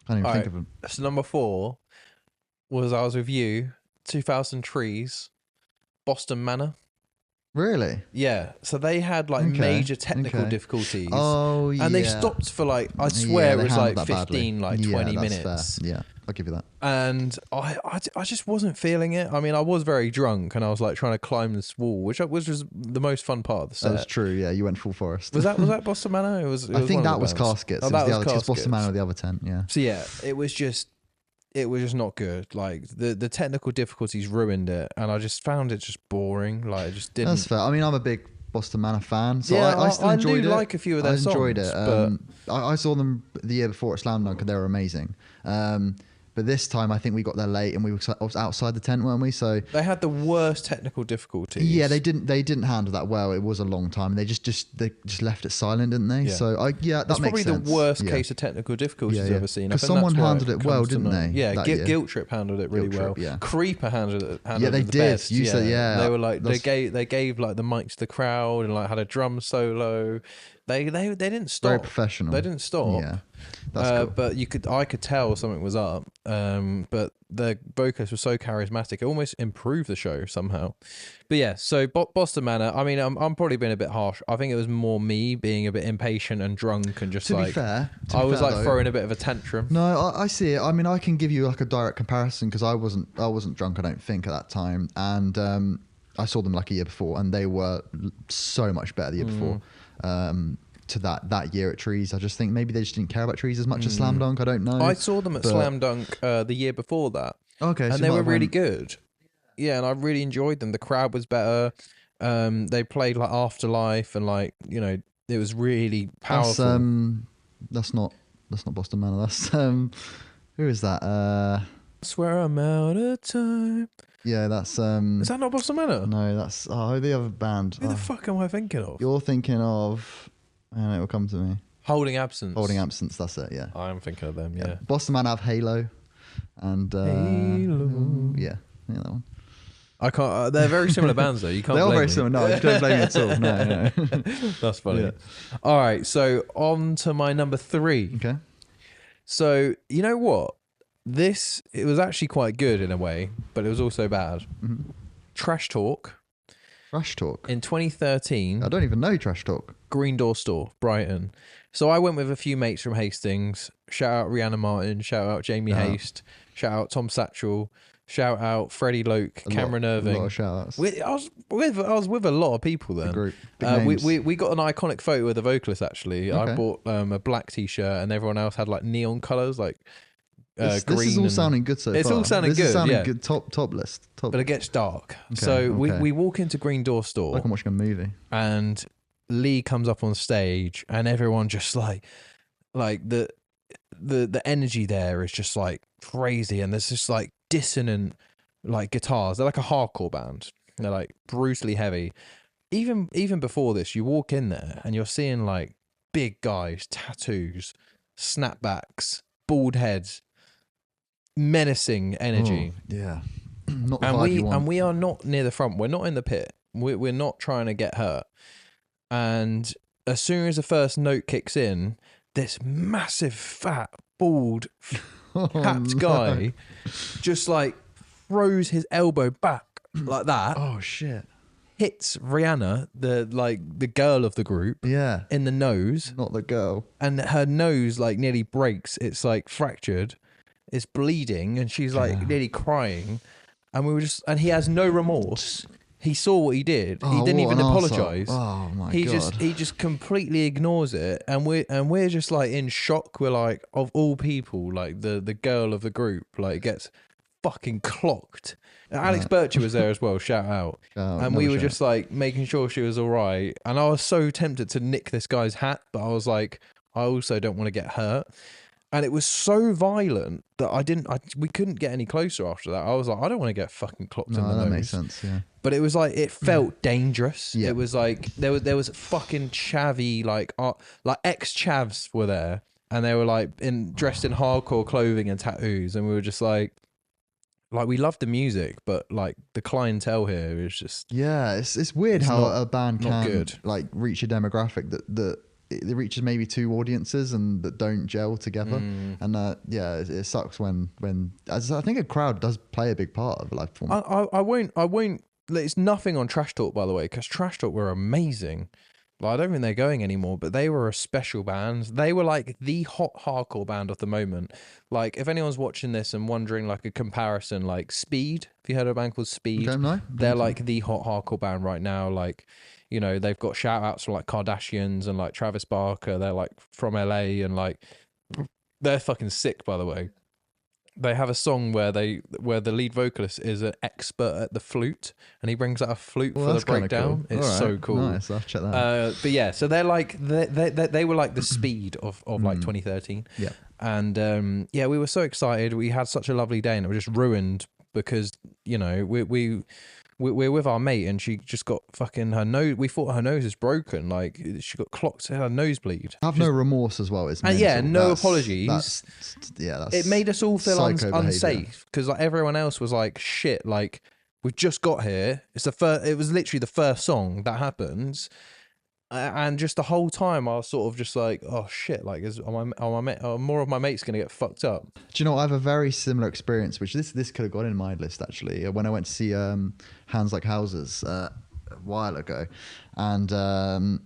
B: I don't even think of them.
A: So number 4 was I was with you, 2000 Trees, Boston Manor.
B: Really?
A: Yeah. So they had like major technical difficulties.
B: Oh, yeah.
A: And they stopped for like, I swear it was like 15,
B: badly.
A: like 20
B: that's
A: minutes.
B: Fair. Yeah, I'll give you that.
A: And I just wasn't feeling it. I mean, I was very drunk and I was like trying to climb this wall, which was the most fun part of the set.
B: That was true. Yeah, you went full Forest.
A: Was that Boston Manor? It was
B: I think
A: one of
B: that was
A: bands.
B: Caskets.
A: Oh,
B: It
A: that
B: was the
A: was
B: other. It's
A: Caskets.
B: Boston Manor, the other tent. Yeah.
A: So yeah, it was just not good. Like the technical difficulties ruined it, and I just found it just boring. Like it just didn't.
B: That's fair. I mean, I'm a big Boston Manor fan, so
A: Yeah,
B: I still enjoyed it.
A: like a few of their
B: I enjoyed
A: songs,
B: it. I saw them the year before at Slam Dunk, and they were amazing. But this time, I think we got there late, and we were outside the tent, weren't we? So
A: They had the worst technical difficulties.
B: yeah, they didn't handle that well. It was a long time. They just left it silent, didn't they?
A: Yeah.
B: So that
A: That's
B: makes
A: probably
B: sense.
A: the worst
B: Yeah.
A: case of technical difficulties I've ever seen. I
B: 'Cause
A: think
B: someone
A: that's why
B: handled it well,
A: comes to
B: didn't
A: mind.
B: they,
A: Yeah,
B: that year?
A: Guilt Trip handled it really
B: Guilt
A: well.
B: Trip, yeah.
A: Creeper handled it.
B: Yeah, they
A: the
B: did.
A: Best.
B: You said, yeah.
A: They were like they gave like the mic to the crowd and like had a drum solo. They didn't stop.
B: Very professional.
A: They didn't stop.
B: Yeah, that's cool.
A: But I could tell something was up. But the vocalist was so charismatic, it almost improved the show somehow. But yeah, so Boston Manor. I mean, I'm probably being a bit harsh. I think it was more me being a bit impatient and drunk and just
B: To be
A: like
B: fair,
A: I was like
B: though,
A: throwing a bit of a tantrum.
B: No, I see it. I mean, I can give you like a direct comparison because I wasn't drunk. I don't think at that time, and I saw them like a year before, and they were so much better the year before. To that year at Trees, I just think maybe they just didn't care about Trees as much as Slam Dunk. I don't know.
A: I saw them at Slam Dunk the year before that.
B: Okay,
A: and they were really good. Yeah, and I really enjoyed them. The crowd was better. They played like Afterlife, and like it was really powerful.
B: That's not Boston Manor. That's who is that?
A: I swear I'm out of time.
B: Yeah, that's
A: Is that not Boston Manor?
B: No, that's the other band.
A: Who the fuck am I thinking of?
B: You're thinking of. It will come to me.
A: Holding Absence.
B: Holding Absence. That's it. Yeah.
A: I am thinking of them. Yeah.
B: Boston Manor have Halo, and
A: Halo.
B: Yeah, that one.
A: I can't. They're very similar bands, though. You can't.
B: They are
A: blame
B: very
A: me.
B: similar. No, you don't blame me at all. No.
A: That's funny.
B: Yeah.
A: All right, so on to my number 3.
B: Okay.
A: So you know what? It was actually quite good in a way, but it was also bad.
B: Mm-hmm.
A: Trash Talk.
B: Trash Talk.
A: In 2013.
B: I don't even know Trash Talk.
A: Green Door Store, Brighton. So I went with a few mates from Hastings. Shout out Rihanna Martin. Shout out Jamie Haste. Shout out Tom Satchel. shout out Freddie Loke, Cameron Irving.
B: A lot of shout-outs.
A: I was with a lot of people then.
B: Group. Big
A: We got an iconic photo with the vocalist actually.
B: Okay.
A: I bought a black t-shirt and everyone else had like neon colours like
B: This
A: green.
B: is all sounding good so
A: it's
B: far.
A: all sounding
B: this
A: good.
B: Is sounding
A: yeah.
B: good. Top list. Top.
A: But it gets dark.
B: Okay,
A: So
B: okay.
A: we walk into Green Door Store
B: Like I'm watching a movie.
A: and Lee comes up on stage and everyone just like the energy there is just like crazy, and there's just like dissonant like guitars. They're like a hardcore band. They're like brutally heavy. Even before this, you walk in there and you're seeing like big guys, tattoos, snapbacks, bald heads, menacing energy.
B: Oh, yeah. Not the vibe you want.
A: And we are not near the front. We're not in the pit. We're not trying to get hurt. And as soon as the first note kicks in, this massive, fat, bald, capped guy just like throws his elbow back like that.
B: Oh shit!
A: Hits Rihanna, the girl of the group,
B: Yeah,
A: in the nose,
B: not the girl.
A: and her nose like nearly breaks. It's like fractured. It's bleeding, and she's like nearly crying. And we were just, and he has no remorse. He saw what he did. He didn't even apologize.
B: Oh my god!
A: He just completely ignores it, and we're just like in shock. We're like, of all people, like the girl of the group like gets fucking clocked. And Alex Birchie was there as well. Shout out. And we were just like making sure she was all right. And I was so tempted to nick this guy's hat, but I was like, I also don't want to get hurt. And it was so violent that we couldn't get any closer after that. I was like, I don't want to get fucking clocked in the nose.
B: That makes sense, yeah.
A: But it was like, it felt dangerous.
B: Yeah.
A: It was like, there was fucking chavvy, like ex-chavs were there. And they were like dressed in hardcore clothing and tattoos. And we were just like we loved the music, but like the clientele here is just...
B: Yeah, it's weird how a band can like reach a demographic that it reaches maybe two audiences and that don't gel together. And it sucks when as I think a crowd does play a big part of a live performance.
A: I won't it's nothing on Trash Talk, by the way, because Trash Talk were amazing. Like, I don't think they're going anymore, but they were a special band. They were like the hot hardcore band of the moment. Like, if anyone's watching this and wondering like a comparison, like Speed, have you heard of a band called Speed?
B: Okay, no.
A: They're like the hot hardcore band right now. Like, you know, they've got shout outs from like Kardashians and like Travis Barker. They're like from LA and like, they're fucking sick, by the way. They have a song where the lead vocalist is an expert at the flute, and he brings out a flute for the breakdown.
B: Cool.
A: It's so cool.
B: Nice, I'll check that out.
A: But yeah, so they're like they were like the Speed of like 2013.
B: Yeah,
A: and we were so excited. We had such a lovely day, and it was just ruined because, you know, we're with our mate, and she just got fucking her nose. We thought her nose is broken. Like, she got clocked, her nosebleed.
B: Have no remorse as well. It's
A: no apologies.
B: That's
A: it made us all feel unsafe because like everyone else was like, shit, like we've just got here. It was literally the first song that happens. And just the whole time I was sort of just like, oh shit, like are more of my mates going to get fucked up?
B: Do you know, I have a very similar experience, which this could have got in my list actually, when I went to see Hands Like Houses a while ago. And a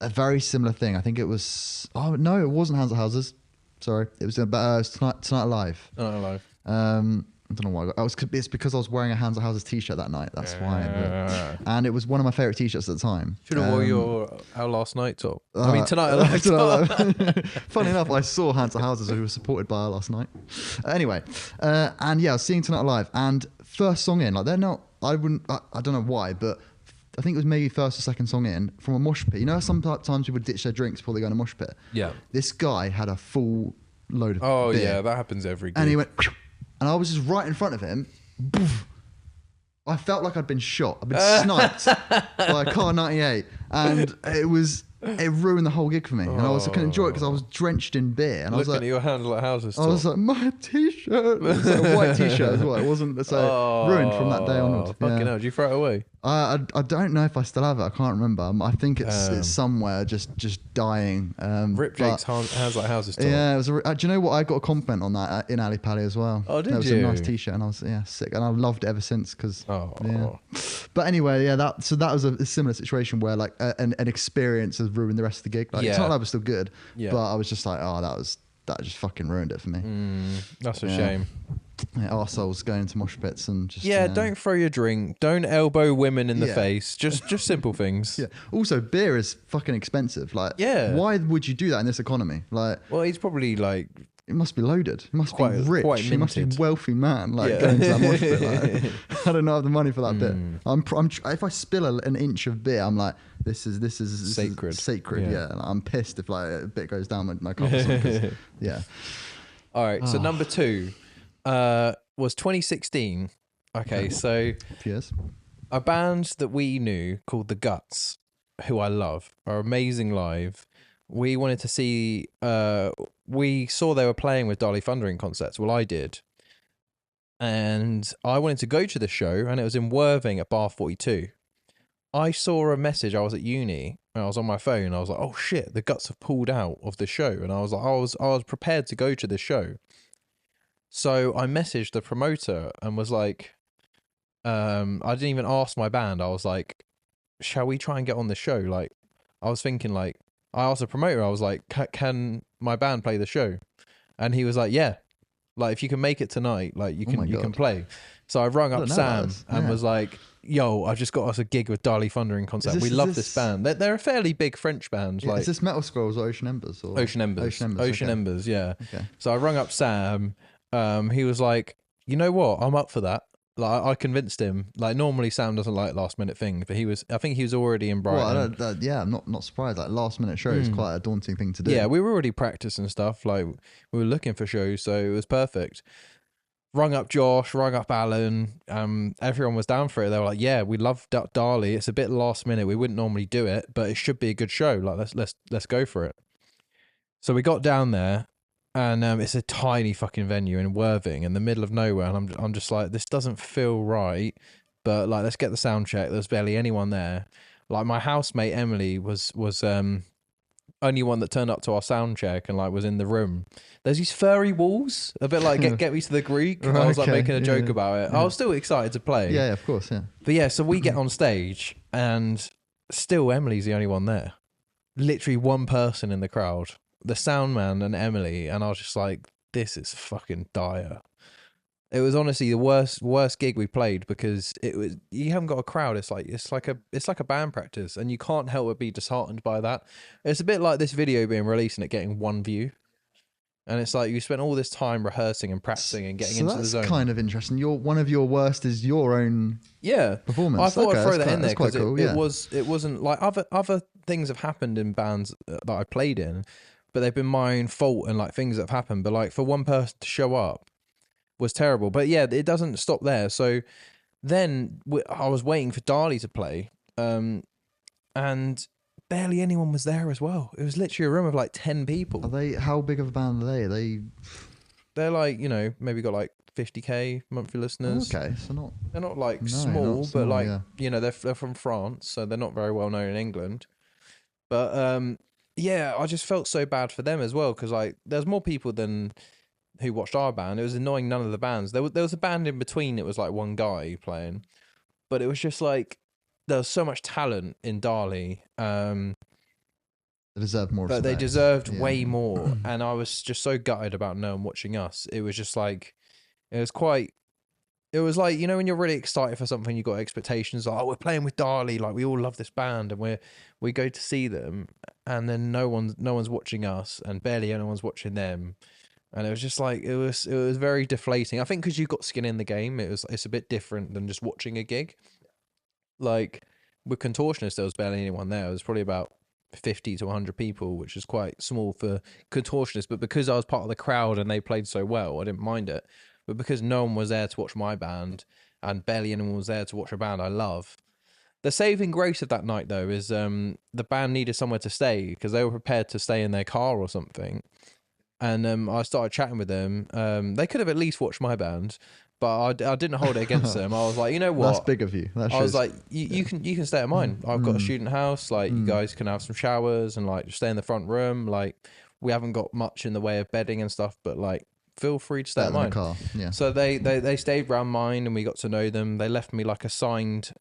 B: very similar thing. I think it was, no, it wasn't Hands Like Houses. Sorry. It was Tonight Alive. I don't know why. It's because I was wearing a Hands Like Houses t-shirt that night. That's why. And it was one of my favourite t-shirts at the time.
A: Should have wore your Our Last Night top. I mean, Tonight Alive top.
B: Funny enough, I saw Hands Like Houses who were supported by Our Last Night. Anyway, and yeah, I was seeing Tonight Alive, and first song in, like they're not, I don't know why, but I think it was maybe first or second song in from a mosh pit. You know, sometimes people ditch their drinks before they go in a mosh pit.
A: Yeah.
B: This guy had a full load of beer.
A: Yeah, that happens every gig.
B: And he went... And I was just right in front of him. Boof. I felt like I'd been shot. I'd been sniped by a car 98. And it ruined the whole gig for me. And I couldn't enjoy it because I was drenched in beer. And I was
A: looking
B: like,
A: at your Hands Like Houses.
B: I was like, my t-shirt. It was like a white t-shirt as well. It wasn't so ruined from that day onwards.
A: Fucking hell, did you throw it away?
B: I don't know if I still have it. I can't remember. I think it's somewhere just dying.
A: Rip Jake's Hands Like Houses top.
B: Yeah, it was. Do you know what? I got a compliment on that in Ali Pally as well.
A: Oh, did
B: you? It was
A: you?
B: a nice t-shirt, and I was sick, and I've loved it ever since. Because
A: yeah.
B: But anyway, that was a similar situation where like an experience has ruined the rest of the gig. Like, it's not like it was still good, but I was just like, that just fucking ruined it for me.
A: That's a shame.
B: arseholes going into mosh pits and just
A: don't throw your drink, don't elbow women in the
B: Yeah.
A: face, just simple things.
B: Yeah. Also, beer is fucking expensive. Like,
A: Yeah.
B: why would you do that in this economy? Like,
A: Well, he's probably like
B: it must be loaded. He must be rich.
A: quite
B: He must be a
A: minted.
B: wealthy man. Like
A: Yeah.
B: going to that mosh pit. Like, I don't know the money for that bit. If I spill an inch of beer, I'm like, this is
A: Sacred.
B: Sacred.
A: Yeah.
B: Yeah. Like, I'm pissed if like a bit goes down with my cup or something. 'Cause, yeah.
A: All right, so number 2 was 2016. Okay, so
B: Yes.
A: a band that we knew called The Guts, who I love, are amazing live. We wanted to see, we saw they were playing with Dolly Thunder in concerts. Well, I did. And I wanted to go to the show, and it was in Worthing at Bar 42. I saw a message, I was at uni, and I was on my phone, I was like, oh shit, The Guts have pulled out of the show. And I was like, I was prepared to go to the show. So I messaged the promoter and was like, I didn't even ask my band. I was like, shall we try and get on the show? Like, I was thinking like, I asked the promoter, I was like, can my band play the show? And he was like, yeah, like if you can make it tonight, like you can play. So I rung up Sam and was like, yo, I've just got us a gig with Dolly Thunder in concert. We love this band. They're a fairly big French band.
B: Yeah,
A: like,
B: is this Metal Scrolls or Ocean Embers? Or?
A: Ocean Embers. Ocean
B: okay.
A: Embers, yeah.
B: Okay.
A: So I rung up Sam. He was like, you know what? I'm up for that. Like I convinced him. Like normally Sam doesn't like last minute things, but I think he was already in Brighton.
B: Well, yeah, I'm not surprised. Like last minute show is quite a daunting thing to do.
A: Yeah, we were already practicing stuff. Like we were looking for shows, so it was perfect. Rung up Josh, rung up Alan. Everyone was down for it. They were like, yeah, we love Darley. It's a bit last minute. We wouldn't normally do it, but it should be a good show. Like let's go for it. So we got down there. And it's a tiny fucking venue in Worthing in the middle of nowhere. And I'm just like, this doesn't feel right. But like, let's get the sound check. There's barely anyone there. Like my housemate Emily was only one that turned up to our sound check and like was in the room. There's these furry walls, a bit like get me to the Greek.
B: Right,
A: I was like
B: okay,
A: making a joke about it.
B: yeah.
A: I was still excited to play.
B: Yeah, of course, yeah.
A: But yeah, so we get on stage and still Emily's the only one there. Literally one person in the crowd. The sound man and Emily, and I was just like, this is fucking dire. It was honestly the worst gig we played because you haven't got a crowd. It's like a band practice, and you can't help but be disheartened by that. It's a bit like this video being released and it getting one view, and it's like you spent all this time rehearsing and practicing and getting into the zone.
B: That's kind of interesting. One of your worst is your own performance.
A: I thought I'd throw that in there because
B: cool,
A: it wasn't like other things have happened in bands that I played in. But they've been my own fault and like things that have happened. But like for one person to show up was terrible. But yeah, it doesn't stop there. So then I was waiting for Darley to play, and barely anyone was there as well. It was literally a room of like 10 people.
B: Are they? How big of a band are they?
A: They're like, maybe got like 50k monthly listeners.
B: Okay, so
A: they're not like
B: not
A: small,
B: small,
A: but like
B: yeah.
A: they're from France, so they're not very well known in England. But yeah, I just felt so bad for them as well because like there's more people than who watched our band. It was annoying none of the bands. There was a band in between. It was like one guy playing, but it was just like there was so much talent in Darley.
B: They deserved more.
A: But
B: respect.
A: they deserved way more, and I was just so gutted about no one watching us. It was just like it was like, when you're really excited for something, you've got expectations like, oh, we're playing with Darley, like we all love this band, and we go to see them, and then no one's watching us, and barely anyone's watching them, and it was just like it was very deflating. I think because you've got skin in the game, it's a bit different than just watching a gig. Like with Contortionist, there was barely anyone there. It was probably about 50 to 100 people, which is quite small for Contortionist, but because I was part of the crowd and they played so well, I didn't mind it. But because no one was there to watch my band and barely anyone was there to watch a band I love, the saving grace of that night though is the band needed somewhere to stay because they were prepared to stay in their car or something, and I started chatting with them. They could have at least watched my band, but I didn't hold it against them. I was like, you know what?
B: That's big of you.
A: I was like, you can stay at mine. I've got a student house. Like, you guys can have some showers and like stay in the front room. Like, we haven't got much in the way of bedding and stuff, but like, feel free to stay at mine.
B: Car. Yeah.
A: So they stayed around mine and we got to know them. They left me like a signed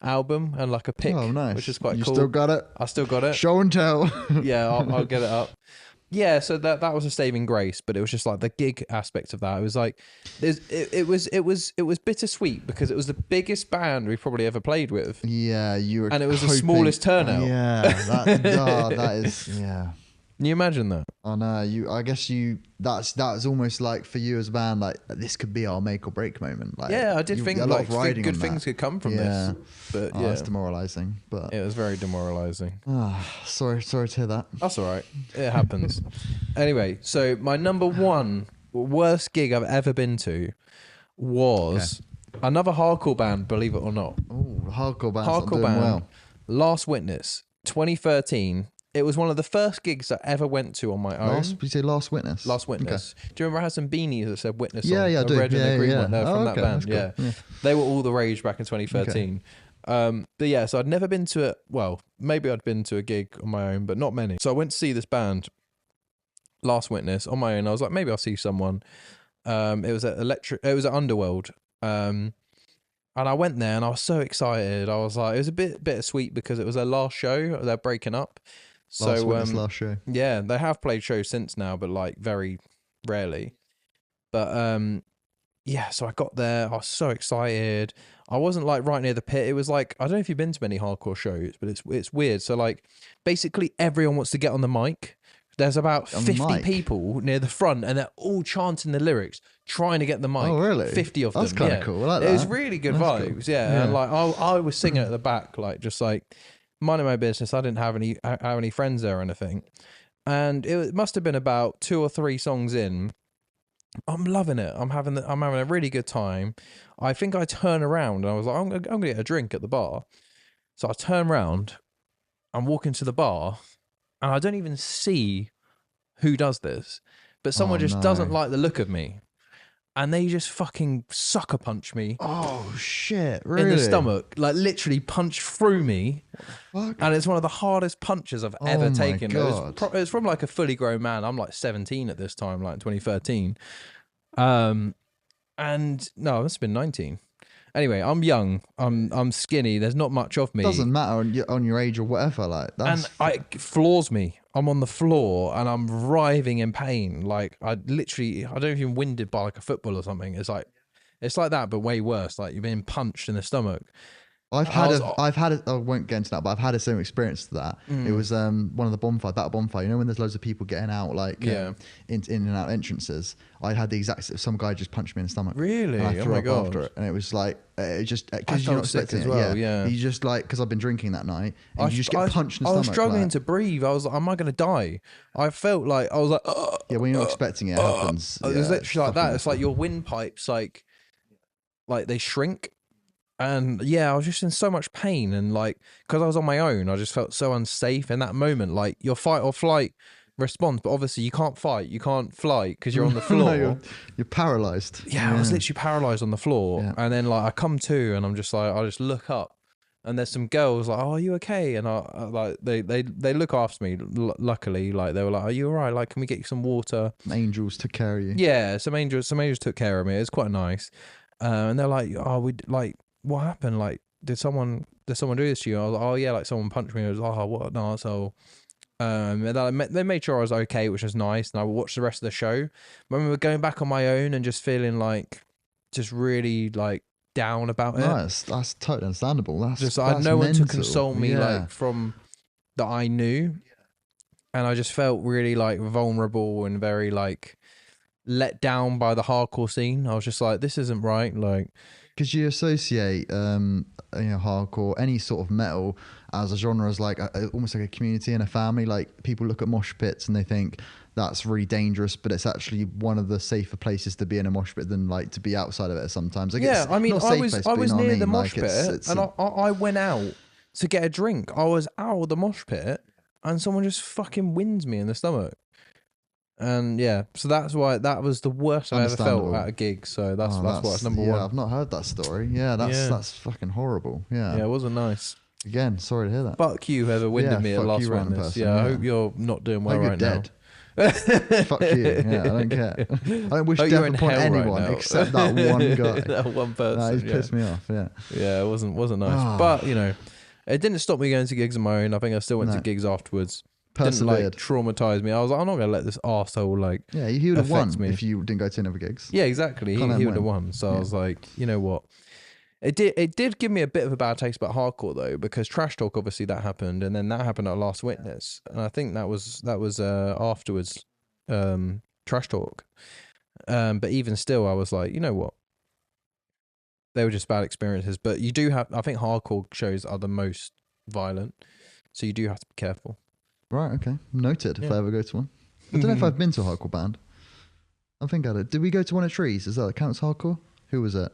A: album and like a pic,
B: oh, nice.
A: which is quite
B: you
A: cool.
B: You still got it?
A: I still got it.
B: Show and tell.
A: Yeah, I'll get it up. Yeah, so that was a saving grace, but it was just like the gig aspect of that. It was like, it was bittersweet because it was the biggest band we probably ever played with.
B: Yeah, you were,
A: and it was the
B: hoping,
A: smallest turnout.
B: Yeah, that is, yeah.
A: Can you imagine that?
B: I know. I guess that's almost like for you as a band, like this could be our make or break moment. Like,
A: Yeah, I did think
B: a lot
A: like
B: of riding
A: good
B: on
A: things
B: that.
A: could come from
B: Yeah.
A: this, but yeah,
B: That's demoralising. But
A: it was very demoralising.
B: sorry to hear that.
A: That's all right. It happens. Anyway, so my number one worst gig I've ever been to was another hardcore band, believe it or not.
B: Oh, hardcore band's not
A: Hardcore
B: doing
A: band,
B: well.
A: Last Witness, 2013. It was one of the first gigs I ever went to on my own.
B: Did you say Last Witness?
A: Last Witness.
B: Okay.
A: Do you remember I had some beanies that said Witness
B: Yeah,
A: on?
B: yeah, I do.
A: Red and the green one. They're from that band.
B: That's cool.
A: Yeah. They were all the rage back in 2013. But yeah, so I'd never been to it. Well, maybe I'd been to a gig on my own, but not many. So I went to see this band, Last Witness, on my own. I was like, maybe I'll see someone. It was at Underworld. And I went there and I was so excited. I was like, it was a bit bittersweet because it was their last show. They're breaking up.
B: Last Witness, last show.
A: Yeah, they have played shows since now, but like very rarely. But yeah, so I got there. I was so excited. I wasn't like right near the pit. It was like, I don't know if you've been to many hardcore shows, but it's weird. So like basically everyone wants to get on the mic. There's about 50 people near the front and they're all chanting the lyrics, trying to get the mic.
B: Oh, really?
A: 50 of them.
B: That's kind of cool. I like that.
A: It was really good vibes. Cool. Yeah. And like I was singing at the back, like just like minding my business. I didn't have any friends there or anything. And it must have been about 2 or 3 songs in. I'm loving it. I'm having a really good time. I think I turn around and I was like, I'm gonna get a drink at the bar. So I turn around, I'm walking to the bar, and I don't even see who does this, but someone doesn't like the look of me. And they just fucking sucker punch me.
B: Oh shit! Really?
A: In the stomach, like literally punch through me.
B: Fuck.
A: And it's one of the hardest punches I've ever taken.
B: God.
A: It was from like a fully grown man. I'm like 17 at this time, like 2013. And no, it must have been 19. Anyway, I'm young. I'm skinny. There's not much of me.
B: Doesn't matter on your age or whatever. Like that's
A: it floors me. I'm on the floor and I'm writhing in pain. Like I don't know if you're winded by like a football or something. It's like that, but way worse. Like you're being punched in the stomach.
B: I've had I won't get into that, but I've had a similar experience to that. It was one of the battle bonfire. You know when there's loads of people getting out, like in and out entrances. I had the exact. Some guy just punched me in the stomach.
A: Really?
B: And I threw
A: my
B: up
A: God.
B: after it, and it was like it just because you're not expecting
A: as
B: it.
A: well. Yeah.
B: You just like because I've been drinking that night, and you just get punched in the
A: I
B: stomach.
A: was struggling
B: like,
A: to breathe. I was like, am I going to die? I felt like I was like,
B: yeah. When you're not expecting it, it happens.
A: It was
B: Yeah,
A: literally like that. It's like your windpipes, like they shrink. And yeah, I was just in so much pain, and like because I was on my own, I just felt so unsafe in that moment. Like your fight or flight response, but obviously you can't fight, you can't fly because you're on the floor.
B: No, you're paralyzed.
A: Yeah, I was literally paralyzed on the floor,
B: Yeah.
A: and then like I come to, and I'm just like, I just look up, and there's some girls like, oh, are you okay? And I like they look after me. Luckily, like they were like, are you all right? Like, can we get you some water?
B: Angels took care of you.
A: Yeah, some angels took care of me. It was quite nice, and they're like, oh, we like. What happened? Like, did someone do this to you? I was like, oh yeah, like someone punched me. I was like, oh, what an arsehole. And they made sure I was okay, which was nice. And I watched the rest of the show. But I remember going back on my own and just feeling like, just really like down about it.
B: Nice. That's totally understandable. That's
A: I had no one to console me
B: Yeah.
A: like from that I knew, and I just felt really like vulnerable and very like let down by the hardcore scene. I was just like, this isn't right. Like.
B: Because you associate, hardcore, any sort of metal as a genre as like almost like a community and a family. Like people look at mosh pits and they think that's really dangerous, but it's actually one of the safer places to be in a mosh pit than like to be outside of it sometimes. Like
A: yeah, I mean, I was near the mosh
B: like,
A: pit, and I went out to get a drink. I was out of the mosh pit, and someone just fucking wins me in the stomach. And yeah, so that's why that was the worst I ever felt at a gig. So that's why it's number one.
B: Yeah, I've not heard that story. Yeah, that's fucking horrible. Yeah,
A: it wasn't nice.
B: Again, sorry to hear that.
A: Fuck you, whoever winded me at Last Witness. Yeah, I hope you're not doing well right now.
B: Fuck you. Yeah, I don't care. I don't wish death upon anyone except that one guy.
A: That one person.
B: He's pissed me off. Yeah.
A: Yeah, it wasn't nice. But you know, it didn't stop me going to gigs on my own. I think I still went to gigs afterwards.
B: Persevered.
A: traumatize me. I was like, I'm not gonna let this arsehole like.
B: Yeah, he would have won
A: affect me.
B: if you didn't go to any other gigs.
A: Yeah, exactly. He
B: Can't let
A: would
B: him
A: have
B: win.
A: won. So I was like, you know what? It did give me a bit of a bad taste about hardcore though, because Trash Talk obviously that happened, and then that happened at Last Witness, and I think that was afterwards, Trash Talk. But even still, I was like, you know what? They were just bad experiences. But you do have, I think hardcore shows are the most violent, so you do have to be careful.
B: Right, okay. Noted if
A: Yeah.
B: I ever go to one. I don't know if I've been to a hardcore band. I think I did. Did we go to one at Trees? Is that counts hardcore? Who was it?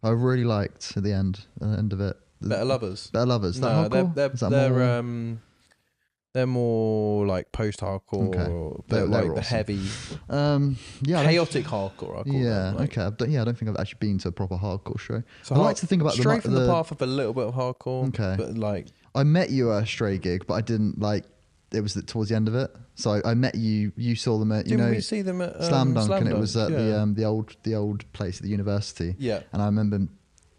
B: I really liked at the end of it.
A: Better Lovers.
B: Better Lovers. Is that
A: No,
B: hardcore? Is that more...
A: they're more like post-hardcore,
B: Okay.
A: but
B: They
A: like
B: were
A: the
B: awesome.
A: heavy,
B: yeah,
A: chaotic hardcore. I call
B: yeah,
A: them, like.
B: okay. I don't think I've actually been to a proper hardcore show.
A: So
B: I like to think about
A: straight from the path of a little bit of hardcore.
B: Okay.
A: But like,
B: I met you at a Stray gig, but I didn't like. It was towards the end of it, so I met you. You saw them at
A: didn't we see them at
B: Slam Dunk, and it was at
A: yeah.
B: the old place at the university.
A: Yeah.
B: And I remember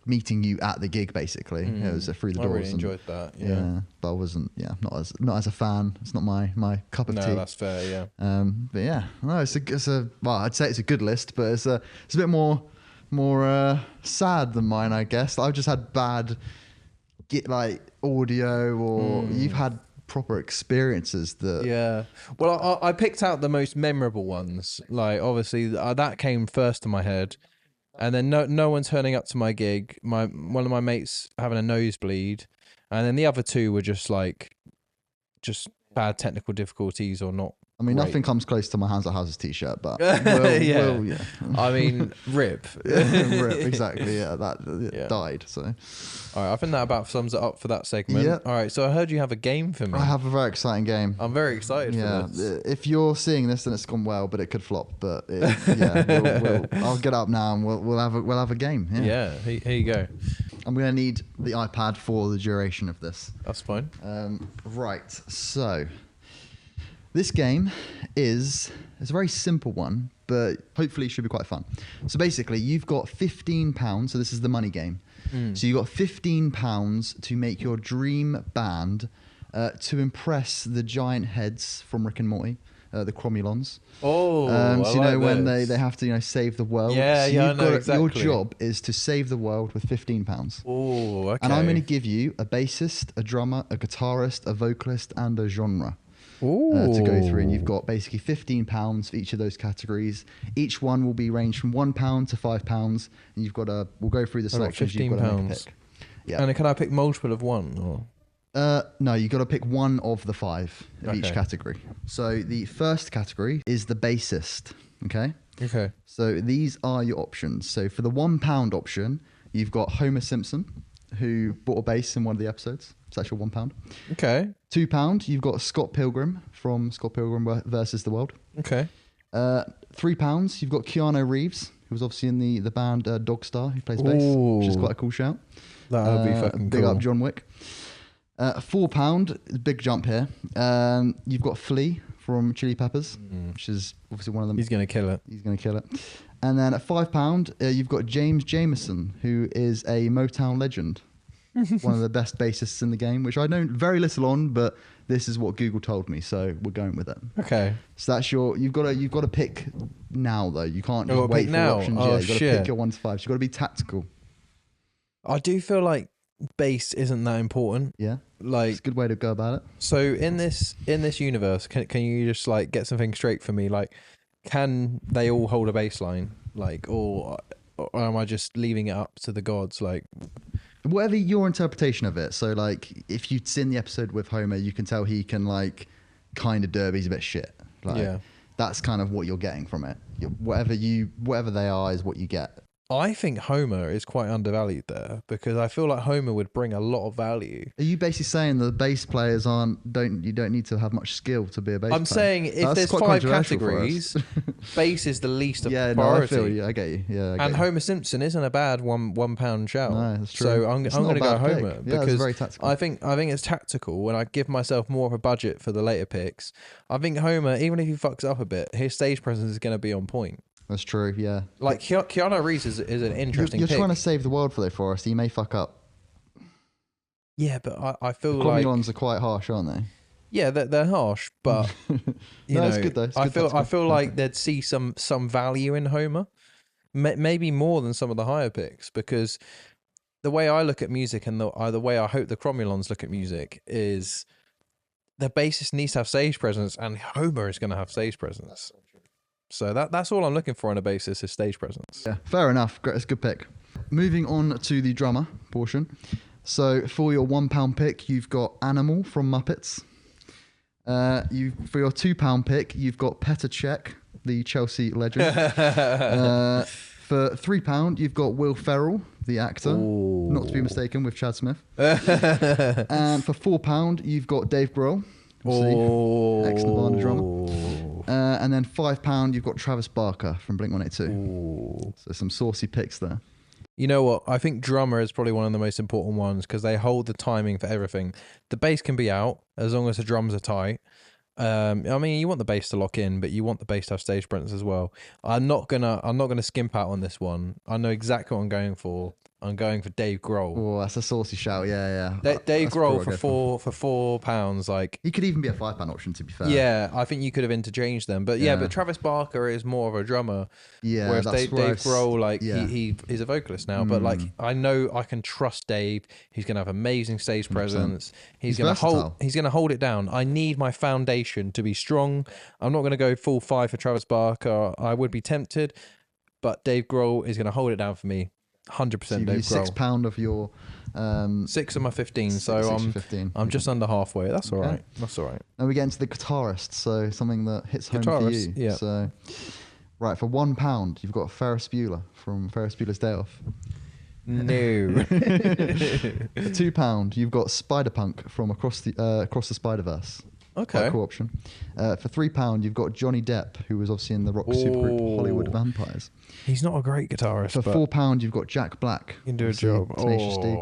B: meeting you at the gig. Basically, it was through the
A: I
B: doors.
A: really
B: and-
A: enjoyed that.
B: Yeah.
A: Yeah.
B: But I wasn't. Yeah, not as a fan. It's not my cup of tea.
A: No, that's fair. Yeah.
B: But yeah, no, it's a well, I'd say it's a good list, but it's a bit more sad than mine, I guess. I've just had bad like audio, or you've had proper experiences that.
A: Yeah. Well, I picked out the most memorable ones. Like, obviously, that came first to my head, and then no one turning up to my gig. One of my mates having a nosebleed, and then the other two were just bad technical difficulties or not.
B: I mean,
A: great.
B: nothing comes close to my Hands Are Houses t-shirt, but
A: Yeah.
B: yeah.
A: I mean, rip.
B: Rip, exactly. Yeah, that
A: Yeah.
B: died. So
A: All right, I think that about sums it up for that segment.
B: Yeah.
A: All right, so I heard you have a game for me.
B: I have a very exciting game.
A: I'm very excited
B: Yeah,
A: for this.
B: if you're seeing this, then it's gone well, but it could flop. But I'll get up now and we'll have a game. Yeah.
A: Yeah, here you go.
B: I'm gonna need the iPad for the duration of this.
A: That's fine.
B: Right. So this game it's a very simple one, but hopefully it should be quite fun. So basically, you've got £15. So this is the money game. So you've got £15 to make your dream band to impress the giant heads from Rick and Morty, the Cromulons.
A: Oh,
B: So you
A: I
B: know
A: like
B: when
A: this.
B: they have to save the world.
A: Yeah,
B: so
A: yeah, I
B: you've
A: know
B: got
A: exactly.
B: Your job is to save the world with £15.
A: Oh, okay.
B: And I'm going to give you a bassist, a drummer, a guitarist, a vocalist, and a genre to go through. And you've got basically £15 for each of those categories. Each one will be ranged from £1 to £5. And you've got we'll go through the
A: I've got
B: selections. You've got to make a
A: £15.
B: pick. Yeah.
A: And can I pick multiple of one? Or?
B: No, you've got to pick one of the 5 of each
A: Okay.
B: category. So the first category is the bassist. Okay.
A: Okay.
B: So these are your options. So for the £1 option, you've got Homer Simpson, who bought a bass in one of the episodes. It's actually £1.
A: Okay.
B: £2, you've got Scott Pilgrim from Scott Pilgrim versus the World.
A: Okay.
B: £3, you've got Keanu Reeves, who was obviously in the band Dogstar, who plays bass, which is
A: Ooh.
B: quite a cool shout.
A: That would be fucking
B: Big
A: cool.
B: up John Wick. £4, big jump here. You've got Flea from Chili Peppers, which is obviously one of them.
A: He's going to kill it.
B: He's going to kill it. And then at £5, you've got James Jamerson, who is a Motown legend. One of the best bassists in the game, which I know very little on, but this is what Google told me, so we're going with it.
A: Okay.
B: So that's you've got to pick now though. You can't
A: I've
B: just
A: gotta
B: wait
A: pick
B: for
A: now?
B: options.
A: Oh,
B: Yeah, you've got to
A: shit.
B: pick your 1 to 5. So you've got to be tactical.
A: I do feel like bass isn't that important.
B: Yeah,
A: Like,
B: it's a good way to go about it.
A: so in this universe, can you just like get something straight for me? Like, can they all hold a bass line? Like, or am I just leaving it up to the gods? Like,
B: Whatever your interpretation of it. So like, if you'd seen the episode with Homer, you can tell he can like kind of derby's a bit shit. Like,
A: Yeah.
B: That's kind of what you're getting from it. Whatever they are is what you get.
A: I think Homer is quite undervalued there because I feel like Homer would bring a lot of value.
B: Are you basically saying the bass players you don't need to have much skill to be a bass player?
A: I'm saying if
B: That's
A: there's
B: quite
A: 5
B: controversial for
A: categories,
B: us.
A: bass is the least of
B: Yeah, no, I
A: priority.
B: feel you. I get you. Yeah, I get
A: And
B: you.
A: Homer Simpson isn't a bad one pound shout.
B: No, that's true.
A: So I'm
B: It's
A: going
B: not
A: to
B: a
A: go
B: bad pick.
A: Homer
B: Yeah, it's
A: because
B: very tactical.
A: I think it's tactical. When I give myself more of a budget for the later picks, I think Homer, even if he fucks up a bit, his stage presence is going to be on point.
B: That's true. Yeah.
A: Like Keanu Reeves is an interesting.
B: You're
A: pick.
B: trying to save the world for Forrest. You may fuck up.
A: Yeah, but I feel like
B: Cromulons are quite harsh, aren't they?
A: Yeah, they're harsh, but you
B: No,
A: know,
B: it's good though. It's
A: I
B: good,
A: feel
B: that's
A: I
B: good.
A: feel like they'd see some value in Homer, maybe more than some of the higher picks, because the way I look at music and the way I hope the Cromulons look at music is the bassist needs to have stage presence, and Homer is going to have stage presence. So that's all I'm looking for in a bassist is stage presence.
B: Yeah, fair enough. Great, it's a good pick. Moving on to the drummer portion. So for your £1 pick, you've got Animal from Muppets. For your £2 pick, you've got Petr Cech, the Chelsea legend. For £3, you've got Will Ferrell, the actor, not to be mistaken with Chad Smith. And for £4, you've got Dave Grohl, ex-Nirvana drummer. And then £5, you've got Travis Barker from Blink-182. So some saucy picks there.
A: You know what? I think drummer is probably one of the most important ones because they hold the timing for everything. The bass can be out as long as the drums are tight. I mean, you want the bass to lock in, but you want the bass to have stage presence as well. I'm not gonna skimp out on this one. I know exactly what I'm going for. I'm going for Dave Grohl.
B: Oh, that's a saucy shout. Yeah, yeah.
A: Dave
B: That's
A: Grohl
B: probably
A: for £4. Like,
B: he could even be a £5 option, to be fair.
A: yeah, I think you could have interchanged them, but yeah, but Travis Barker is more of a drummer.
B: Yeah,
A: whereas
B: that's
A: Dave
B: where
A: Grohl, like
B: yeah.
A: he's a vocalist now, but like I know I can trust Dave. He's gonna have amazing stage presence. He's gonna
B: versatile.
A: hold it down. I need my foundation to be strong. I'm not gonna go full 5 for Travis Barker. I would be tempted, but Dave Grohl is gonna hold it down for me. 100%
B: So you
A: Dave
B: use
A: Grohl.
B: £6 of your
A: 6 of my 15, so
B: of
A: I'm
B: 15.
A: I'm just under halfway. That's all
B: Okay.
A: right. That's all right.
B: Now we get into the guitarist, so something that hits home for
A: Guitarist,
B: you.
A: yeah.
B: So, right, for £1, you've got Ferris Bueller from Ferris Bueller's Day Off.
A: No.
B: For £2, you've got Spider-Punk from Across the Spider-Verse. Quite
A: Okay.
B: a cool option. For £3, you've got Johnny Depp, who was obviously in the rock supergroup Hollywood Vampires.
A: He's not a great guitarist,
B: For
A: but
B: £4, you've got Jack Black.
A: he can do a
B: obviously
A: job.
B: Tenacious D.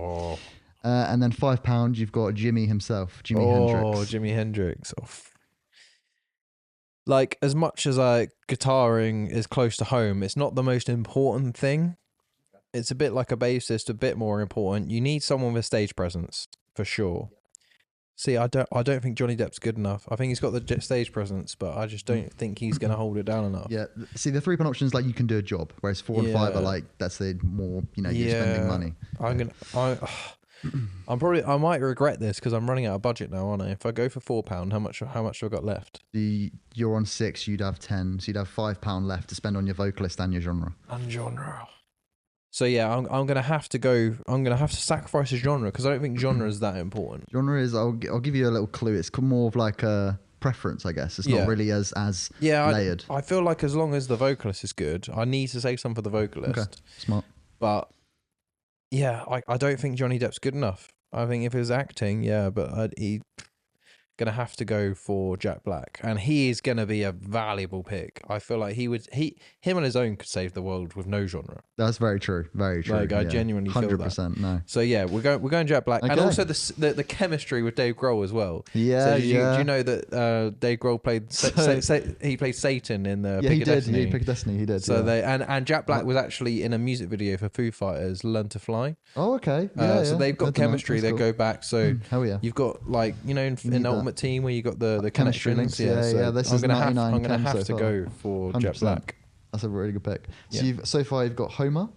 B: And then £5, you've got Jimmy himself, Jimi Hendrix.
A: Jimi Hendrix. Like, as much as guitaring is close to home, it's not the most important thing. It's a bit like a bassist, a bit more important. You need someone with stage presence for sure. See, I don't think Johnny Depp's good enough. I think he's got the stage presence, but I just don't think he's going to hold it down enough.
B: Yeah, see, the £3 options like you can do a job, whereas 4 and 5 are like that's the more you're spending money.
A: I might regret this because I'm running out of budget now, aren't I? If I go for £4, how much have I got left?
B: You're on 6, you'd have 10, so you'd have £5 left to spend on your vocalist and your genre.
A: And genre. So yeah, I'm gonna have to go. I'm gonna have to sacrifice a genre because I don't think genre is that important.
B: Genre is I'll give you a little clue. It's more of like a preference, I guess. It's not really as layered.
A: I feel like as long as the vocalist is good, I need to save some for the vocalist.
B: Okay, smart.
A: But yeah, I don't think Johnny Depp's good enough. I think if it was acting, yeah, but he gonna have to go for Jack Black, and he is gonna be a valuable pick. I feel like him on his own could save the world with no genre.
B: That's very true. Very true.
A: Like I genuinely feel that.
B: 100%. No.
A: So yeah, we're going Jack Black,
B: Okay.
A: and also the chemistry with Dave Grohl as well.
B: Yeah,
A: So do you
B: yeah.
A: know that Dave Grohl played he played Satan in the
B: Yeah,
A: Pick
B: he
A: of
B: did.
A: Destiny.
B: He picked Destiny. He did.
A: So
B: yeah.
A: they and Jack Black was actually in a music video for Foo Fighters, "Learn to Fly."
B: Oh, okay. Yeah,
A: So they've got
B: Good to know.
A: chemistry.
B: That's
A: They
B: cool.
A: go back. So
B: Hell yeah.
A: you've got like in
B: need that.
A: Ultimate Team where you got the
B: Chemistry
A: connections.
B: links, yeah,
A: so
B: yeah, this
A: I'm
B: is
A: gonna have
B: 99
A: I'm gonna
B: chem
A: have
B: so
A: to
B: far.
A: go for Jack
B: 100%.
A: Black.
B: That's a really good pick. So
A: Yeah.
B: so far you've got Homer.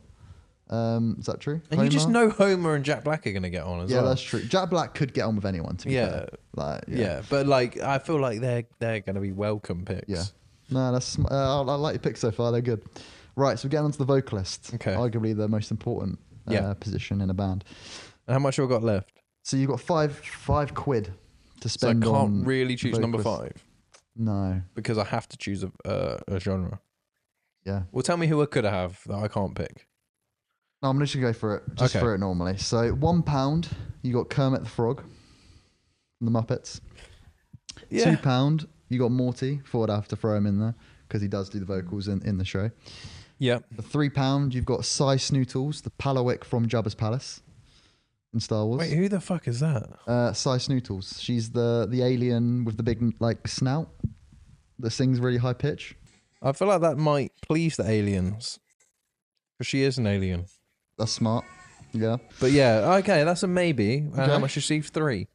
B: Is that true?
A: And you just know Homer and Jack Black are gonna get on as well.
B: Yeah, that's true. Jack Black could get on with anyone. To be fair. Like,
A: yeah, but like I feel like they're gonna be welcome picks.
B: Yeah. No, that's. I like your picks so far. They're good. Right, so we're getting on to the vocalist.
A: Okay.
B: Arguably the most important position in a band.
A: And how much have I got left?
B: So you've got five quid to
A: So I
B: spend on.
A: can't really choose number
B: vocalist.
A: 5
B: No.
A: because I have to choose a genre.
B: Yeah.
A: Well, tell me who I could have that I can't pick.
B: No, I'm just gonna go for it. Just
A: Okay.
B: for it normally. So £1, you got Kermit the Frog from the Muppets.
A: Yeah.
B: £2, you got Morty. Thought I'd have to throw him in there because he does do the vocals in the show.
A: Yeah.
B: For £3, you've got Cy Snootles, the Palawick from Jabba's Palace in Star Wars.
A: Wait, who the fuck is that?
B: Cy Snootles. She's the alien with the big like snout that sings really high pitch.
A: I feel like that might please the aliens. Because she is an alien.
B: That's smart. Yeah.
A: But yeah, okay, that's a maybe. And
B: Okay.
A: how much is she? 3?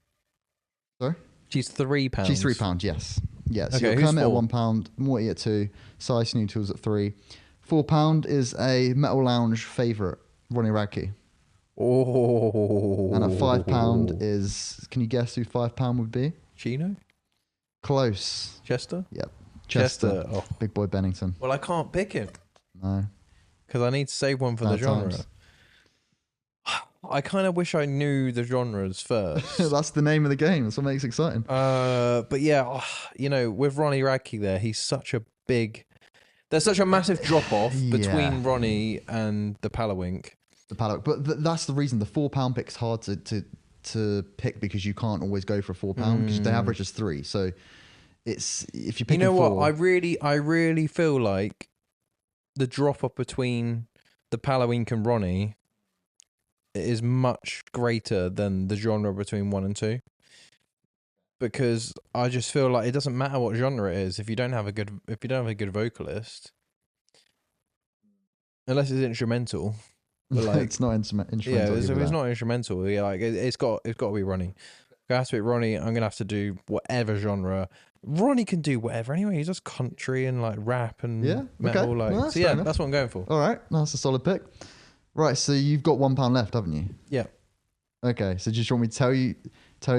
B: Sorry?
A: She's £3.
B: She's £3, yes. Yeah, so
A: Okay,
B: you've
A: who's
B: got Kermit at
A: four?
B: £1, Morty at 2, Size Noodles at 3. £4 is a Metal Lounge favourite, Ronnie Radke.
A: Oh.
B: And at £5 is, can you guess who £5 would be?
A: Chino?
B: Close.
A: Chester?
B: Yep. Chester.
A: Oh.
B: Big Boy Bennington.
A: Well, I can't pick him
B: No.
A: because I need to save one for the
B: Bad
A: genre.
B: times.
A: I kind of wish I knew the genres first.
B: That's the name of the game. That's what makes it exciting.
A: But yeah, with Ronnie Radke there, there's such a massive drop off
B: Yeah.
A: between Ronnie and the Palawink.
B: The palette, but that's the reason the £4 pick's hard to pick because you can't always go for a £4 because the average is 3. So it's if you're picking
A: You know
B: four,
A: what? I really feel like the drop off between the Palawink and Ronnie is much greater than the genre between 1 and 2. Because I just feel like it doesn't matter what genre it is if you don't have a good vocalist, unless it's instrumental. But like,
B: it's not instrumental.
A: yeah,
B: I'll
A: if
B: give you
A: it's
B: that.
A: not instrumental, yeah, like it's got to be Ronnie. It has to be Ronnie. I'm gonna have to do whatever genre. Ronnie can do whatever anyway. He does country and like rap and
B: Yeah,
A: metal.
B: okay.
A: Like,
B: Well, that's
A: so
B: fair
A: yeah,
B: enough.
A: that's what I'm going for.
B: All right, that's a solid pick. Right, so you've got £1 left, haven't you?
A: Yeah,
B: Okay, so just want me to tell you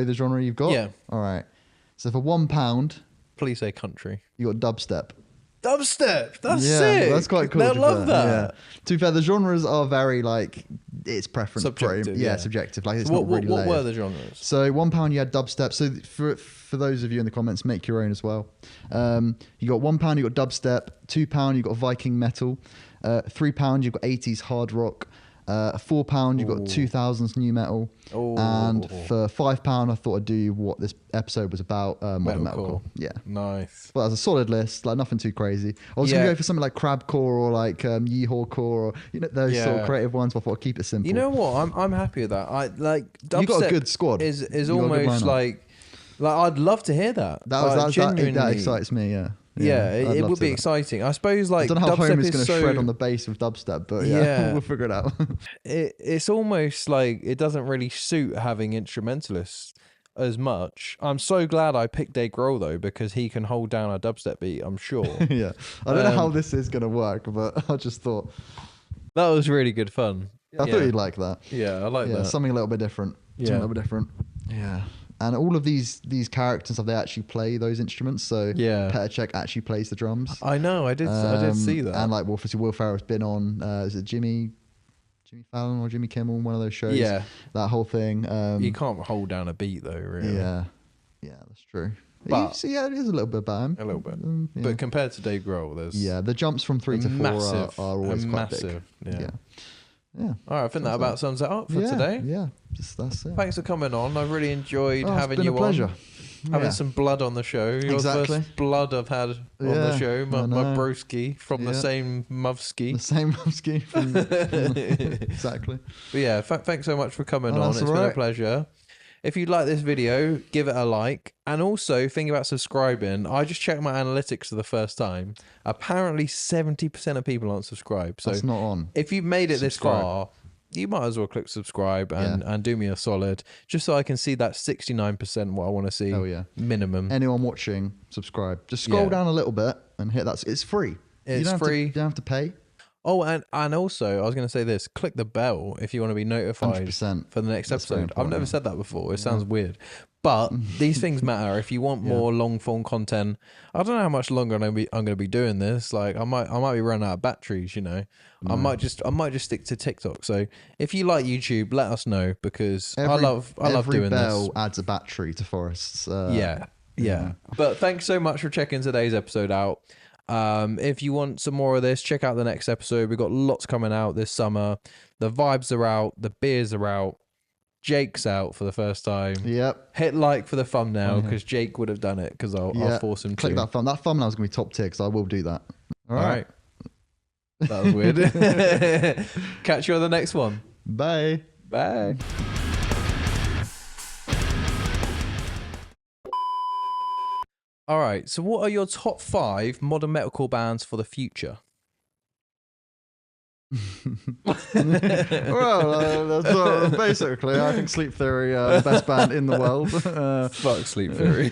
B: the genre you've got?
A: Yeah.
B: All right. So for £1,
A: please say country.
B: you got dubstep.
A: Dubstep. That's
B: Yeah,
A: sick.
B: that's quite cool.
A: They'll
B: to be
A: love
B: fair.
A: that.
B: Yeah. To be fair, the genres are very like it's preference.
A: Subjective,
B: Yeah,
A: yeah.
B: subjective. Like it's
A: So
B: not really
A: what
B: layered.
A: were the genres?
B: So £1 you had dubstep. So for those of you in the comments, make your own as well. You got £1 you got dubstep. £2 you got Viking metal. £3 you got 80s hard rock. £4 you got 2000s new metal. And for £5 I thought I'd do what this episode was about, modern metalcore. Yeah.
A: Nice.
B: But that's a solid list, like nothing too crazy. I was gonna
A: Yeah.
B: go for something like crabcore or like yeehawcore or those sort
A: Yeah.
B: of creative ones. But I thought I'd keep it simple.
A: You know what? I'm happy with that. I like dubstep.
B: You got a good squad.
A: Is
B: You got a good
A: almost
B: lineup.
A: like I'd love to hear that.
B: that
A: genuinely.
B: excites me. Yeah.
A: Yeah,
B: I'd
A: it
B: love
A: would
B: to
A: be
B: hear that.
A: exciting. I suppose like
B: I don't know how
A: dubstep
B: Homer's
A: is
B: going to
A: so
B: shred on the bass with dubstep, but yeah,
A: Yeah.
B: we'll figure it out.
A: it's almost like it doesn't really suit having instrumentalists as much. I'm so glad I picked Dave Grohl though because he can hold down a dubstep beat. I'm sure.
B: Yeah, I don't know how this is going to work, but I just thought
A: That was really good fun.
B: I thought you'd like that.
A: Yeah, I like
B: Yeah,
A: that.
B: something a little bit different.
A: Yeah.
B: Something a little bit different. Yeah. And all of these characters, they actually play those instruments. So
A: Yeah.
B: Petacek actually plays the drums.
A: I know. I did see that.
B: And like, obviously, Will Ferrell's been on. Is it Jimmy Fallon or Jimmy Kimmel? One of those shows.
A: Yeah.
B: That whole thing.
A: You can't hold down a beat though, really.
B: Yeah. Yeah, that's true.
A: But-
B: See, yeah, it is a little bit about him.
A: A little bit.
B: Yeah.
A: But compared to Dave Grohl, there's
B: Yeah, the jumps from 3 to 4
A: massive,
B: are always quite
A: massive.
B: big.
A: Yeah.
B: Yeah.
A: All right, I think that about sums it up for
B: Yeah,
A: today.
B: Yeah, just that's it.
A: Thanks for coming on. I really enjoyed
B: Oh, it's
A: having
B: been
A: you
B: a pleasure.
A: on. Having
B: Yeah.
A: some blood on the show. You're
B: Exactly.
A: the first blood I've had on the
B: Yeah,
A: show. My
B: I know.
A: broski from the
B: Yeah.
A: same Muvski.
B: The same ski from exactly.
A: But yeah, thanks so much for coming
B: Oh,
A: on.
B: that's
A: It's
B: all
A: been a
B: right.
A: pleasure. If you like this video, give it a like. And also think about subscribing. I just checked my analytics for the first time. Apparently 70% of people aren't subscribed. So
B: That's not on.
A: if you've made it this
B: Subscribe.
A: far, you might as well click subscribe and do me a solid, just so I can see that 69% what I want to see.
B: Oh, yeah.
A: Minimum.
B: Anyone watching, subscribe. Just scroll
A: Yeah.
B: down a little bit and hit that. It's free.
A: It's
B: you don't
A: free.
B: you don't have to pay.
A: Oh, and also I was going to say this: click the bell if you want to be notified
B: 100%.
A: for the next
B: That's very
A: episode. I've never
B: important.
A: said that before. It sounds weird, but these things matter. If you want more long form content, I don't know how much longer I'm going to be doing this. Like I might be running out of batteries. You know, I might just stick to TikTok. So if you like YouTube, let us know because I love doing
B: bell
A: this.
B: adds a battery to Forrest's.
A: Yeah. But thanks so much for checking today's episode out. If you want some more of this, check out the next episode. We've got lots coming out this summer. The vibes are out. The beers are out. Jake's out for the first time.
B: Yep.
A: Hit like for the thumbnail because Jake would have done it because I'll force him
B: Click
A: to.
B: that thumb. That thumbnail's gonna be top tier because I will do that.
A: All right. That was weird. Catch you on the next one.
B: Bye.
A: Bye. All right. So, what are your top 5 modern metalcore bands for the future?
B: Basically, I think Sleep Theory are the best band in the world.
A: Fuck Sleep Theory.